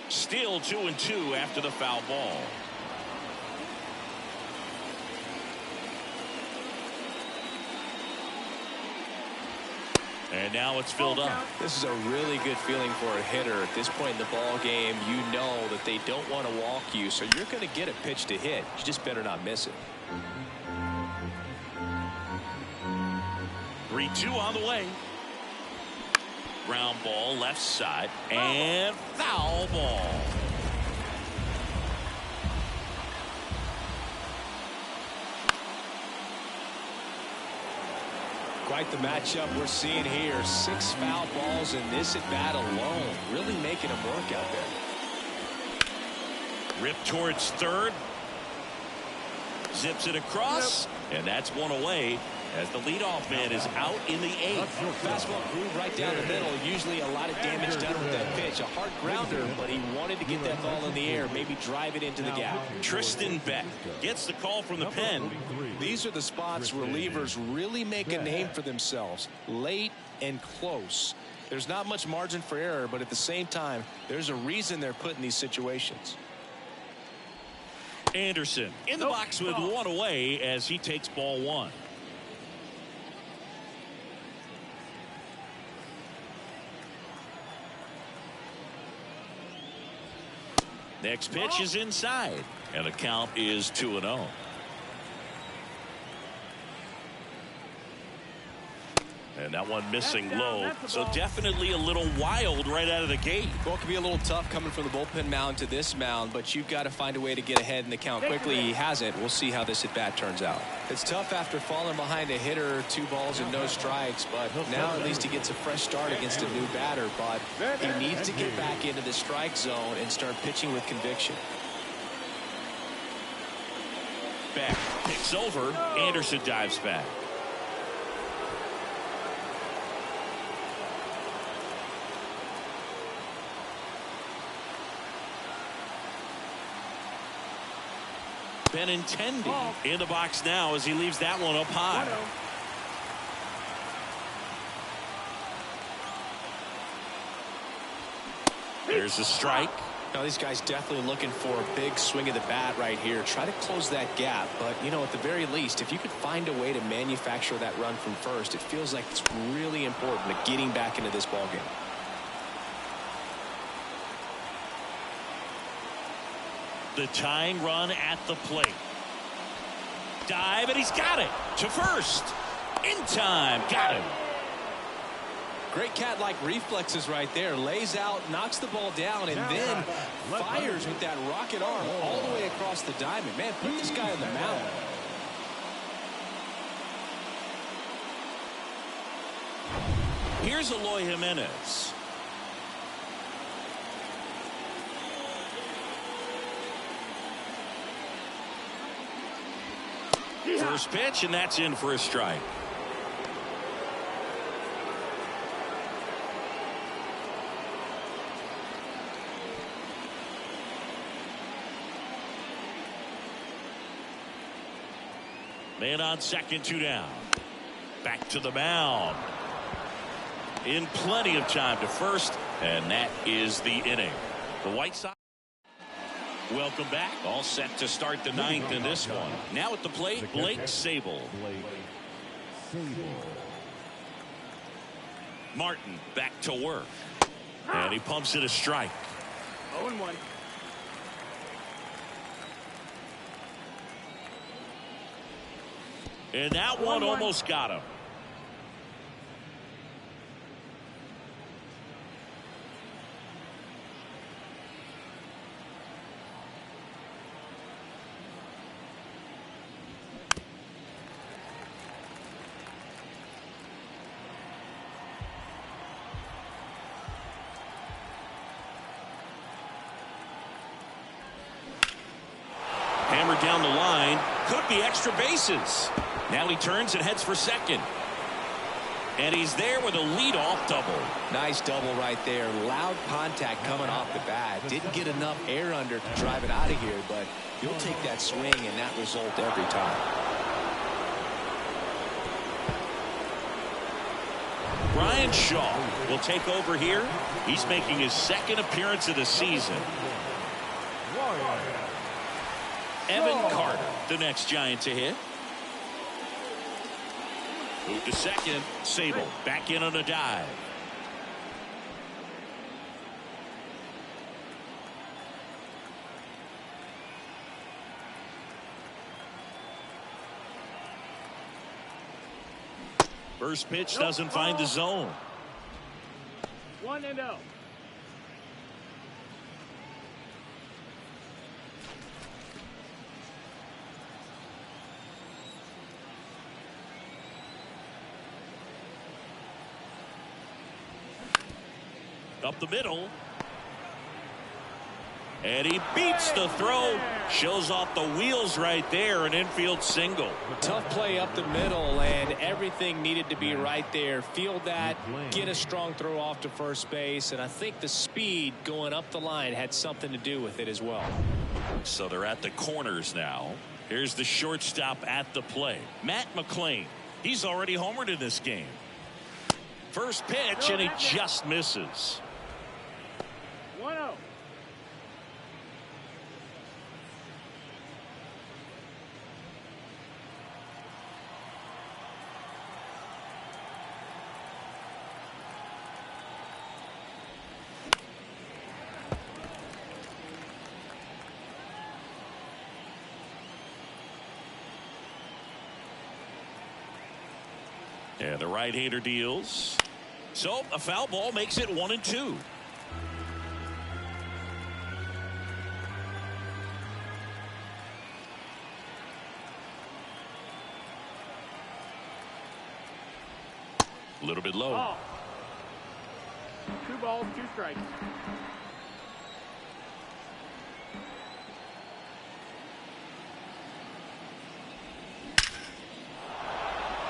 Still 2-2 after the foul ball. And now it's filled up. This is a really good feeling for a hitter at this point in the ball game. You know that they don't want to walk you, so you're going to get a pitch to hit. You just better not miss it. 3-2 on the way. Ground ball left side and foul ball. Quite the matchup we're seeing here. 6 foul balls in this at bat alone. Really making them work out there. Rip towards third. Zips it across. And that's one away as the leadoff man is out in the 8th. Fastball groove right down the middle. Usually a lot of damage done with that pitch. A hard grounder, but he wanted to get that ball in the air, maybe drive it into the gap. Tristan Beck gets the call from the pen. These are the spots relievers really make a name for themselves. Late and close. There's not much margin for error, but at the same time, there's a reason they're put in these situations. Anderson in the box with 1 away as he takes ball 1. Next pitch is inside, and the count is 2-0. And that one missing low. So definitely a little wild right out of the gate. Well, it can be a little tough coming from the bullpen mound to this mound, but you've got to find a way to get ahead in the count quickly. He hasn't. We'll see how this at-bat turns out. It's tough after falling behind a hitter, 2 balls and no strikes, but now at least he gets a fresh start against a new batter. But he needs to get back into the strike zone and start pitching with conviction. Back picks over. Anderson dives back. Benintendi in the box now as he leaves that one up high. There's a strike. Now these guys definitely looking for a big swing of the bat right here. Try to close that gap, but you know, at the very least, if you could find a way to manufacture that run from first, it feels like it's really important to getting back into this ball game. The tying run at the plate. Dive, and he's got it to first. In time. Got him. Great cat-like reflexes right there. Lays out, knocks the ball down, and then fires with that rocket arm all the way across the diamond. Man, put this guy on the mound. Here's Eloy Jimenez. First pitch, and that's in for a strike. Man on second, 2 down. Back to the mound. In plenty of time to first, and that is the inning. The White Sox. Welcome back. All set to start the 9th in this one. Now at the plate, Blake Sabol. Martin back to work. And he pumps it a strike. 0-1. And that one almost got him. Hammered down the line. Could be extra bases. Now he turns and heads for second. And he's there with a leadoff double. Nice double right there. Loud contact coming off the bat. Didn't get enough air under to drive it out of here, but you'll take that swing and that result every time. Brian Shaw will take over here. He's making his 2nd appearance of the season. Evan Carter, the next Giant to hit. Move to second. Sabol back in on a dive. First pitch doesn't find the zone. 1-0. Up the middle. And he beats the throw. Shows off the wheels right there. An infield single. Tough play up the middle, and everything needed to be right there. Field that, get a strong throw off to first base, and I think the speed going up the line had something to do with it as well. So they're at the corners now. Here's the shortstop at the plate. Matt McClain. He's already homered in this game. First pitch, and he just misses. 1-0. And the right-hander deals. So a foul ball makes it 1-2. A little bit low. Ball. 2 balls, 2 strikes.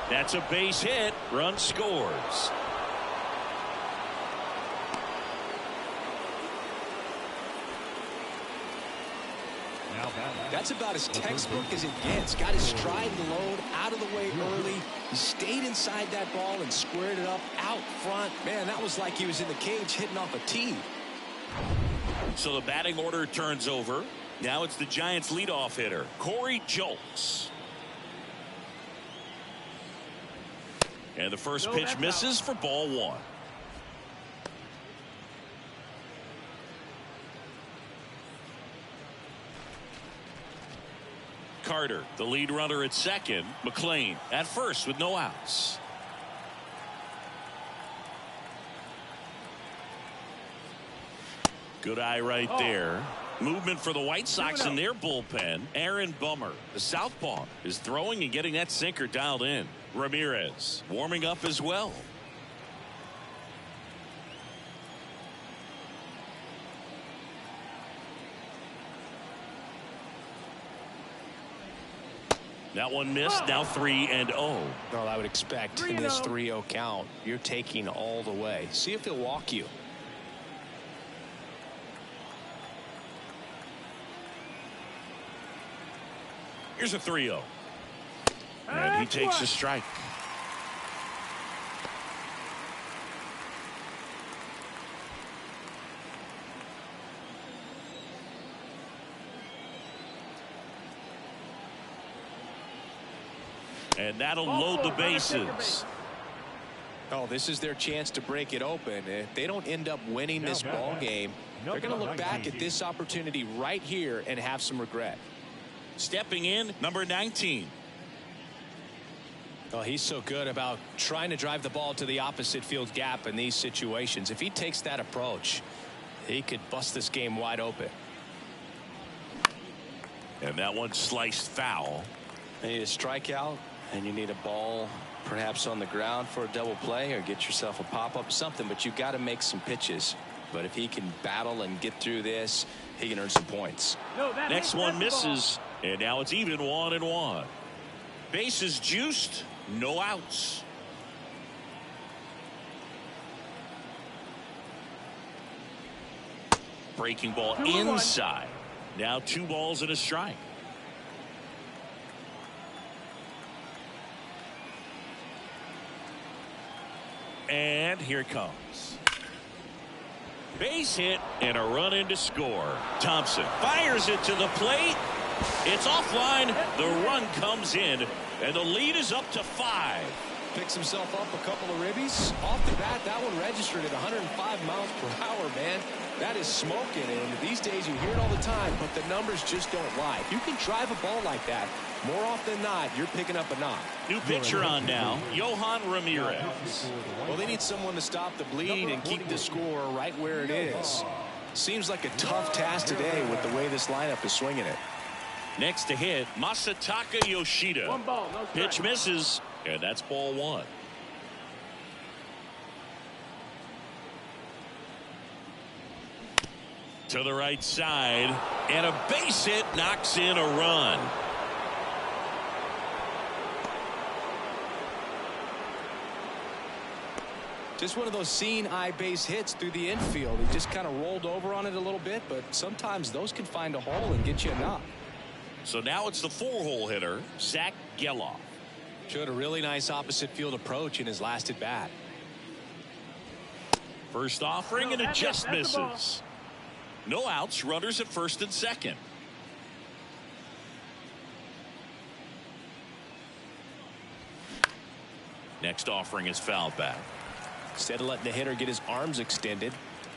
That's a base hit. Run scores. That's about as textbook as it gets. Got his stride and load out of the way early. He stayed inside that ball and squared it up out front. Man, that was like he was in the cage hitting off a tee. So the batting order turns over. Now it's the Giants leadoff hitter, Corey Julks. And the first pitch misses for ball 1. Carter, the lead runner at second. McLean at first with no outs. Good eye right there. Movement for the White Sox in their bullpen. Aaron Bummer, the southpaw, is throwing and getting that sinker dialed in. Ramirez warming up as well. That one missed. Now 3-0. Well, I would expect in this 3-0 count, you're taking all the way. See if he'll walk you. Here's a 3-0. And he takes a strike. And that'll load the bases. Oh, this is their chance to break it open. If they don't end up winning this ball game, they're going to look back at this opportunity right here and have some regret. Stepping in, number 19. Oh, he's so good about trying to drive the ball to the opposite field gap in these situations. If he takes that approach, he could bust this game wide open. And that one sliced foul. You need a strikeout, and you need a ball perhaps on the ground for a double play or get yourself a pop-up, something, but you've got to make some pitches. But if he can battle and get through this, he can earn some points. Next one misses, and now it's even 1-1. Bases juiced, no outs. Breaking ball inside. Now 2 balls and a strike. And here it comes. Base hit and a run in to score. Thompson fires it to the plate. It's offline. The run comes in, and the lead is up to 5. Picks himself up a couple of ribbies. Off the bat, that one registered at 105 miles per hour, man. That is smoking, and these days you hear it all the time, but the numbers just don't lie. If you can drive a ball like that, more often than not, you're picking up a knock. New pitcher on now, Yohan Ramirez. Well, they need someone to stop the bleed and keep the score right where it is. Seems like a tough task today with the way this lineup is swinging it. Next to hit, Masataka Yoshida. 1 ball, no strike. Pitch misses, and that's ball 1. To the right side, and a base hit knocks in a run. Just one of those seeing eye base hits through the infield. He just kind of rolled over on it a little bit, but sometimes those can find a hole and get you a knock. So now it's the 4-hole hitter, Zach Geloff. Showed a really nice opposite field approach in his last at bat. First offering, and it just misses. No outs, runners at first and second. Next offering is fouled back. Instead of letting the hitter get his arms extended,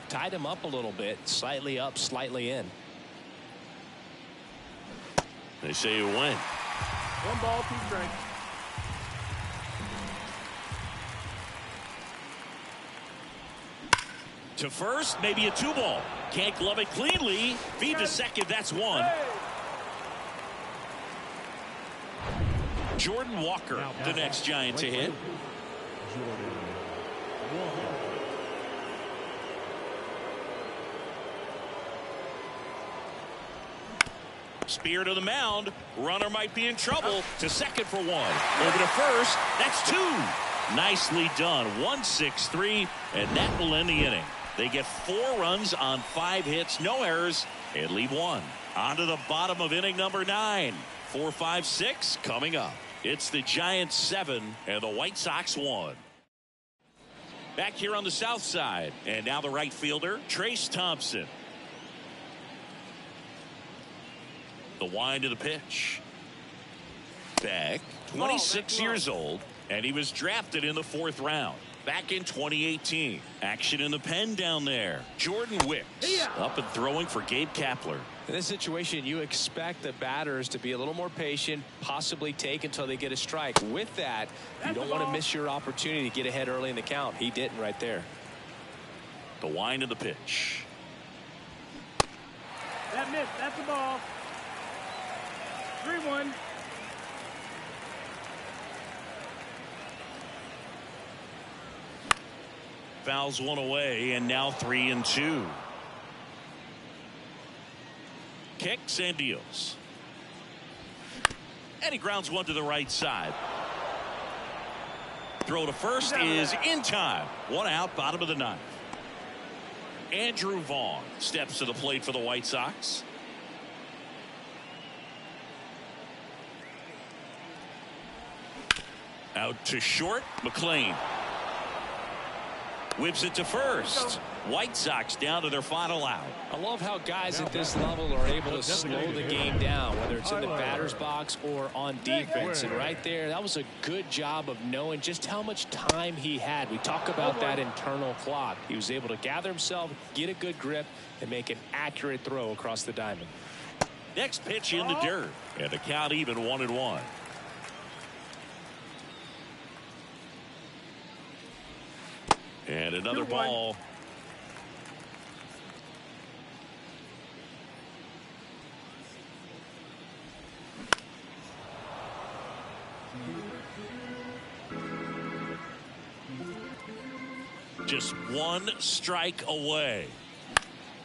tied him up a little bit, slightly up, slightly in. They say you win. 1 ball, 2 strikes. To first, maybe a 2-ball. Can't glove it cleanly. Feed to second, that's one. Jordan Walker, the next Giant to hit. Jordan Walker. Spear to the mound. Runner might be in trouble. To second for one. Over to first. That's two. Nicely done. 1-6-3, and that will end the inning. They get 4 runs on 5 hits, no errors, and leave 1. On to the bottom of inning number 9. 4, 5, 6 coming up. It's the Giants 7 and the White Sox 1. Back here on the south side, and now the right fielder, Trace Thompson. The wind of the pitch. Beck, 26 years old, and he was drafted in the 4th round back in 2018. Action in the pen down there. Jordan Wicks up and throwing for Gabe Kapler. In this situation, you expect the batters to be a little more patient, possibly take until they get a strike. With that, you don't want to miss your opportunity to get ahead early in the count. He didn't right there. The wind of the pitch. That missed. That's the ball. 3-1. Fouls one away, and now 3-2. Kicks and deals. And he grounds one to the right side. Throw to first is in time. 1 out, bottom of the 9th. Andrew Vaughn steps to the plate for the White Sox. Out to short, McLean. Whips it to first. White Sox down to their final out. I love how guys at this level are able to slow the game down, whether it's in the batter's box or on defense. And right there, that was a good job of knowing just how much time he had. We talk about that internal clock. He was able to gather himself, get a good grip, and make an accurate throw across the diamond. Next pitch in the dirt, and the count even 1-1. And another ball. Just 1 strike away.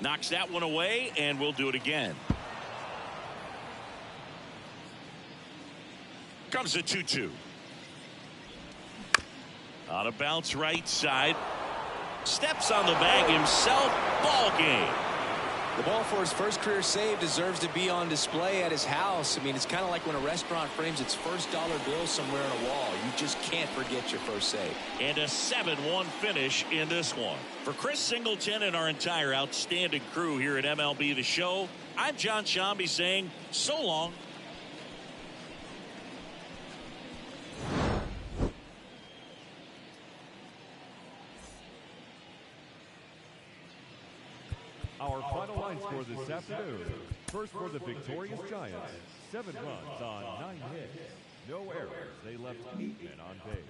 Knocks that one away, and we'll do it again. Comes the 2-2. On a bounce right side. Steps on the bag himself. Ball game. The ball for his first career save deserves to be on display at his house. I mean, it's kind of like when a restaurant frames its first dollar bill somewhere on a wall. You just can't forget your first save. And a 7-1 finish in this one. For Chris Singleton and our entire outstanding crew here at MLB The Show, I'm John Shambi saying so long. Our final line score this afternoon. First for the victorious Giants, 7 runs on 9 hits. No errors. They left 8 men on base.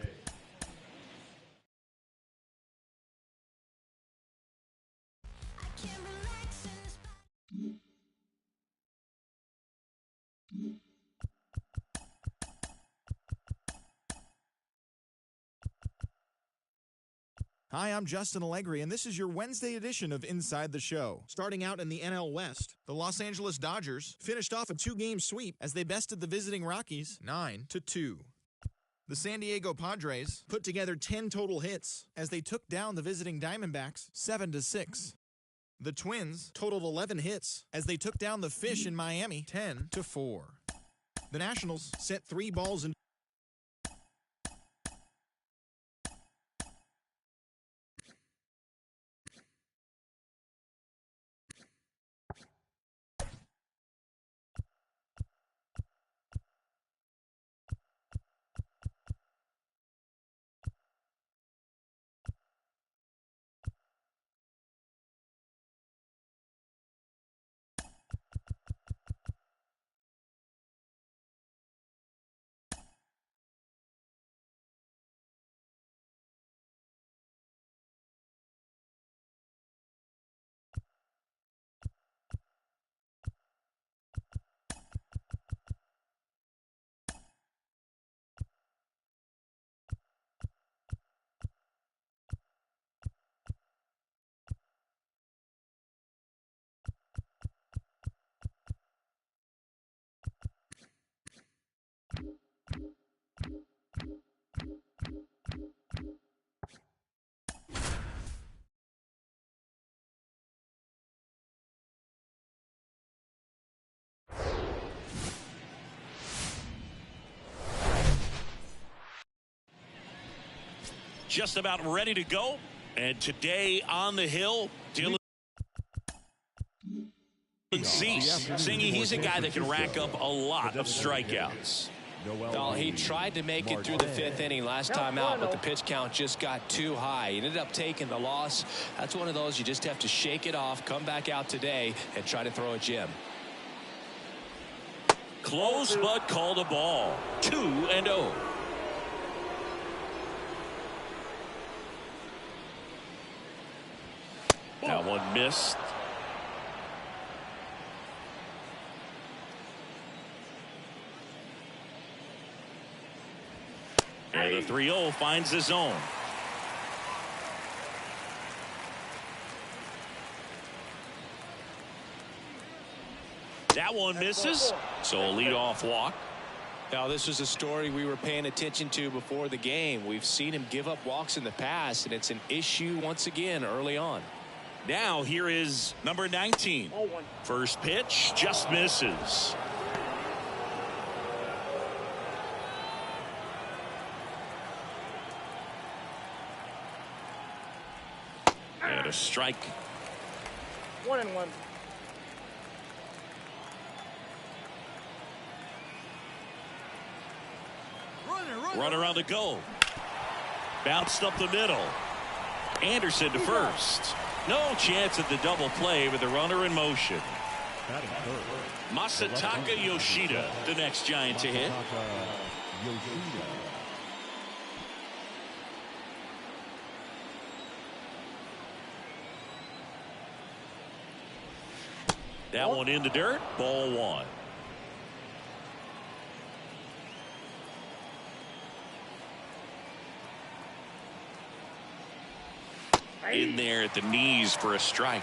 Hi, I'm Justin Allegri, and this is your Wednesday edition of Inside the Show. Starting out in the NL West, the Los Angeles Dodgers finished off a 2-game sweep as they bested the visiting Rockies 9-2. The San Diego Padres put together 10 total hits as they took down the visiting Diamondbacks 7-6. The Twins totaled 11 hits as they took down the Fish in Miami 10-4. The Nationals sent 3 balls in just about ready to go. And today on the hill, Dylan Cease. Singy, he's a guy that can rack up a lot of strikeouts. Well, he tried to make it through the 5th inning last time out, but the pitch count just got too high. He ended up taking the loss. That's one of those you just have to shake it off, come back out today, and try to throw a gem. Close, but called a ball. 2-0. That one missed. And the 3-0 finds the zone. That one misses. So a leadoff walk. Now, this was a story we were paying attention to before the game. We've seen him give up walks in the past, and it's an issue once again early on. Now here is number 19. First pitch just misses. And a strike. 1-1. Runner on the go. Bounced up the middle. Anderson to first. No chance at the double play with the runner in motion. Masataka Yoshida, the next Giant to hit. That one in the dirt. Ball 1. In there at the knees for a strike.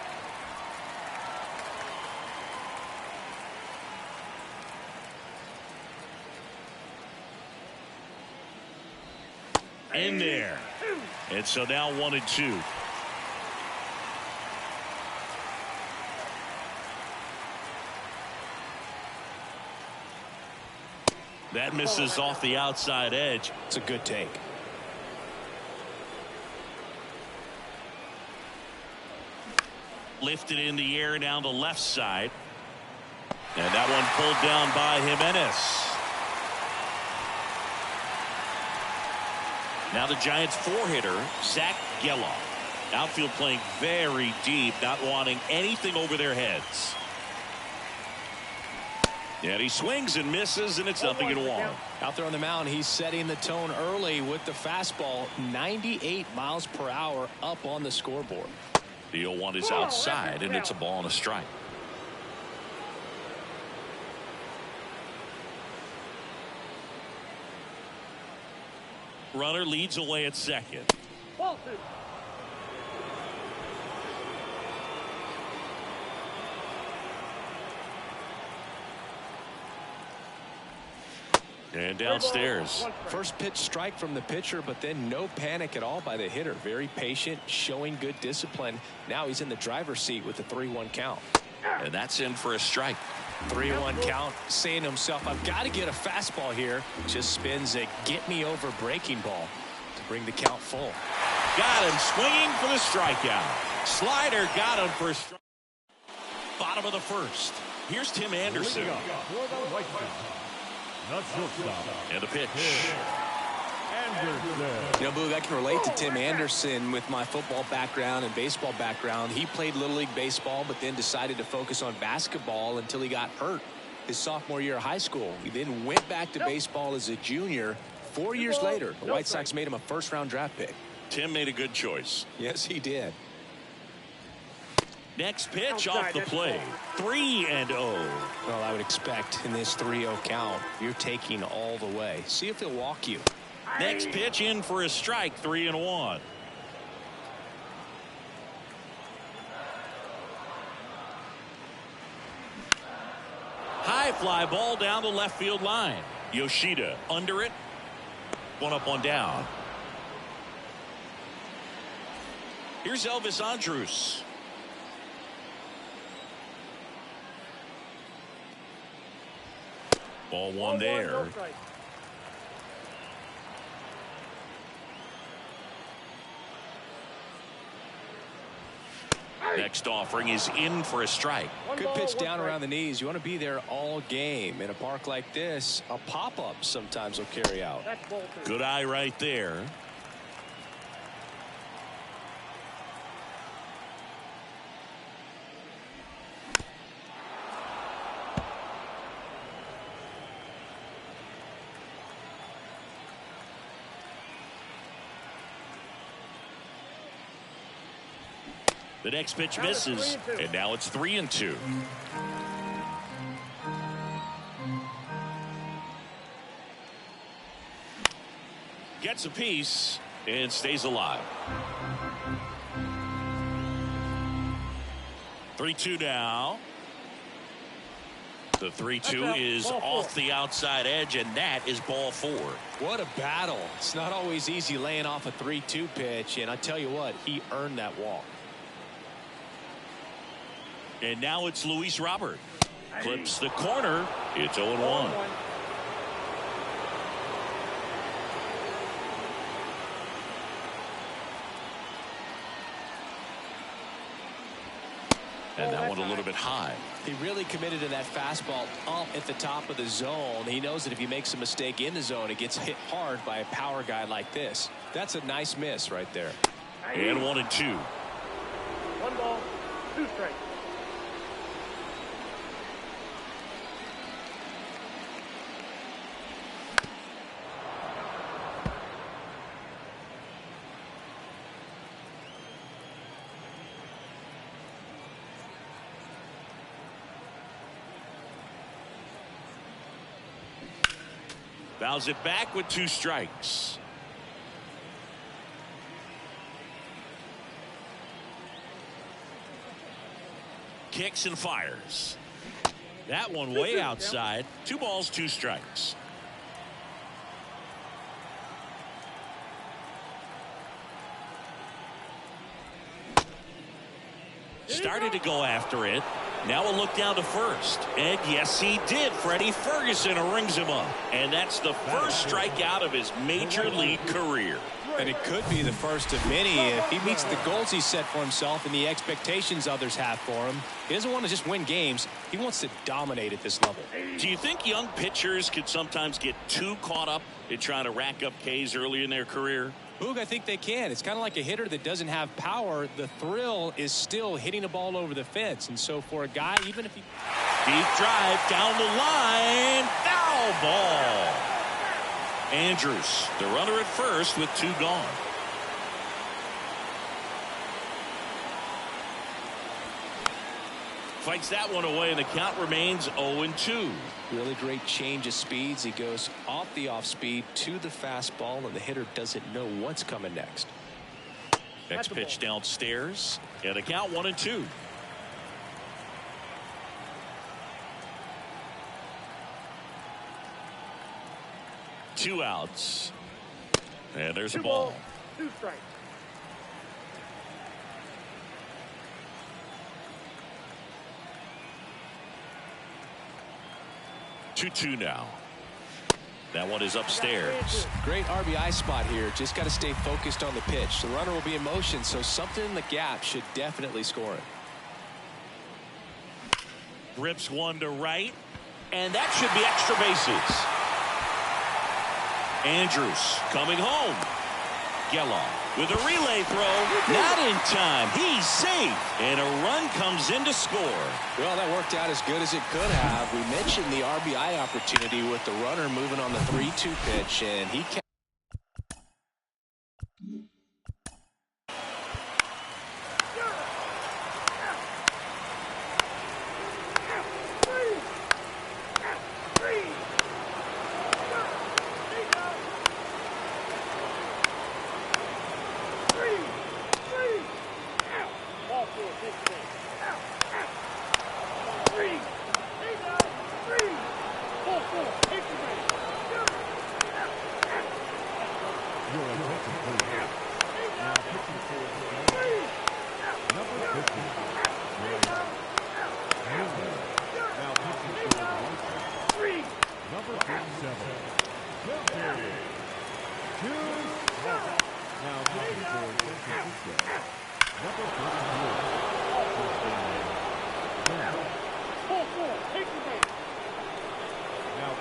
In there. And so now 1-2. That misses off the outside edge. It's a good take. Lifted in the air down the left side. And that one pulled down by Jimenez. Now the Giants' 4-hitter, Zach Geloff. Outfield playing very deep, not wanting anything over their heads. And he swings and misses, and it's 0-1. Out there on the mound, he's setting the tone early with the fastball. 98 miles per hour up on the scoreboard. The 0-1 is outside, and it's a ball and a strike. Runner leads away at second. And downstairs. First pitch strike from the pitcher, but then no panic at all by the hitter. Very patient, showing good discipline. Now he's in the driver's seat with the 3-1 count. And that's in for a strike. 3-1 count, saying to himself, I've got to get a fastball here. Just spins a get-me-over breaking ball to bring the count full. Got him swinging for the strikeout. Slider got him for a strike. Bottom of the first. Here's Tim Anderson. And the pitch. You know, Boog, I can relate to Tim Anderson with my football background and baseball background. He played Little League baseball, but then decided to focus on basketball until he got hurt his sophomore year of high school. He then went back to baseball as a junior. 4 years later, the White Sox made him a first-round draft pick. Tim made a good choice. Yes, he did. Next pitch off the plate. 3-0. Well, I would expect in this 3-0 count, you're taking all the way. See if he'll walk you. Next pitch in for a strike. 3-1. High fly ball down the left field line. Yoshida under it. 1 up, 1 down. Here's Elvis Andrus. Ball 1 there. Next offering is in for a strike. Good pitch down around the knees. You want to be there all game. In a park like this, a pop-up sometimes will carry out. Good eye right there. The next pitch misses, and now it's 3-2. Gets a piece and stays alive. 3-2 now. The 3-2 is off the outside edge, and that is ball 4. What a battle. It's not always easy laying off a 3-2 pitch, and I tell you what, he earned that walk. And now it's Luis Robert. Clips the corner. It's 0-1. And that one a little bit high. He really committed to that fastball up at the top of the zone. He knows that if he makes a mistake in the zone, it gets hit hard by a power guy like this. That's a nice miss right there. And 1-2. 1 ball, 2 strikes. Fouls it back with 2 strikes. Kicks and fires. That one way outside. 2 balls, 2 strikes. Started to go after it. Now a look down to first. And yes, he did. Freddie Ferguson rings him up. And that's the first strikeout of his major league career. And it could be the first of many if he meets the goals he set for himself and the expectations others have for him. He doesn't want to just win games. He wants to dominate at this level. Do you think young pitchers could sometimes get too caught up in trying to rack up Ks early in their career? Boog, I think they can. It's kind of like a hitter that doesn't have power. The thrill is still hitting the ball over the fence. And so for a guy, even if he... Deep drive down the line. Foul ball. Andrews, the runner at first with 2 gone. Fights that one away, and the count remains 0-2. Really great change of speeds. He goes off the off speed to the fastball, and the hitter doesn't know what's coming next. Next pitch downstairs, and the count 1-2. Two outs, and there's a ball. 2 strikes. 2-2 now. That one is upstairs. Great RBI spot here. Just got to stay focused on the pitch. The runner will be in motion, so something in the gap should definitely score it. Rips one to right, and that should be extra bases. Andrews coming home. Geloff with a relay throw. Not in time. He's safe. And a run comes in to score. Well, that worked out as good as it could have. We mentioned the RBI opportunity with the runner moving on the 3-2 pitch, and he kept.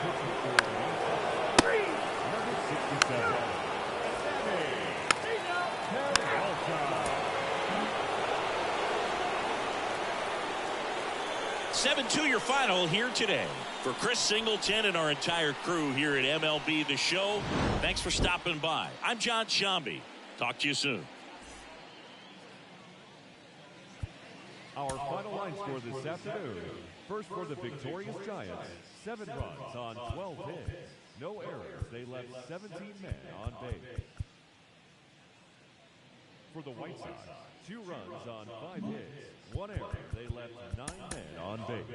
Pitching for the White Sox, number 67, Peralta. 7-2 your final here today. For Chris Singleton and our entire crew here at MLB The Show, thanks for stopping by. I'm John Shambi. Talk to you soon. Our final line score this afternoon. First for the victorious Giants, 7 runs on 12 hits. No errors. They left 17 men on base. For the White Sox, 2 runs on 5 hits. 1 error. They left 9 men on base.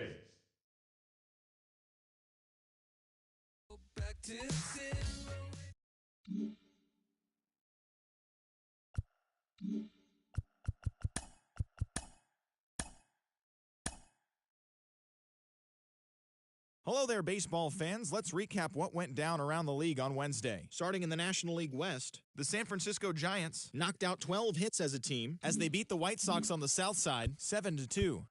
Hello there, baseball fans. Let's recap what went down around the league on Wednesday. Starting in the National League West, the San Francisco Giants knocked out 12 hits as a team as they beat the White Sox on the south side 7-2.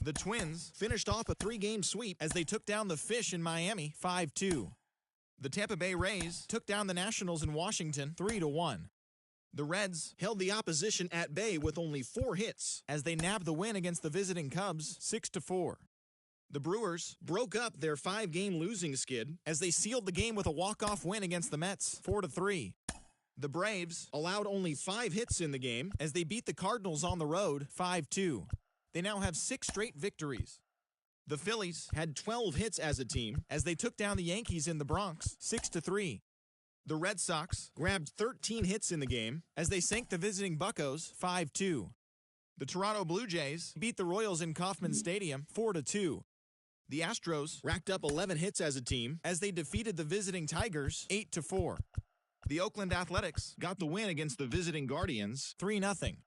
The Twins finished off a 3-game sweep as they took down the Fish in Miami 5-2. The Tampa Bay Rays took down the Nationals in Washington 3-1. The Reds held the opposition at bay with only 4 hits as they nabbed the win against the visiting Cubs 6-4. The Brewers broke up their 5-game losing skid as they sealed the game with a walk-off win against the Mets 4-3. The Braves allowed only 5 hits in the game as they beat the Cardinals on the road 5-2. They now have 6 straight victories. The Phillies had 12 hits as a team as they took down the Yankees in the Bronx 6-3. The Red Sox grabbed 13 hits in the game as they sank the visiting Buccos 5-2. The Toronto Blue Jays beat the Royals in Kauffman Stadium 4-2. The Astros racked up 11 hits as a team as they defeated the visiting Tigers 8-4. The Oakland Athletics got the win against the visiting Guardians 3-0.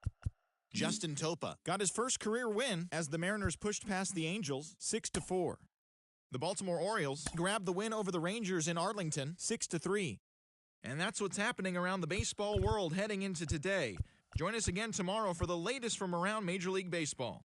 Justin Topa got his first career win as the Mariners pushed past the Angels 6-4. The Baltimore Orioles grabbed the win over the Rangers in Arlington 6-3. And that's what's happening around the baseball world heading into today. Join us again tomorrow for the latest from around Major League Baseball.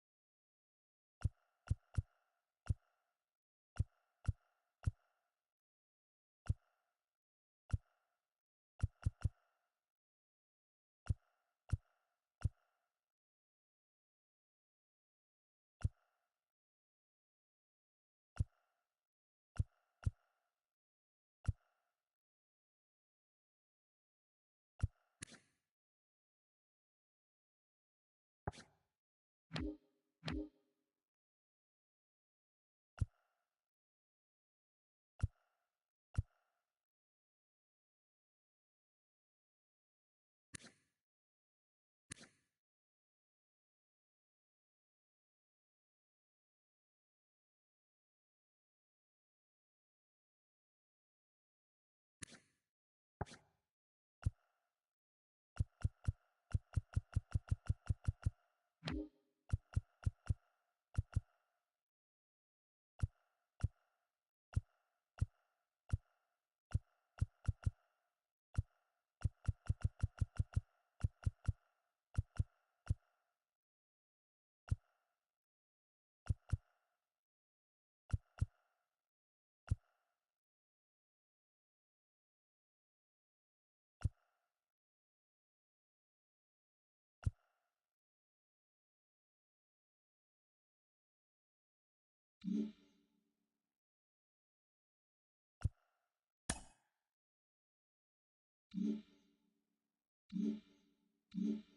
Mm-hmm.